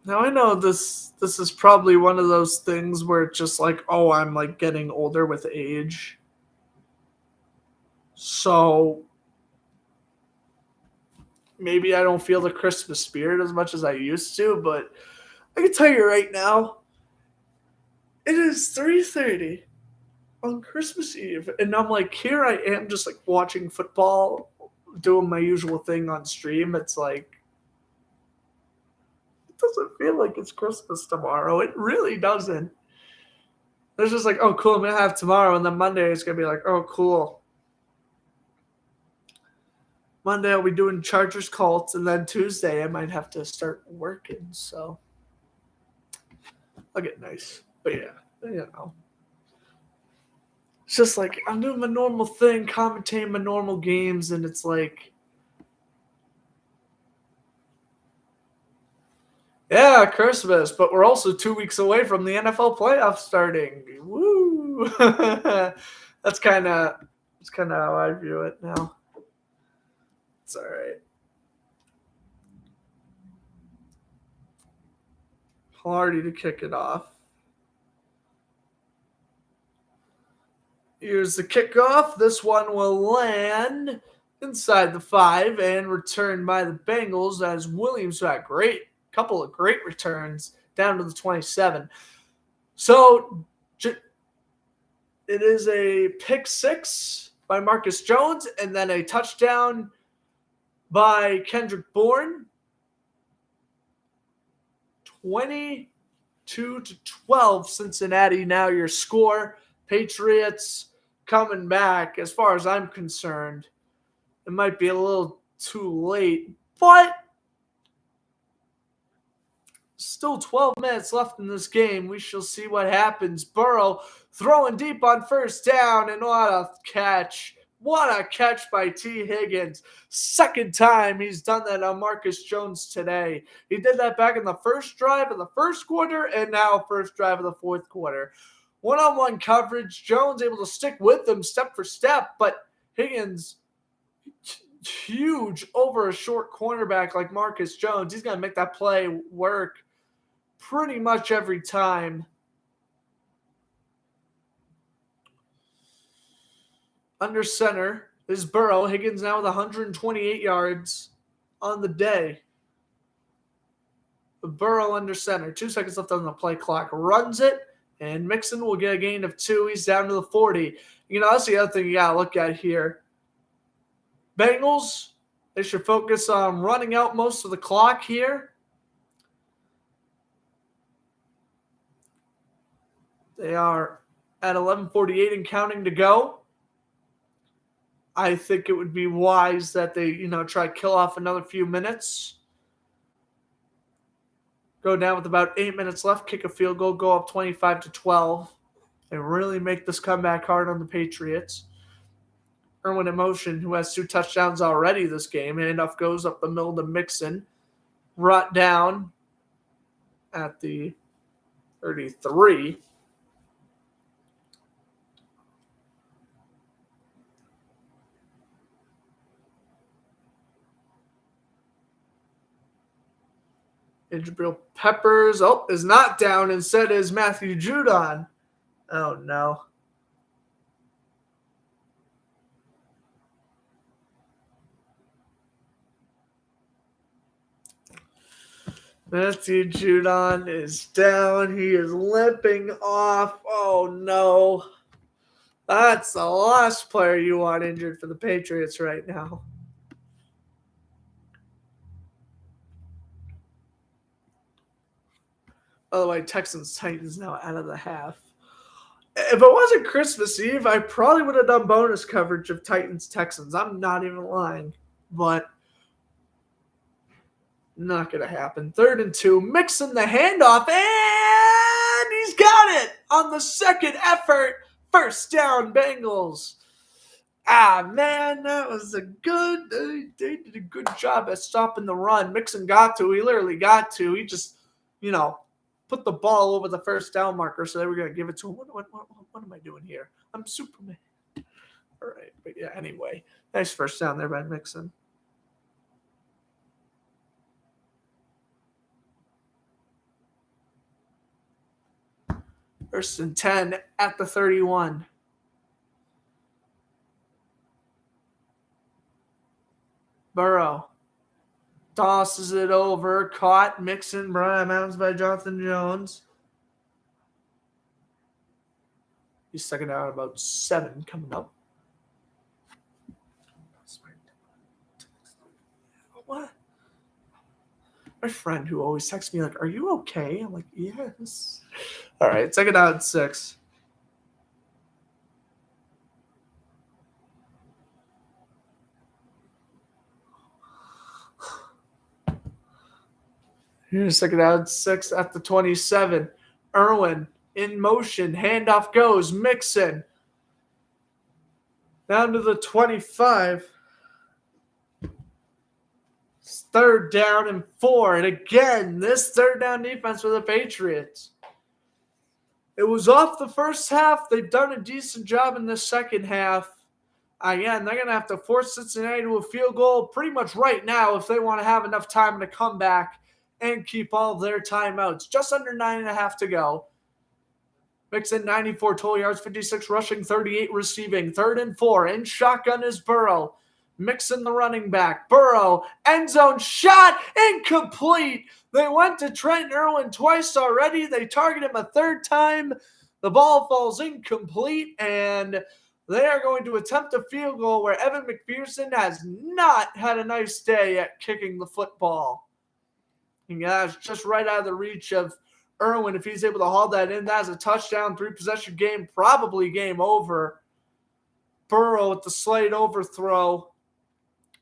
Speaker 1: Now I know this is probably one of those things where it's just like, oh, I'm like getting older with age. So maybe I don't feel the Christmas spirit as much as I used to, but I can tell you right now, it is 3:30 on Christmas Eve, and I'm like, here I am just like watching football, doing my usual thing on stream. It's like, doesn't feel like it's Christmas tomorrow. It really doesn't. There's just like, oh, cool, I'm going to have tomorrow. And then Monday it's going to be like, oh, cool. Monday I'll be doing Chargers Colts. And then Tuesday I might have to start working. So I'll get nice. But yeah, you know. It's just like I'm doing my normal thing, commentating my normal games. And it's like, yeah, Christmas, but we're also 2 weeks away from the NFL playoffs starting. Woo! That's kind of how I view it now. It's all right. Hardy to kick it off. Here's the kickoff. This one will land inside the 5 and returned by the Bengals as Williams had couple of great returns down to the 27. So it is a pick six by Marcus Jones and then a touchdown by Kendrick Bourne. 22-12 Cincinnati. Now your score. Patriots coming back. As far as I'm concerned, it might be a little too late, but still 12 minutes left in this game. We shall see what happens. Burrow throwing deep on first down, and what a catch. What a catch by T. Higgins. Second time he's done that on Marcus Jones today. He did that back in the first drive of the first quarter and now first drive of the fourth quarter. One-on-one coverage. Jones able to stick with them step for step, but Higgins huge over a short cornerback like Marcus Jones. He's going to make that play work pretty much every time. Under center is Burrow. Higgins now with 128 yards on the day. Burrow under center. 2 seconds left on the play clock. Runs it, and Mixon will get a gain of 2. He's down to the 40. That's the other thing you got to look at here. Bengals, they should focus on running out most of the clock here. They are at 11:48 and counting to go. I think it would be wise that they, try to kill off another few minutes. Go down with about 8 minutes left, kick a field goal, go up 25-12, and really make this comeback hard on the Patriots. Irwin in motion, who has 2 touchdowns already this game. Handoff goes up the middle to Mixon. Brought down at the 33. Jabril Peppers, is not down. Instead is Matthew Judon. Oh, no. Matthew Judon is down. He is limping off. Oh, no. That's the last player you want injured for the Patriots right now. By the way, Texans-Titans now out of the half. If it wasn't Christmas Eve, I probably would have done bonus coverage of Titans-Texans. I'm not even lying. But not going to happen. 3rd and 2. Mixing the handoff. And he's got it on the second effort. First down, Bengals. Man, that was they did a good job at stopping the run. Mixon got to. He literally got to. He just, put the ball over the first down marker, so they were going to give it to him. What am I doing here? I'm Superman. All right, but yeah, anyway. Nice first down there by Mixon. First and 10 at the 31. Burrow tosses it over. Caught. Mixon. Brian Mounds by Jonathan Jones. He's second out about 7 coming up. What? My friend who always texts me like, "Are you okay?" I'm like, "Yes." All right, second out 6. Here's second out 6 at the 27. Irwin in motion. Handoff goes. Mixon. Down to the 25. It's 3rd down and 4. And again, this 3rd down defense for the Patriots. It was off the first half. They've done a decent job in the second half. Again, they're going to have to force Cincinnati to a field goal pretty much right now if they want to have enough time to come back and keep all of their timeouts. Just under 9.5 to go. Mixon, 94 total yards, 56 rushing, 38 receiving. 3rd and 4. In shotgun is Burrow. Mixon the running back. Burrow, end zone shot, incomplete. They went to Trent Irwin twice already. They target him a third time. The ball falls incomplete, and they are going to attempt a field goal where Evan McPherson has not had a nice day at kicking the football. And that's just right out of the reach of Irwin. If he's able to haul that in, that's a touchdown, 3-possession game, probably game over. Burrow with the slight overthrow.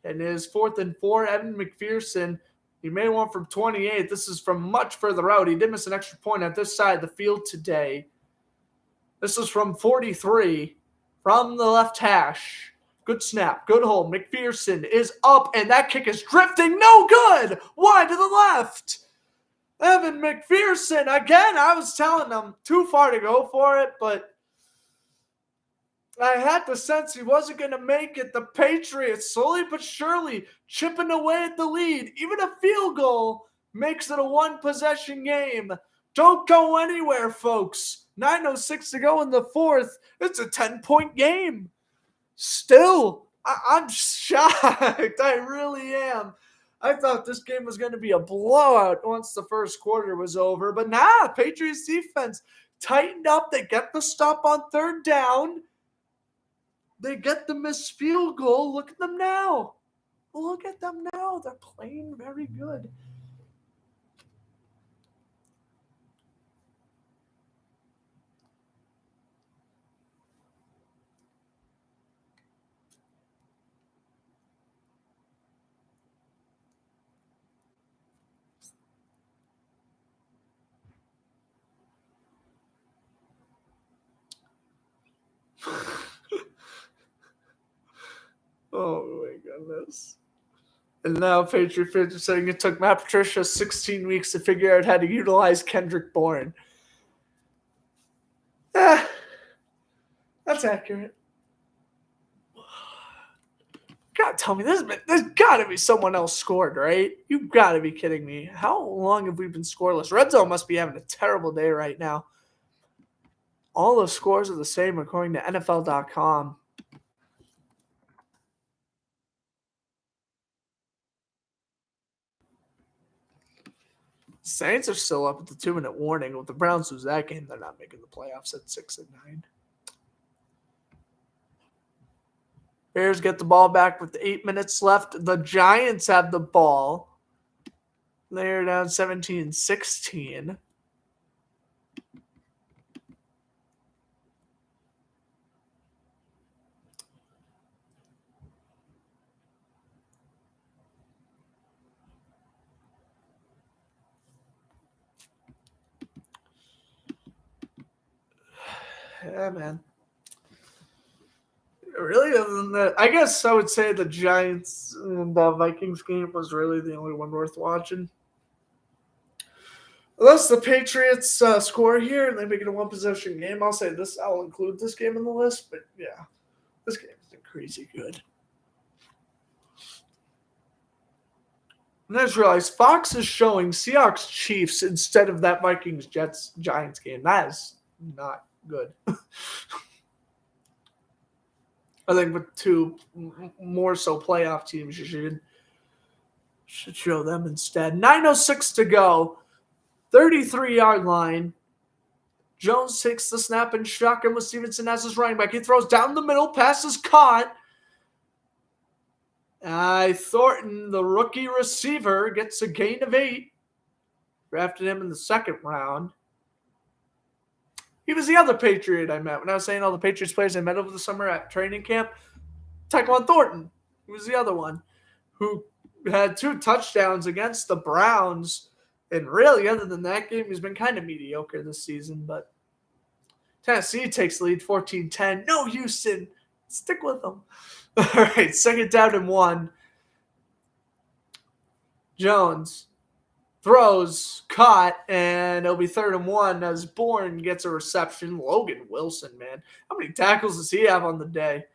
Speaker 1: And it is 4th and 4. Evan McPherson, he made one from 28. This is from much further out. He did miss an extra point at this side of the field today. This is from 43 from the left hash. Good snap. Good hold. McPherson is up, and that kick is drifting. No good. Wide to the left. Evan McPherson, again, I was telling him too far to go for it, but I had the sense he wasn't going to make it. The Patriots, slowly but surely, chipping away at the lead. Even a field goal makes it a one-possession game. Don't go anywhere, folks. 9:06 to go in the fourth. It's a 10-point game. Still, I'm shocked. I really am. I thought this game was going to be a blowout once the first quarter was over. But Patriots defense tightened up. They get the stop on third down. They get the missed field goal. Look at them now. Look at them now. They're playing very good. Oh my goodness. And now Patriot fans are saying it took Matt Patricia 16 weeks to figure out how to utilize Kendrick Bourne. That's accurate. God, tell me, there's got to be someone else scored, right? You've got to be kidding me. How long have we been scoreless? Red Zone must be having a terrible day right now. All the scores are the same according to NFL.com. Saints are still up at the 2-minute warning. With the Browns lose that game, they're not making the playoffs at 6-9. Bears get the ball back with 8 minutes left. The Giants have the ball. They're down 17-16. Yeah, man. Really, other than that, I guess I would say the Giants and the Vikings game was really the only one worth watching. Unless the Patriots score here and they make it a one-possession game, I'll say this. I'll include this game in the list. But yeah, this game has been crazy good. And I just realized Fox is showing Seahawks Chiefs instead of that Vikings Giants game. That is not good. I think with two more so playoff teams, you should show them instead. 9:06 to go. 33-yard line. Jones takes the snap and shotgun with Stevenson as his running back. He throws down the middle. Pass is caught. Thornton, the rookie receiver, gets a gain of 8. Drafted him in the second round. He was the other Patriot I met. When I was saying all the Patriots players I met over the summer at training camp, Tyquan Thornton, who was the other one, who had 2 touchdowns against the Browns. And really, other than that game, he's been kind of mediocre this season. But Tennessee takes the lead 14-10. No, Houston. Stick with them. All right, second down and 1. Jones throws, caught, and it'll be 3rd and 1 as Bourne gets a reception. Logan Wilson, man. How many tackles does he have on the day?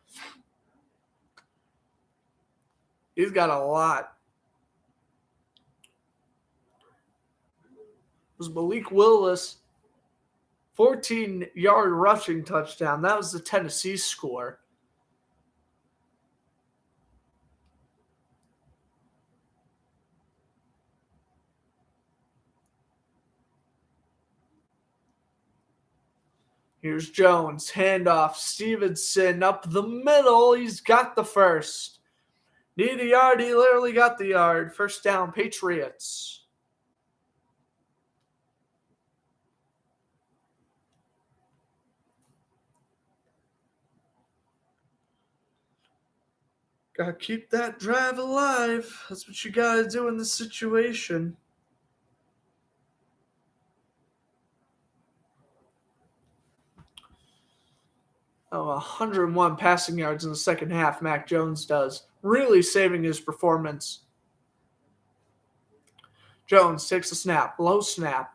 Speaker 1: He's got a lot. It was Malik Willis, 14-yard rushing touchdown. That was the Tennessee score. Here's Jones. Handoff. Stevenson up the middle. He's got the first. Need a yard. He literally got the yard. First down, Patriots. Gotta keep that drive alive. That's what you gotta do in this situation. Oh, 101 passing yards in the second half, Mac Jones does. Really saving his performance. Jones takes a snap. Low snap.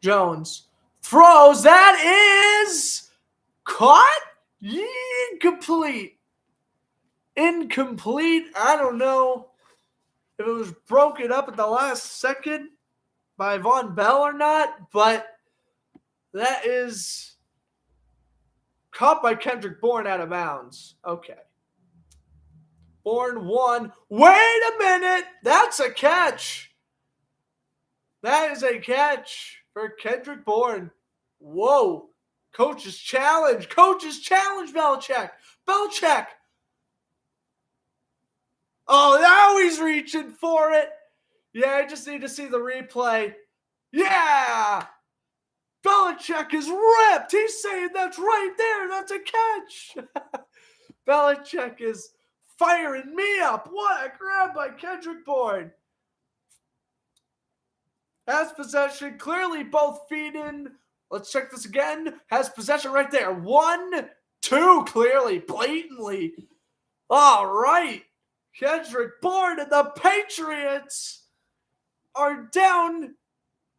Speaker 1: Jones throws. That is caught? Incomplete. Incomplete. I don't know if it was broken up at the last second by Von Bell or not, but that is caught by Kendrick Bourne out of bounds. Okay. Bourne 1. Wait a minute. That's a catch. That is a catch for Kendrick Bourne. Whoa. Coach's challenge. Coach's challenge, Belichick. Belichick. Oh, now he's reaching for it. Yeah, I just need to see the replay. Yeah. Belichick is ripped. He's saying that's right there. That's a catch. Belichick is firing me up. What a grab by Kendrick Bourne. Has possession. Clearly both feet in. Let's check this again. Has possession right there. 1, 2. Clearly. Blatantly. All right. Kendrick Bourne and the Patriots are down.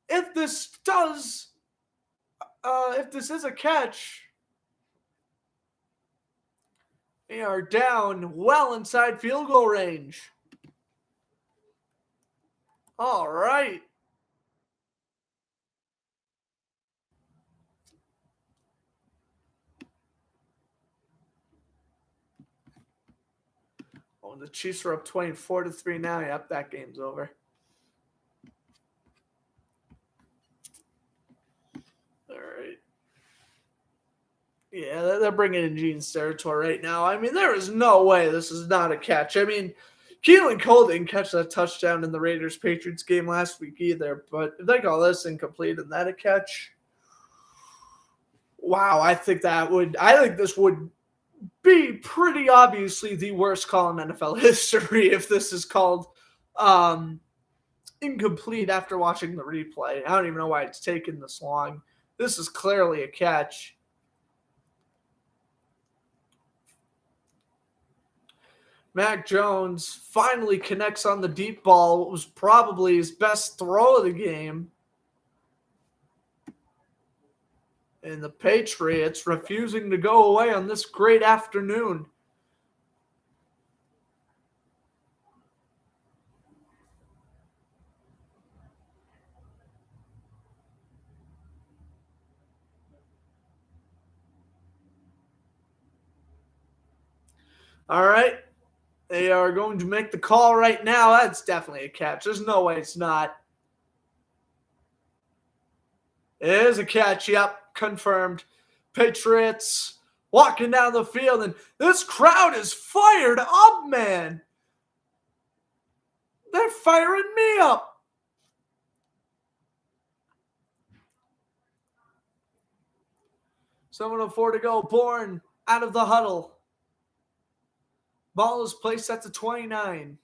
Speaker 1: If this is a catch, they are down well inside field goal range. All right. Oh, the Chiefs are up 24-3 now. Yep, that game's over. All right. Yeah, they're bringing in Gene's territory right now. I mean, there is no way this is not a catch. I mean, Keelan Cole didn't catch that touchdown in the Raiders-Patriots game last week either, but if they call this incomplete and that a catch, wow, I think this would be pretty obviously the worst call in NFL history if this is called incomplete after watching the replay. I don't even know why it's taken this long. This is clearly a catch. Mac Jones finally connects on the deep ball. It was probably his best throw of the game. And the Patriots refusing to go away on this great afternoon. All right. They are going to make the call right now. That's definitely a catch. There's no way it's not. It is a catch. Yep, confirmed. Patriots walking down the field, and this crowd is fired up, man. They're firing me up. $7:04 to go. Bourne out of the huddle. Ball is placed at the 29.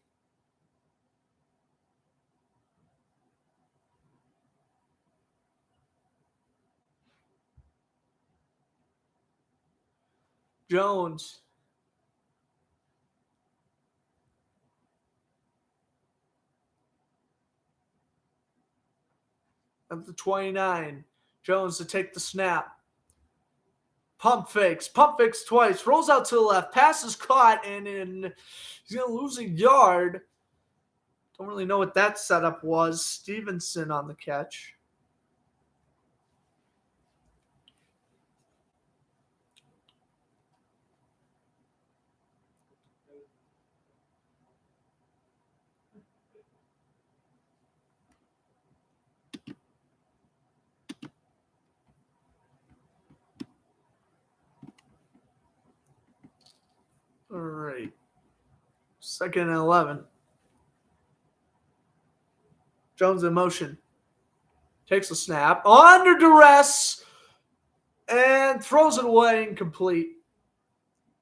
Speaker 1: Jones. At the 29. Jones to take the snap. Pump fakes twice. Rolls out to the left. Pass is caught, and he's going to lose a yard. Don't really know what that setup was. Stevenson on the catch. 2nd and 11. Jones in motion. Takes a snap. Under duress. And throws it away incomplete.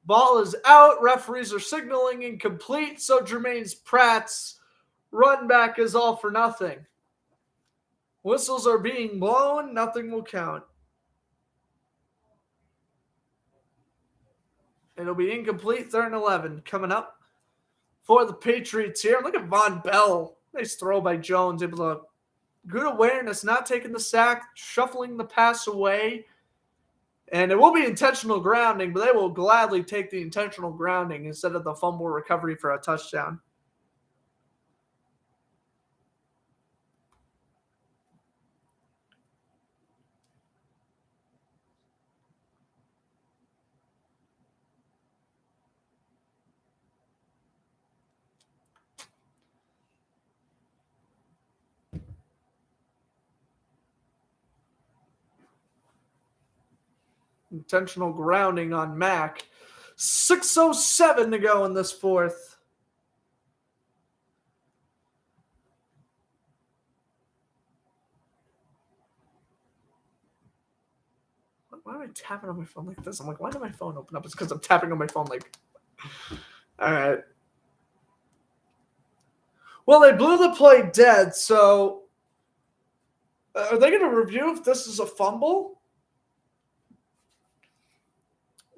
Speaker 1: Ball is out. Referees are signaling incomplete. So Jermaine Pratt's run back is all for nothing. Whistles are being blown. Nothing will count. It'll be incomplete. 3rd and 11 coming up for the Patriots here. Look at Von Bell. Nice throw by Jones. Able to good awareness, not taking the sack, shuffling the pass away. And it will be intentional grounding, but they will gladly take the intentional grounding instead of the fumble recovery for a touchdown. Intentional grounding on Mack. 6:07 to go in this fourth. Why am I tapping on my phone like this? I'm like, why did my phone open up? It's because I'm tapping on my phone like... All right. Well, they blew the play dead, so... are they going to review if this is a fumble?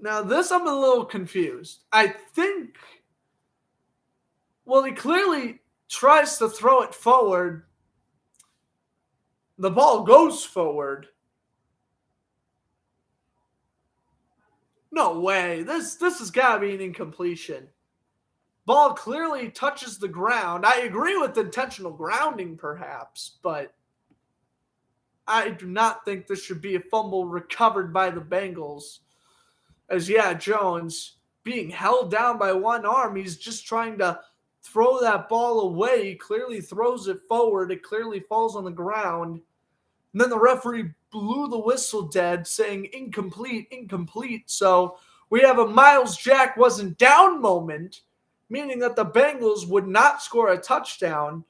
Speaker 1: Now, this I'm a little confused. I think... well, he clearly tries to throw it forward. The ball goes forward. No way. This has got to be an incompletion. Ball clearly touches the ground. I agree with intentional grounding, perhaps, but I do not think this should be a fumble recovered by the Bengals. As, yeah, Jones being held down by one arm. He's just trying to throw that ball away. He clearly throws it forward. It clearly falls on the ground. And then the referee blew the whistle dead, saying incomplete, incomplete. So we have a Miles Jack wasn't down moment, meaning that the Bengals would not score a touchdown.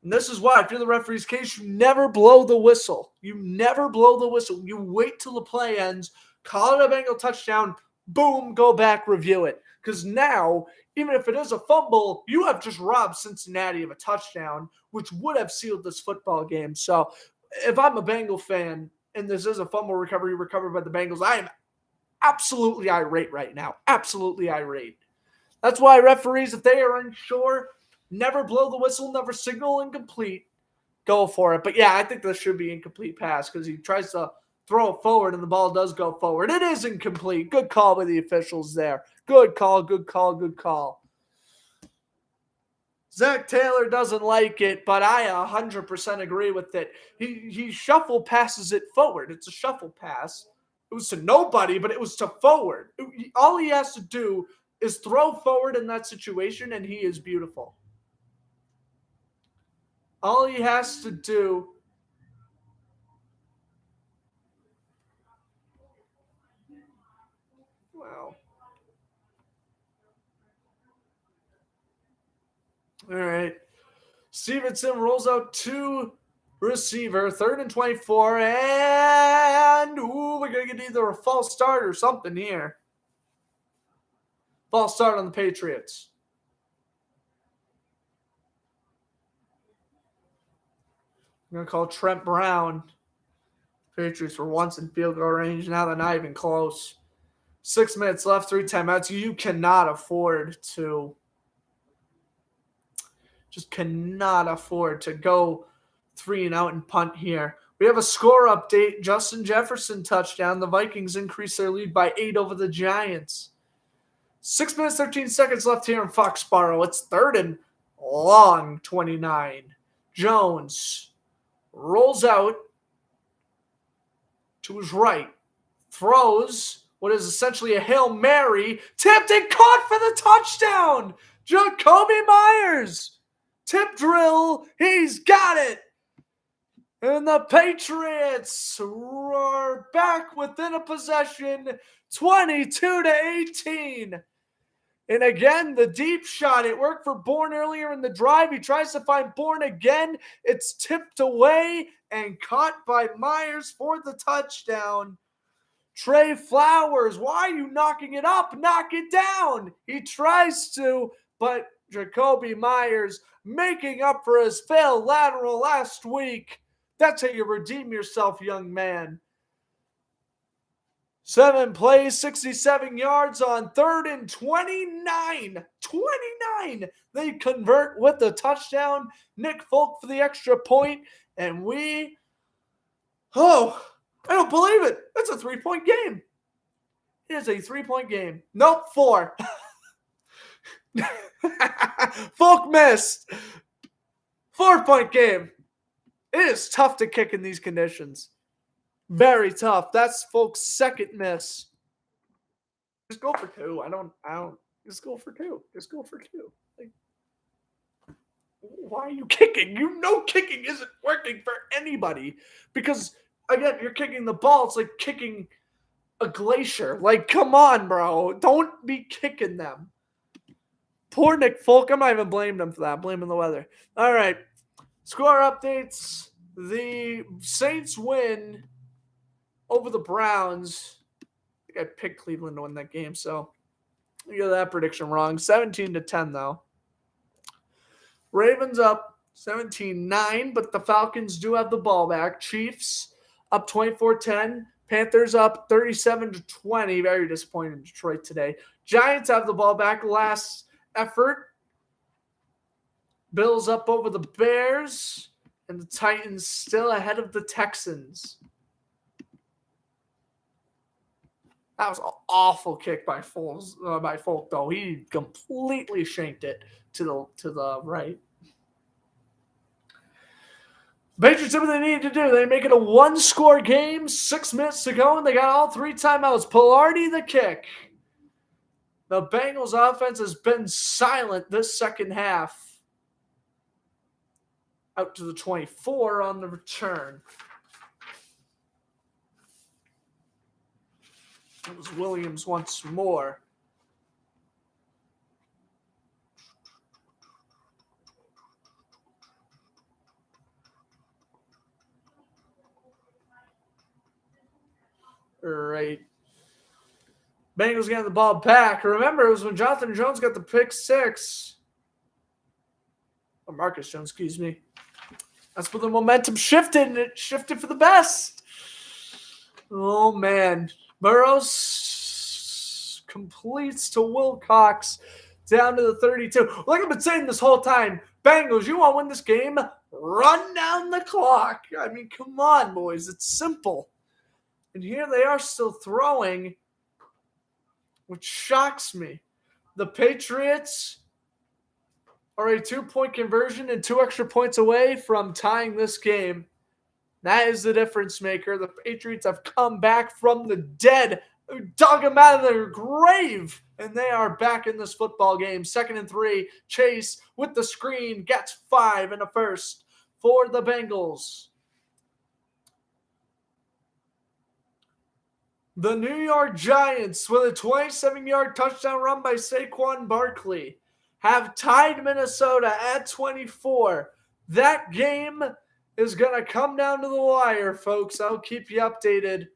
Speaker 1: And this is why, if you're the referee's case, you never blow the whistle. You never blow the whistle. You wait till the play ends, call it a Bengal touchdown, boom, go back, review it. Because now, even if it is a fumble, you have just robbed Cincinnati of a touchdown, which would have sealed this football game. So if I'm a Bengal fan and this is a fumble recovery recovered by the Bengals, I am absolutely irate right now. Absolutely irate. That's why referees, if they are unsure, never blow the whistle, never signal incomplete. Go for it. But yeah, I think this should be incomplete pass because he tries to throw it forward and the ball does go forward. It is incomplete. Good call by the officials there. Good call, good call, good call. Zach Taylor doesn't like it, but I 100% agree with it. He shuffle passes it forward. It's a shuffle pass. It was to nobody, but it was to forward. All he has to do is throw forward in that situation, and he is beautiful. All he has to do... wow. All right. Stevenson rolls out to receiver. 3rd and 24. And we're going to get either a false start or something here. False start on the Patriots. I'm going to call Trent Brown. Patriots were once in field goal range. Now they're not even close. 6 minutes left, 3 timeouts. You cannot afford to... just cannot afford to go 3 and out and punt here. We have a score update. Justin Jefferson touchdown. The Vikings increase their lead by 8 over the Giants. 6 minutes, 13 seconds left here in Foxborough. It's 3rd and long, 29. Jones rolls out to his right. Throws what is essentially a Hail Mary. Tipped and caught for the touchdown. Jacoby Myers. Tip drill. He's got it. And the Patriots are back within a possession, 22-18. And again, the deep shot. It worked for Bourne earlier in the drive. He tries to find Bourne again. It's tipped away and caught by Myers for the touchdown. Trey Flowers, why are you knocking it up? Knock it down. He tries to, but Jacoby Myers making up for his failed lateral last week. That's how you redeem yourself, young man. 7 plays, 67 yards on 3rd and 29. 29! They convert with the touchdown. Nick Folk for the extra point. And I don't believe it. It's a 3-point game. It is a 3-point game. Nope, 4. Folk missed. 4-point game. It is tough to kick in these conditions. Very tough. That's Folk's second miss. Just go for 2. I don't. Just go for 2. Just go for 2. Like, why are you kicking? You know kicking isn't working for anybody. Because, again, you're kicking the ball. It's like kicking a glacier. Like, come on, bro. Don't be kicking them. Poor Nick Folk. I'm not even blaming him for that. I'm blaming the weather. All right. Score updates. The Saints win over the Browns. I think I picked Cleveland to win that game, so you got that prediction wrong. 17-10, though. Ravens up 17-9, but the Falcons do have the ball back. Chiefs up 24-10. Panthers up 37-20. Very disappointed in Detroit today. Giants have the ball back. Last effort. Bills up over the Bears. And the Titans still ahead of the Texans. That was an awful kick by Folk, though. He completely shanked it to the right. Patriots did what they needed to do. They make it a 1-score game, 6 minutes to go, and they got all 3 timeouts. Pilardi the kick. The Bengals offense has been silent this second half. Out to the 24 on the return. It was Williams once more. All right. Bengals getting the ball back. Remember, it was when Jonathan Jones got the pick 6. Or Marcus Jones, excuse me. That's where the momentum shifted, and it shifted for the best. Oh, man. Burrows completes to Wilcox down to the 32. Like I've been saying this whole time, Bengals, you want to win this game? Run down the clock. I mean, come on, boys. It's simple. And here they are still throwing, which shocks me. The Patriots are a 2-point conversion and 2 extra points away from tying this game. That is the difference maker. The Patriots have come back from the dead, dug them out of their grave, and they are back in this football game. 2nd and 3. Chase with the screen gets 5 and a first for the Bengals. The New York Giants, with a 27-yard touchdown run by Saquon Barkley, have tied Minnesota at 24. That game is going to come down to the wire, folks. I'll keep you updated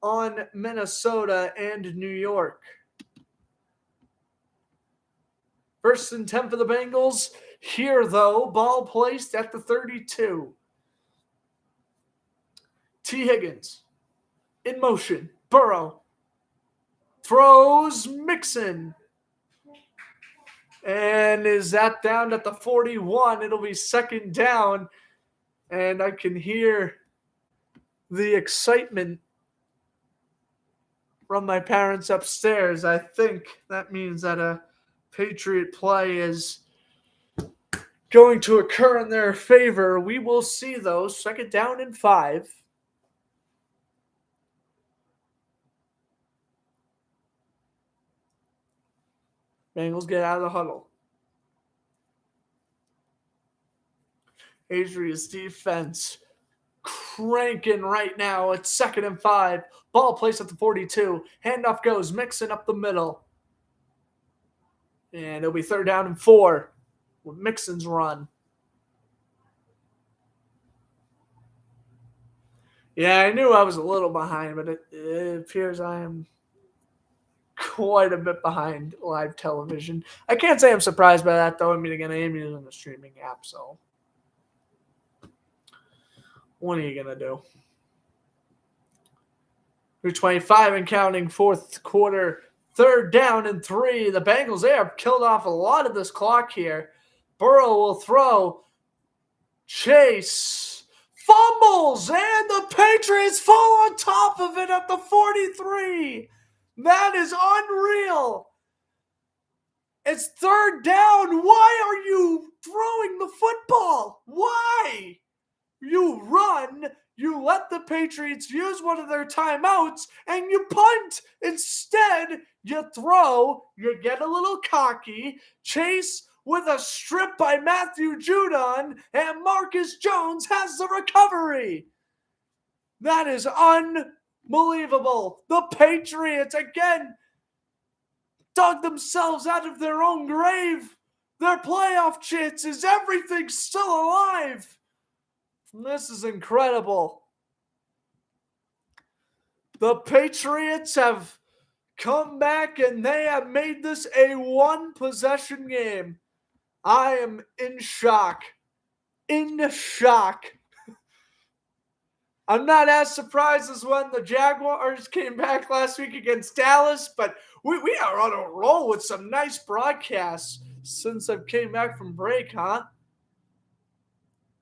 Speaker 1: on Minnesota and New York. 1st and 10 for the Bengals. Here, though, ball placed at the 32. T. Higgins in motion. Burrow throws Mixon. And is that down at the 41? It'll be 2nd down. And I can hear the excitement from my parents upstairs. I think that means that a Patriot play is going to occur in their favor. We will see, though. 2nd down and 5. Bengals get out of the huddle. Adria's defense cranking right now. It's 2nd and 5. Ball placed at the 42. Handoff goes. Mixon up the middle. And it'll be 3rd down and 4 with Mixon's run. Yeah, I knew I was a little behind, but it appears I am quite a bit behind live television. I can't say I'm surprised by that, though. I mean, again, I am using a streaming app, so what are you going to do? Through 25 and counting, 4th quarter, 3rd down and 3. The Bengals, they have killed off a lot of this clock here. Burrow will throw. Chase fumbles, and the Patriots fall on top of it at the 43. That is unreal. It's 3rd down. Why are you throwing the football? Why? You run, you let the Patriots use one of their timeouts, and you punt. Instead, you throw, you get a little cocky, Chase with a strip by Matthew Judon, and Marcus Jones has the recovery. That is unbelievable. The Patriots, again, dug themselves out of their own grave. Their playoff chances, everything's still alive. This is incredible. The Patriots have come back and they have made this a 1-possession game. I am in shock. In shock. I'm not as surprised as when the Jaguars came back last week against Dallas, but we are on a roll with some nice broadcasts since I came back from break, huh?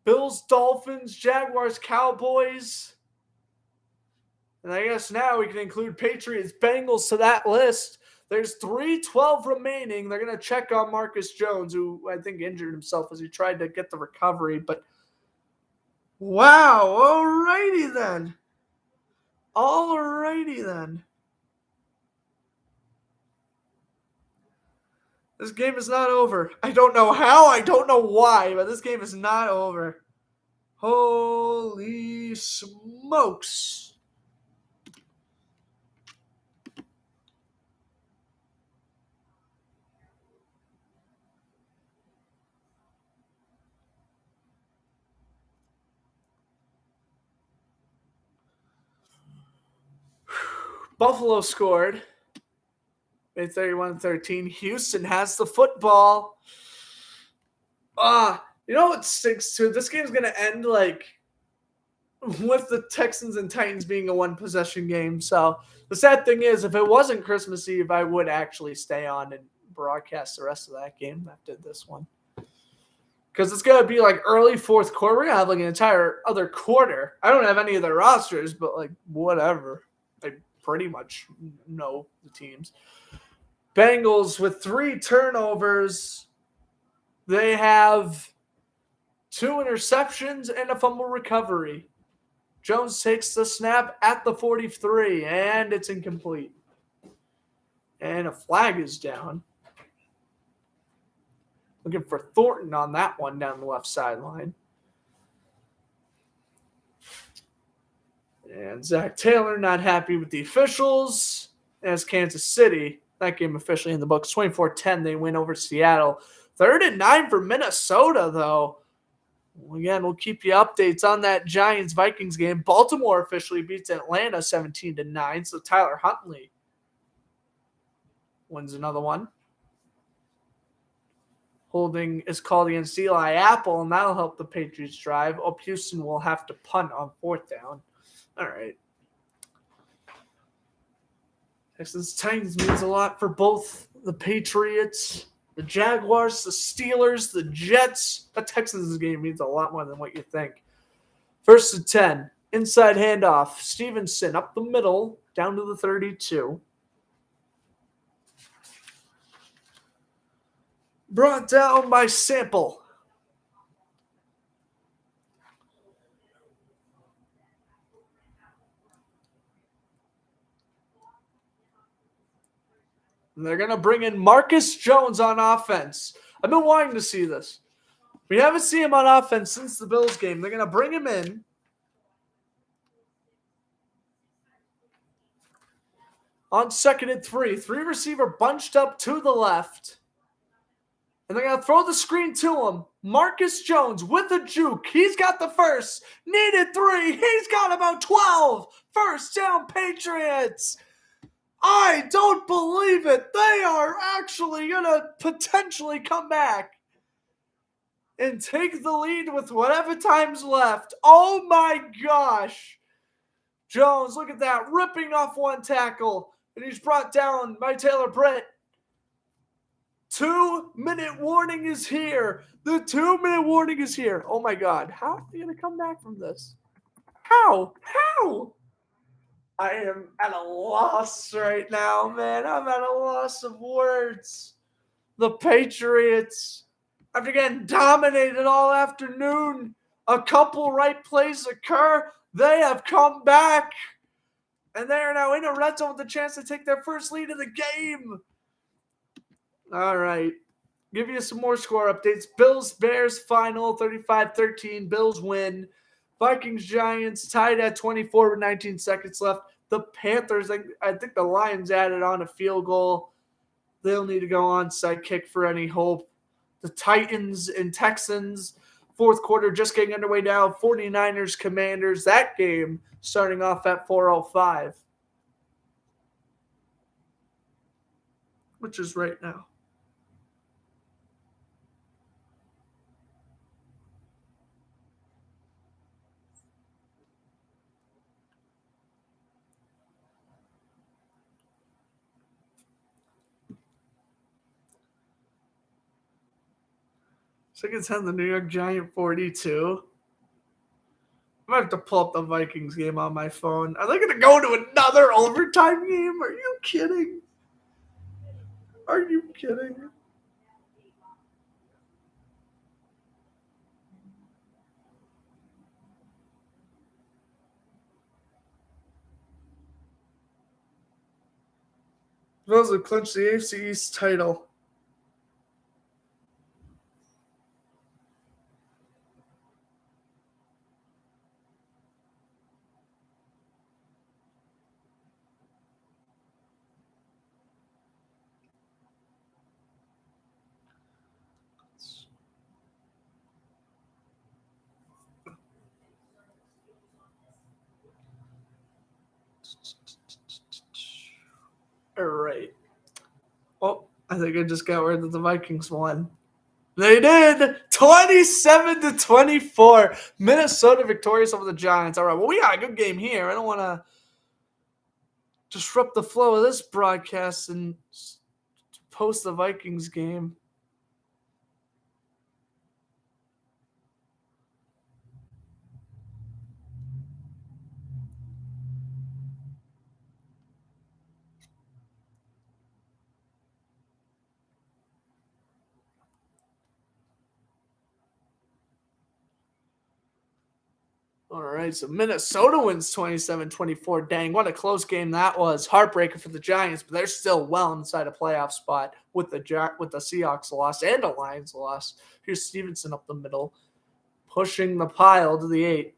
Speaker 1: Bills, Dolphins, Jaguars, Cowboys. And I guess now we can include Patriots, Bengals to that list. There's 3:12 remaining. They're going to check on Marcus Jones, who I think injured himself as he tried to get the recovery. But wow, alrighty then. Alrighty then. This game is not over. I don't know how, I don't know why, but this game is not over. Holy smokes. Buffalo scored. 31-13. Houston has the football. You know what stinks too? This game's going to end like with the Texans and Titans being a 1-possession game. So the sad thing is, if it wasn't Christmas Eve, I would actually stay on and broadcast the rest of that game after this one. Because it's going to be like early 4th quarter. We're going to have like an entire other quarter. I don't have any of their rosters, but like whatever. I pretty much know the teams. Bengals with 3 turnovers. They have 2 interceptions and a fumble recovery. Jones takes the snap at the 43, and it's incomplete. And a flag is down. Looking for Thornton on that one down the left sideline. And Zach Taylor not happy with the officials. As Kansas City, that game officially in the books. 24-10, they win over Seattle. 3rd and 9 for Minnesota, though. Again, we'll keep you updates on that Giants-Vikings game. Baltimore officially beats Atlanta 17-9, so Tyler Huntley wins another one. Holding is called against Eli Apple, and that'll help the Patriots drive. Houston will have to punt on 4th down. All right. Texans Titans means a lot for both the Patriots, the Jaguars, the Steelers, the Jets. The Texans game means a lot more than what you think. 1st and 10. Inside handoff. Stevenson up the middle, down to the 32. Brought down by Sample. And they're going to bring in Marcus Jones on offense. I've been wanting to see this. We haven't seen him on offense since the Bills game. They're going to bring him in. On 2nd and 3. 3 receiver bunched up to the left. And they're going to throw the screen to him. Marcus Jones with a juke. He's got the first. Needed 3. He's got about 12. First down, Patriots. I don't believe it. They are actually going to potentially come back and take the lead with whatever time's left. Oh my gosh. Jones, look at that. Ripping off one tackle. And he's brought down by Taylor Britt. 2-minute warning is here. The 2-minute warning is here. Oh my God. How are they going to come back from this? How? I am at a loss right now, man. I'm at a loss of words. The Patriots, after getting dominated all afternoon, a couple right plays occur. They have come back. And they are now in a red zone with a chance to take their first lead of the game. All right. Give you some more score updates. Bills-Bears final, 35-13. Bills win. Vikings-Giants tied at 24 with 19 seconds left. The Panthers, I think the Lions added on a field goal. They'll need to go onside kick for any hope. The Titans and Texans, fourth quarter just getting underway now. 49ers-Commanders, that game starting off at 4:05, which is right now. Second 10, the New York Giant 42. I'm going to have to pull up the Vikings game on my phone. Are they going to go to another overtime game? Are you kidding? Are you kidding? Bills have clinched the AFC East title. All right. Oh, I think I just got word that the Vikings won. They did! 27-24. Minnesota victorious over the Giants. All right, well, we got a good game here. I don't want to disrupt the flow of this broadcast and post the Vikings game. All right, so Minnesota wins 27-24. Dang, what a close game that was. Heartbreaker for the Giants, but they're still well inside a playoff spot with the Seahawks loss and a Lions loss. Here's Stevenson up the middle, pushing the pile to the 8.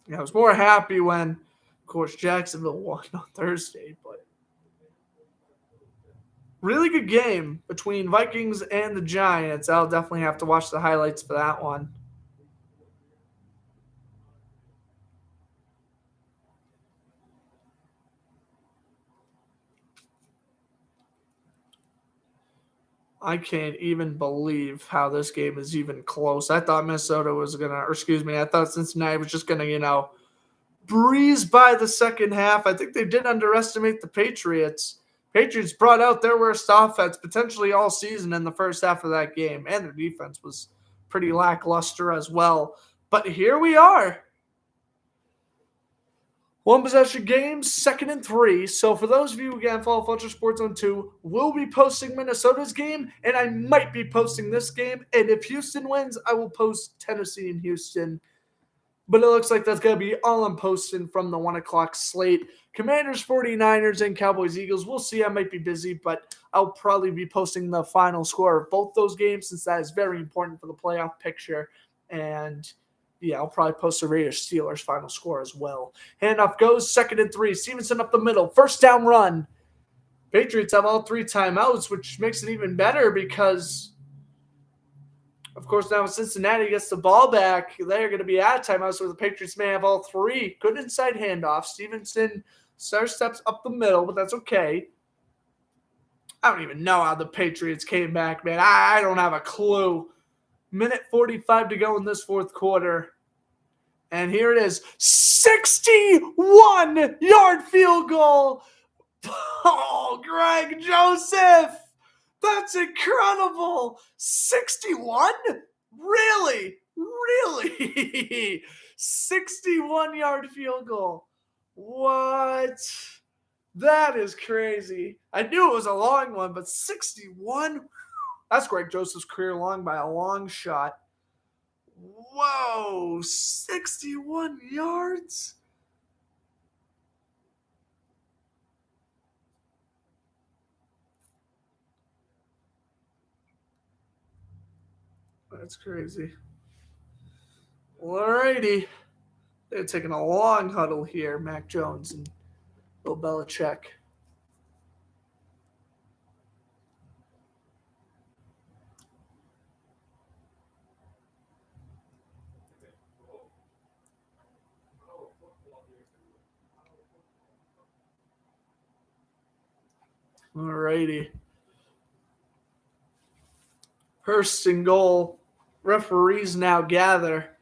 Speaker 1: Yeah, I was more happy when, of course, Jacksonville won on Thursday, but really good game between Vikings and the Giants. I'll definitely have to watch the highlights for that one. I can't even believe how this game is even close. I thought Minnesota was going to, or excuse me, I thought Cincinnati was just going to, breeze by the second half. I think they did underestimate the Patriots. Patriots brought out their worst offense potentially all season in the first half of that game, and their defense was pretty lackluster as well. But here we are. One possession games, 2nd and 3. So for those of you who again follow Fletcher Sports on 2, we'll be posting Minnesota's game, and I might be posting this game. And if Houston wins, I will post Tennessee and Houston. But it looks like that's going to be all I'm posting from the 1 o'clock slate. Commanders, 49ers, and Cowboys, Eagles. We'll see. I might be busy, but I'll probably be posting the final score of both those games since that is very important for the playoff picture. And yeah, I'll probably post the Raiders-Steelers final score as well. Handoff goes, 2nd and 3. Stevenson up the middle. First down run. Patriots have all 3 timeouts, which makes it even better because, of course, now Cincinnati gets the ball back. They're going to be at timeout, so the Patriots may have all 3. Good inside handoff. Stevenson steps up the middle, but that's okay. I don't even know how the Patriots came back, man. I don't have a clue. Minute 45 to go in this fourth quarter. And here it is. 61-yard field goal. Oh, Greg Joseph. That's incredible. 61? Really? Really? 61-yard field goal. What? That is crazy. I knew it was a long one, but 61? That's Greg Joseph's career long by a long shot. Whoa, 61 yards? That's crazy. Alrighty. They're taking a long huddle here, Mac Jones and Bill Belichick. Alrighty. First and goal. Referees now gather.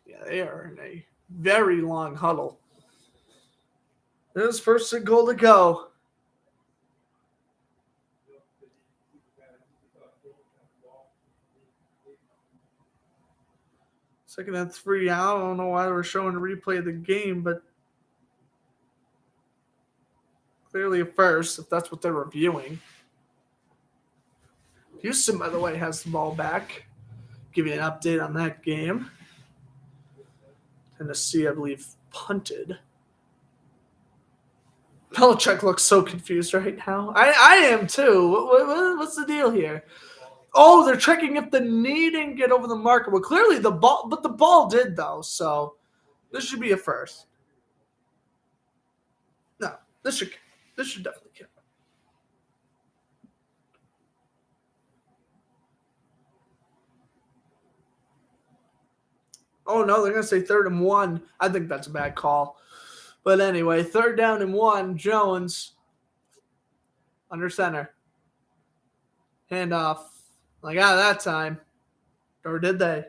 Speaker 1: Yeah, they are in a very long huddle. There's first and goal to go. Second and 3. I don't know why we're showing a replay of the game, but clearly a first, if that's what they're reviewing. Houston, by the way, has the ball back. Give you an update on that game. Tennessee, I believe, punted. Belichick looks so confused right now. I am too. What's the deal here? Oh, they're checking if the knee didn't get over the marker. Well, clearly the ball did though. So this should be a first. No, this should definitely count. Oh no, they're gonna say 3rd and 1. I think that's a bad call. But anyway, 3rd down and 1. Jones under center. Handoff. Like that time. Or did they?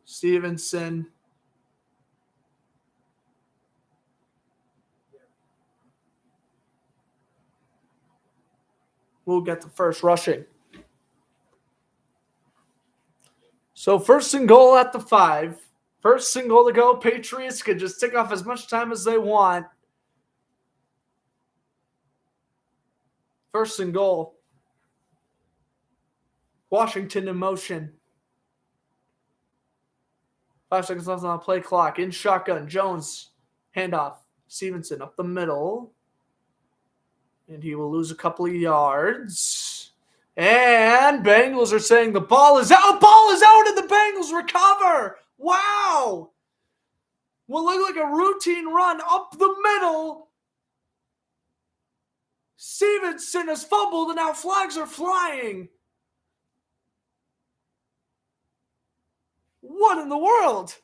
Speaker 1: Stevenson. We'll get the first rushing. So first and goal at the 5. First and goal to go. Patriots can just take off as much time as they want. First and goal. Washington in motion. 5 seconds left on the play clock. In shotgun. Jones. Handoff. Stevenson up the middle. And he will lose a couple of yards. And Bengals are saying the ball is out. Ball is out and the Bengals recover. Wow. Will look like a routine run up the middle. Stevenson has fumbled and now flags are flying. What in the world?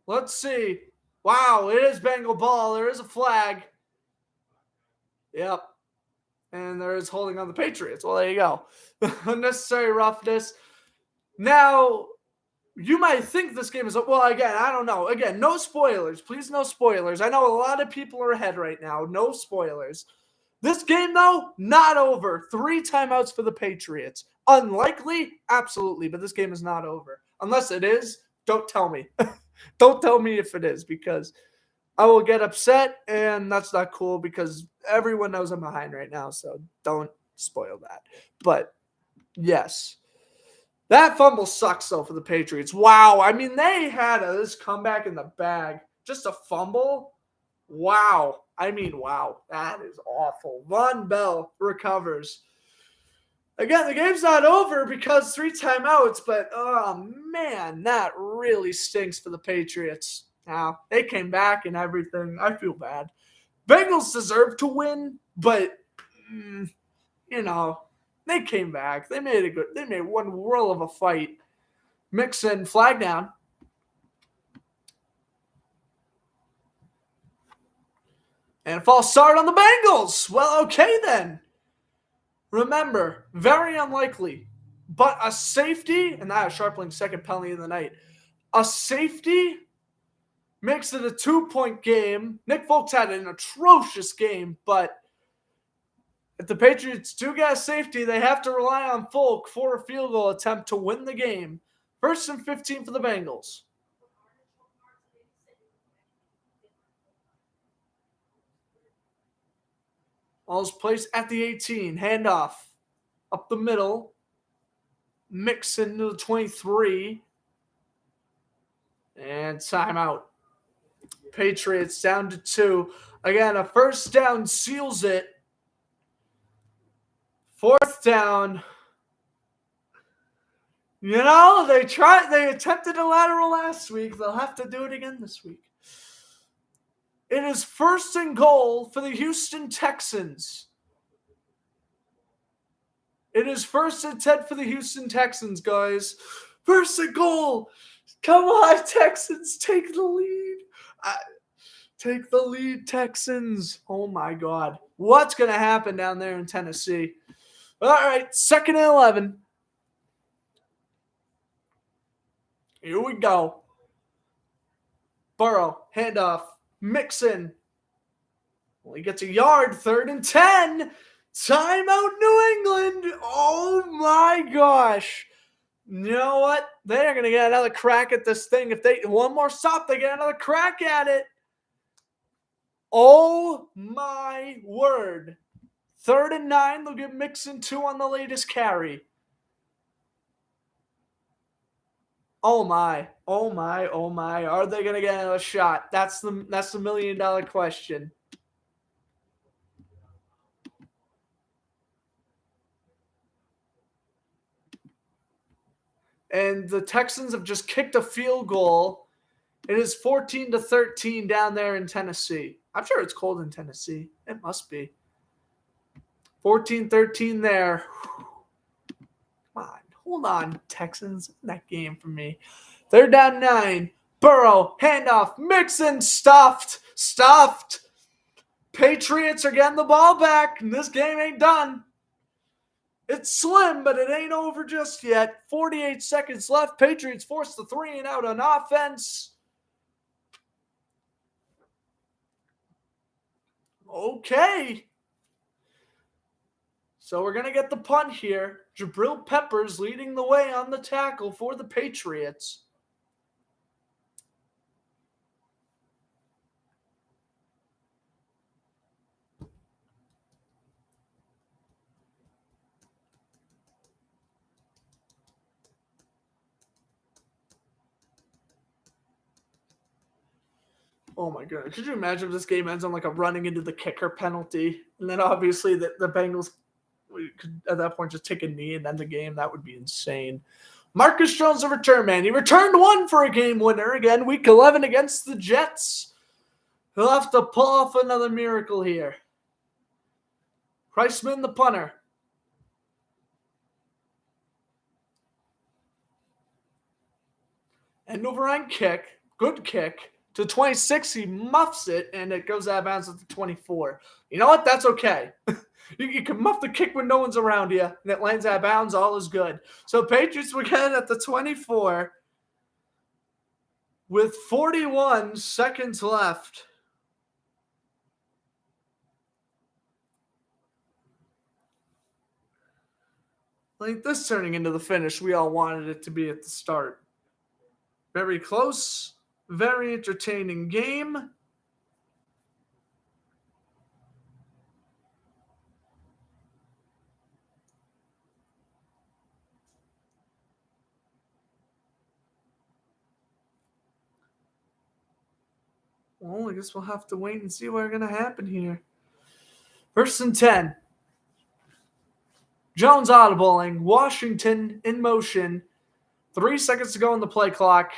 Speaker 1: Let's see. Wow, it is Bengal ball. There is a flag. Yep. And there is holding on the Patriots. Well, there you go. Unnecessary roughness. Now, you might think this game is – well, again, I don't know. Again, no spoilers. Please, no spoilers. I know a lot of people are ahead right now. No spoilers. This game, though, not over. 3 timeouts for the Patriots. Unlikely? Absolutely. But this game is not over. Unless it is, don't tell me. Don't tell me if it is, because I will get upset, and that's not cool because everyone knows I'm behind right now, so don't spoil that. But, yes. That fumble sucks, though, for the Patriots. Wow. I mean, they had this comeback in the bag. Just a fumble? Wow. I mean, wow. That is awful. Von Bell recovers. Again, the game's not over because 3 timeouts, but, oh, man, that really stinks for the Patriots. Now, they came back and everything. I feel bad. Bengals deserve to win, but, they came back. They made one whirl of a fight. Mixon, flag down. And a false start on the Bengals. Well, okay then. Remember, very unlikely, but a safety, and that is Sharpling's second penalty of the night. A safety makes it a 2-point game. Nick Folks had an atrocious game, but if the Patriots do get a safety, they have to rely on Folk for a field goal attempt to win the game. 1st and 15 for the Bengals. Ball's placed at the 18. Handoff. Up the middle. Mixon to the 23. And timeout. Patriots down to 2. Again, a first down seals it. 4th down. They attempted a lateral last week. They'll have to do it again this week. It is 1st and goal for the Houston Texans. It is 1st and 10 for the Houston Texans, guys. 1st and goal. Come on, Texans. Take the lead. Take the lead, Texans. Oh, my God. What's going to happen down there in Tennessee? All right, 2nd and 11. Here we go. Burrow, handoff. Mixon. Well, he gets a yard. 3rd and 10. Timeout, New England. Oh, my gosh. You know what? They're going to get another crack at this thing. If they one more stop, they get another crack at it. Oh, my word. 3rd and 9. They'll give Mixon 2 on the latest carry. Oh my. Are they going to get another shot? That's the $1 million question. And the Texans have just kicked a field goal. It is 14-13 down there in Tennessee. I'm sure it's cold in Tennessee. It must be. 14-13 there. Come on. Hold on, Texans. That game for me. They're down 9. Burrow, handoff. Mixon, stuffed. Patriots are getting the ball back, and this game ain't done. It's slim, but it ain't over just yet. 48 seconds left. Patriots force the 3 and out on offense. Okay. So we're going to get the punt here. Jabril Peppers leading the way on the tackle for the Patriots. Oh my goodness. Could you imagine if this game ends on like a running into the kicker penalty? And then obviously the Bengals could at that point just take a knee and end the game. That would be insane. Marcus Jones, a return man. He returned 1 for a game winner. Again, week 11 against the Jets. He'll have to pull off another miracle here. Kreisman, the punter. End over end kick. Good kick. To 26, he muffs it, and it goes out of bounds at the 24. You know what? That's okay. You can muff the kick when no one's around you, and it lands out of bounds. All is good. So Patriots will get it at the 24 with 41 seconds left. Like this turning into the finish we all wanted it to be at the start. Very close. Very entertaining game. Well, I guess we'll have to wait and see what's going to happen here. 1st and 10. Jones audibling. Washington in motion. 3 seconds to go on the play clock.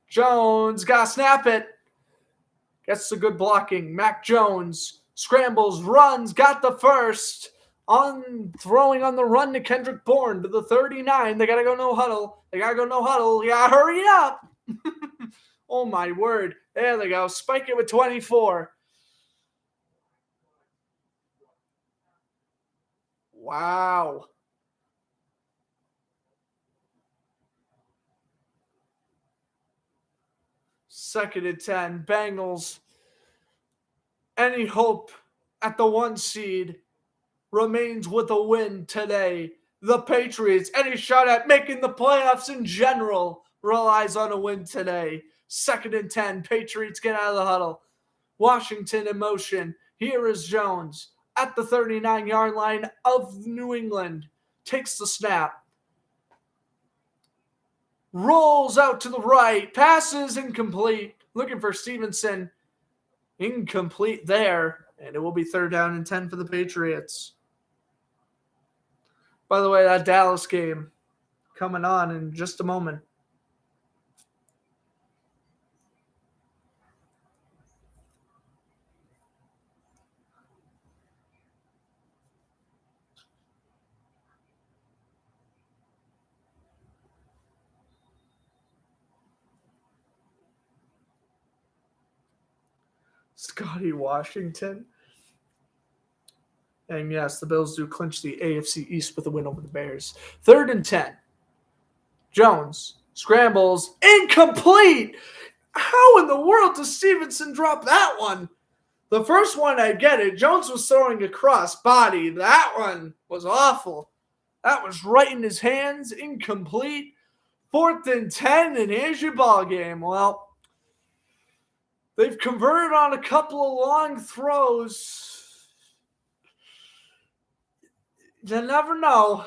Speaker 1: Jones got to snap it. Gets the good blocking. Mac Jones scrambles, runs, got the first. Throwing on the run to Kendrick Bourne to the 39. They got to go no huddle. Yeah, hurry up. Oh, my word. There they go. Spike it with 24. Wow. Second and 10. Bengals. Any hope at the 1 seed remains with a win today. The Patriots, any shot at making the playoffs in general, relies on a win today. 2nd and 10. Patriots get out of the huddle. Washington in motion. Here is Jones at the 39-yard line of New England. Takes the snap. Rolls out to the right. Passes incomplete. Looking for Stevenson. Incomplete there. And it will be 3rd down and 10 for the Patriots. By the way, that Dallas game coming on in just a moment. Scotty Washington. And yes, the Bills do clinch the AFC East with a win over the Bears. 3rd and 10. Jones scrambles. Incomplete! How in the world does Stevenson drop that one? The first one, I get it. Jones was throwing across body. That one was awful. That was right in his hands. Incomplete. 4th and 10, and here's your ball game. Well, they've converted on a couple of long throws. You never know.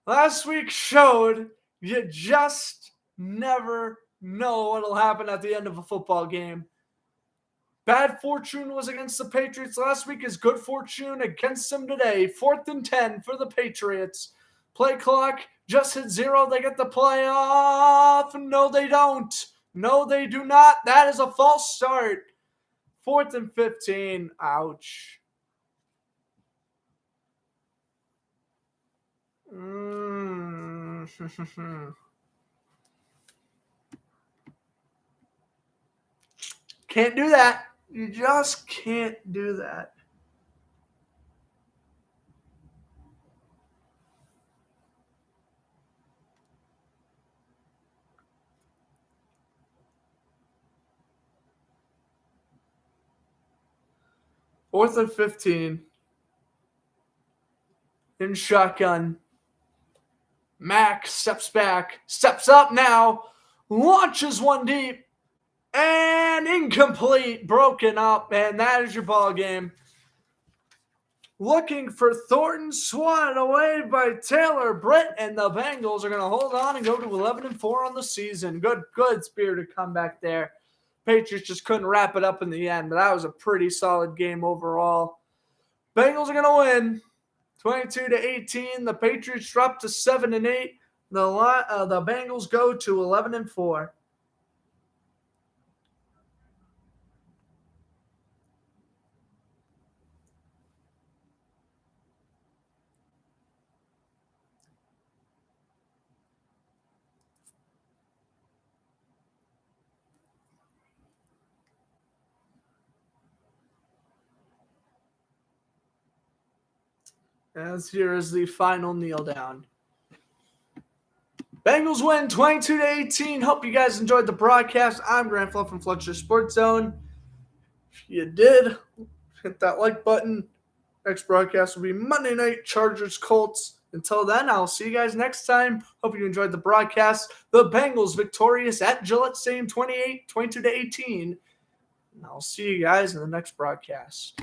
Speaker 1: Last week showed you just never know what will happen at the end of a football game. Bad fortune was against the Patriots last week. Is good fortune against them today. 4th and 10 for the Patriots. Play clock just hit 0. They get the play off. No, they don't. No, they do not. That is a false start. 4th and 15. Ouch. Can't do that. You just can't do that. Fourth and 15. In shotgun. Mac steps back, steps up now, launches one deep, and incomplete, broken up, and that is your ball game. Looking for Thornton, swatted away by Taylor Britt, and the Bengals are going to hold on and go to 11-4 on the season. Good spirited comeback there. Patriots just couldn't wrap it up in the end, but that was a pretty solid game overall. Bengals are going to win 22-18. The Patriots drop to 7-8. The Bengals go to 11-4. As here is the final kneel down. Bengals win 22-18. Hope you guys enjoyed the broadcast. I'm Grant Fluff from Fletcher Sports Zone. If you did, hit that like button. Next broadcast will be Monday night, Chargers Colts. Until then, I'll see you guys next time. Hope you enjoyed the broadcast. The Bengals victorious at Gillette Stadium 22-18. And I'll see you guys in the next broadcast.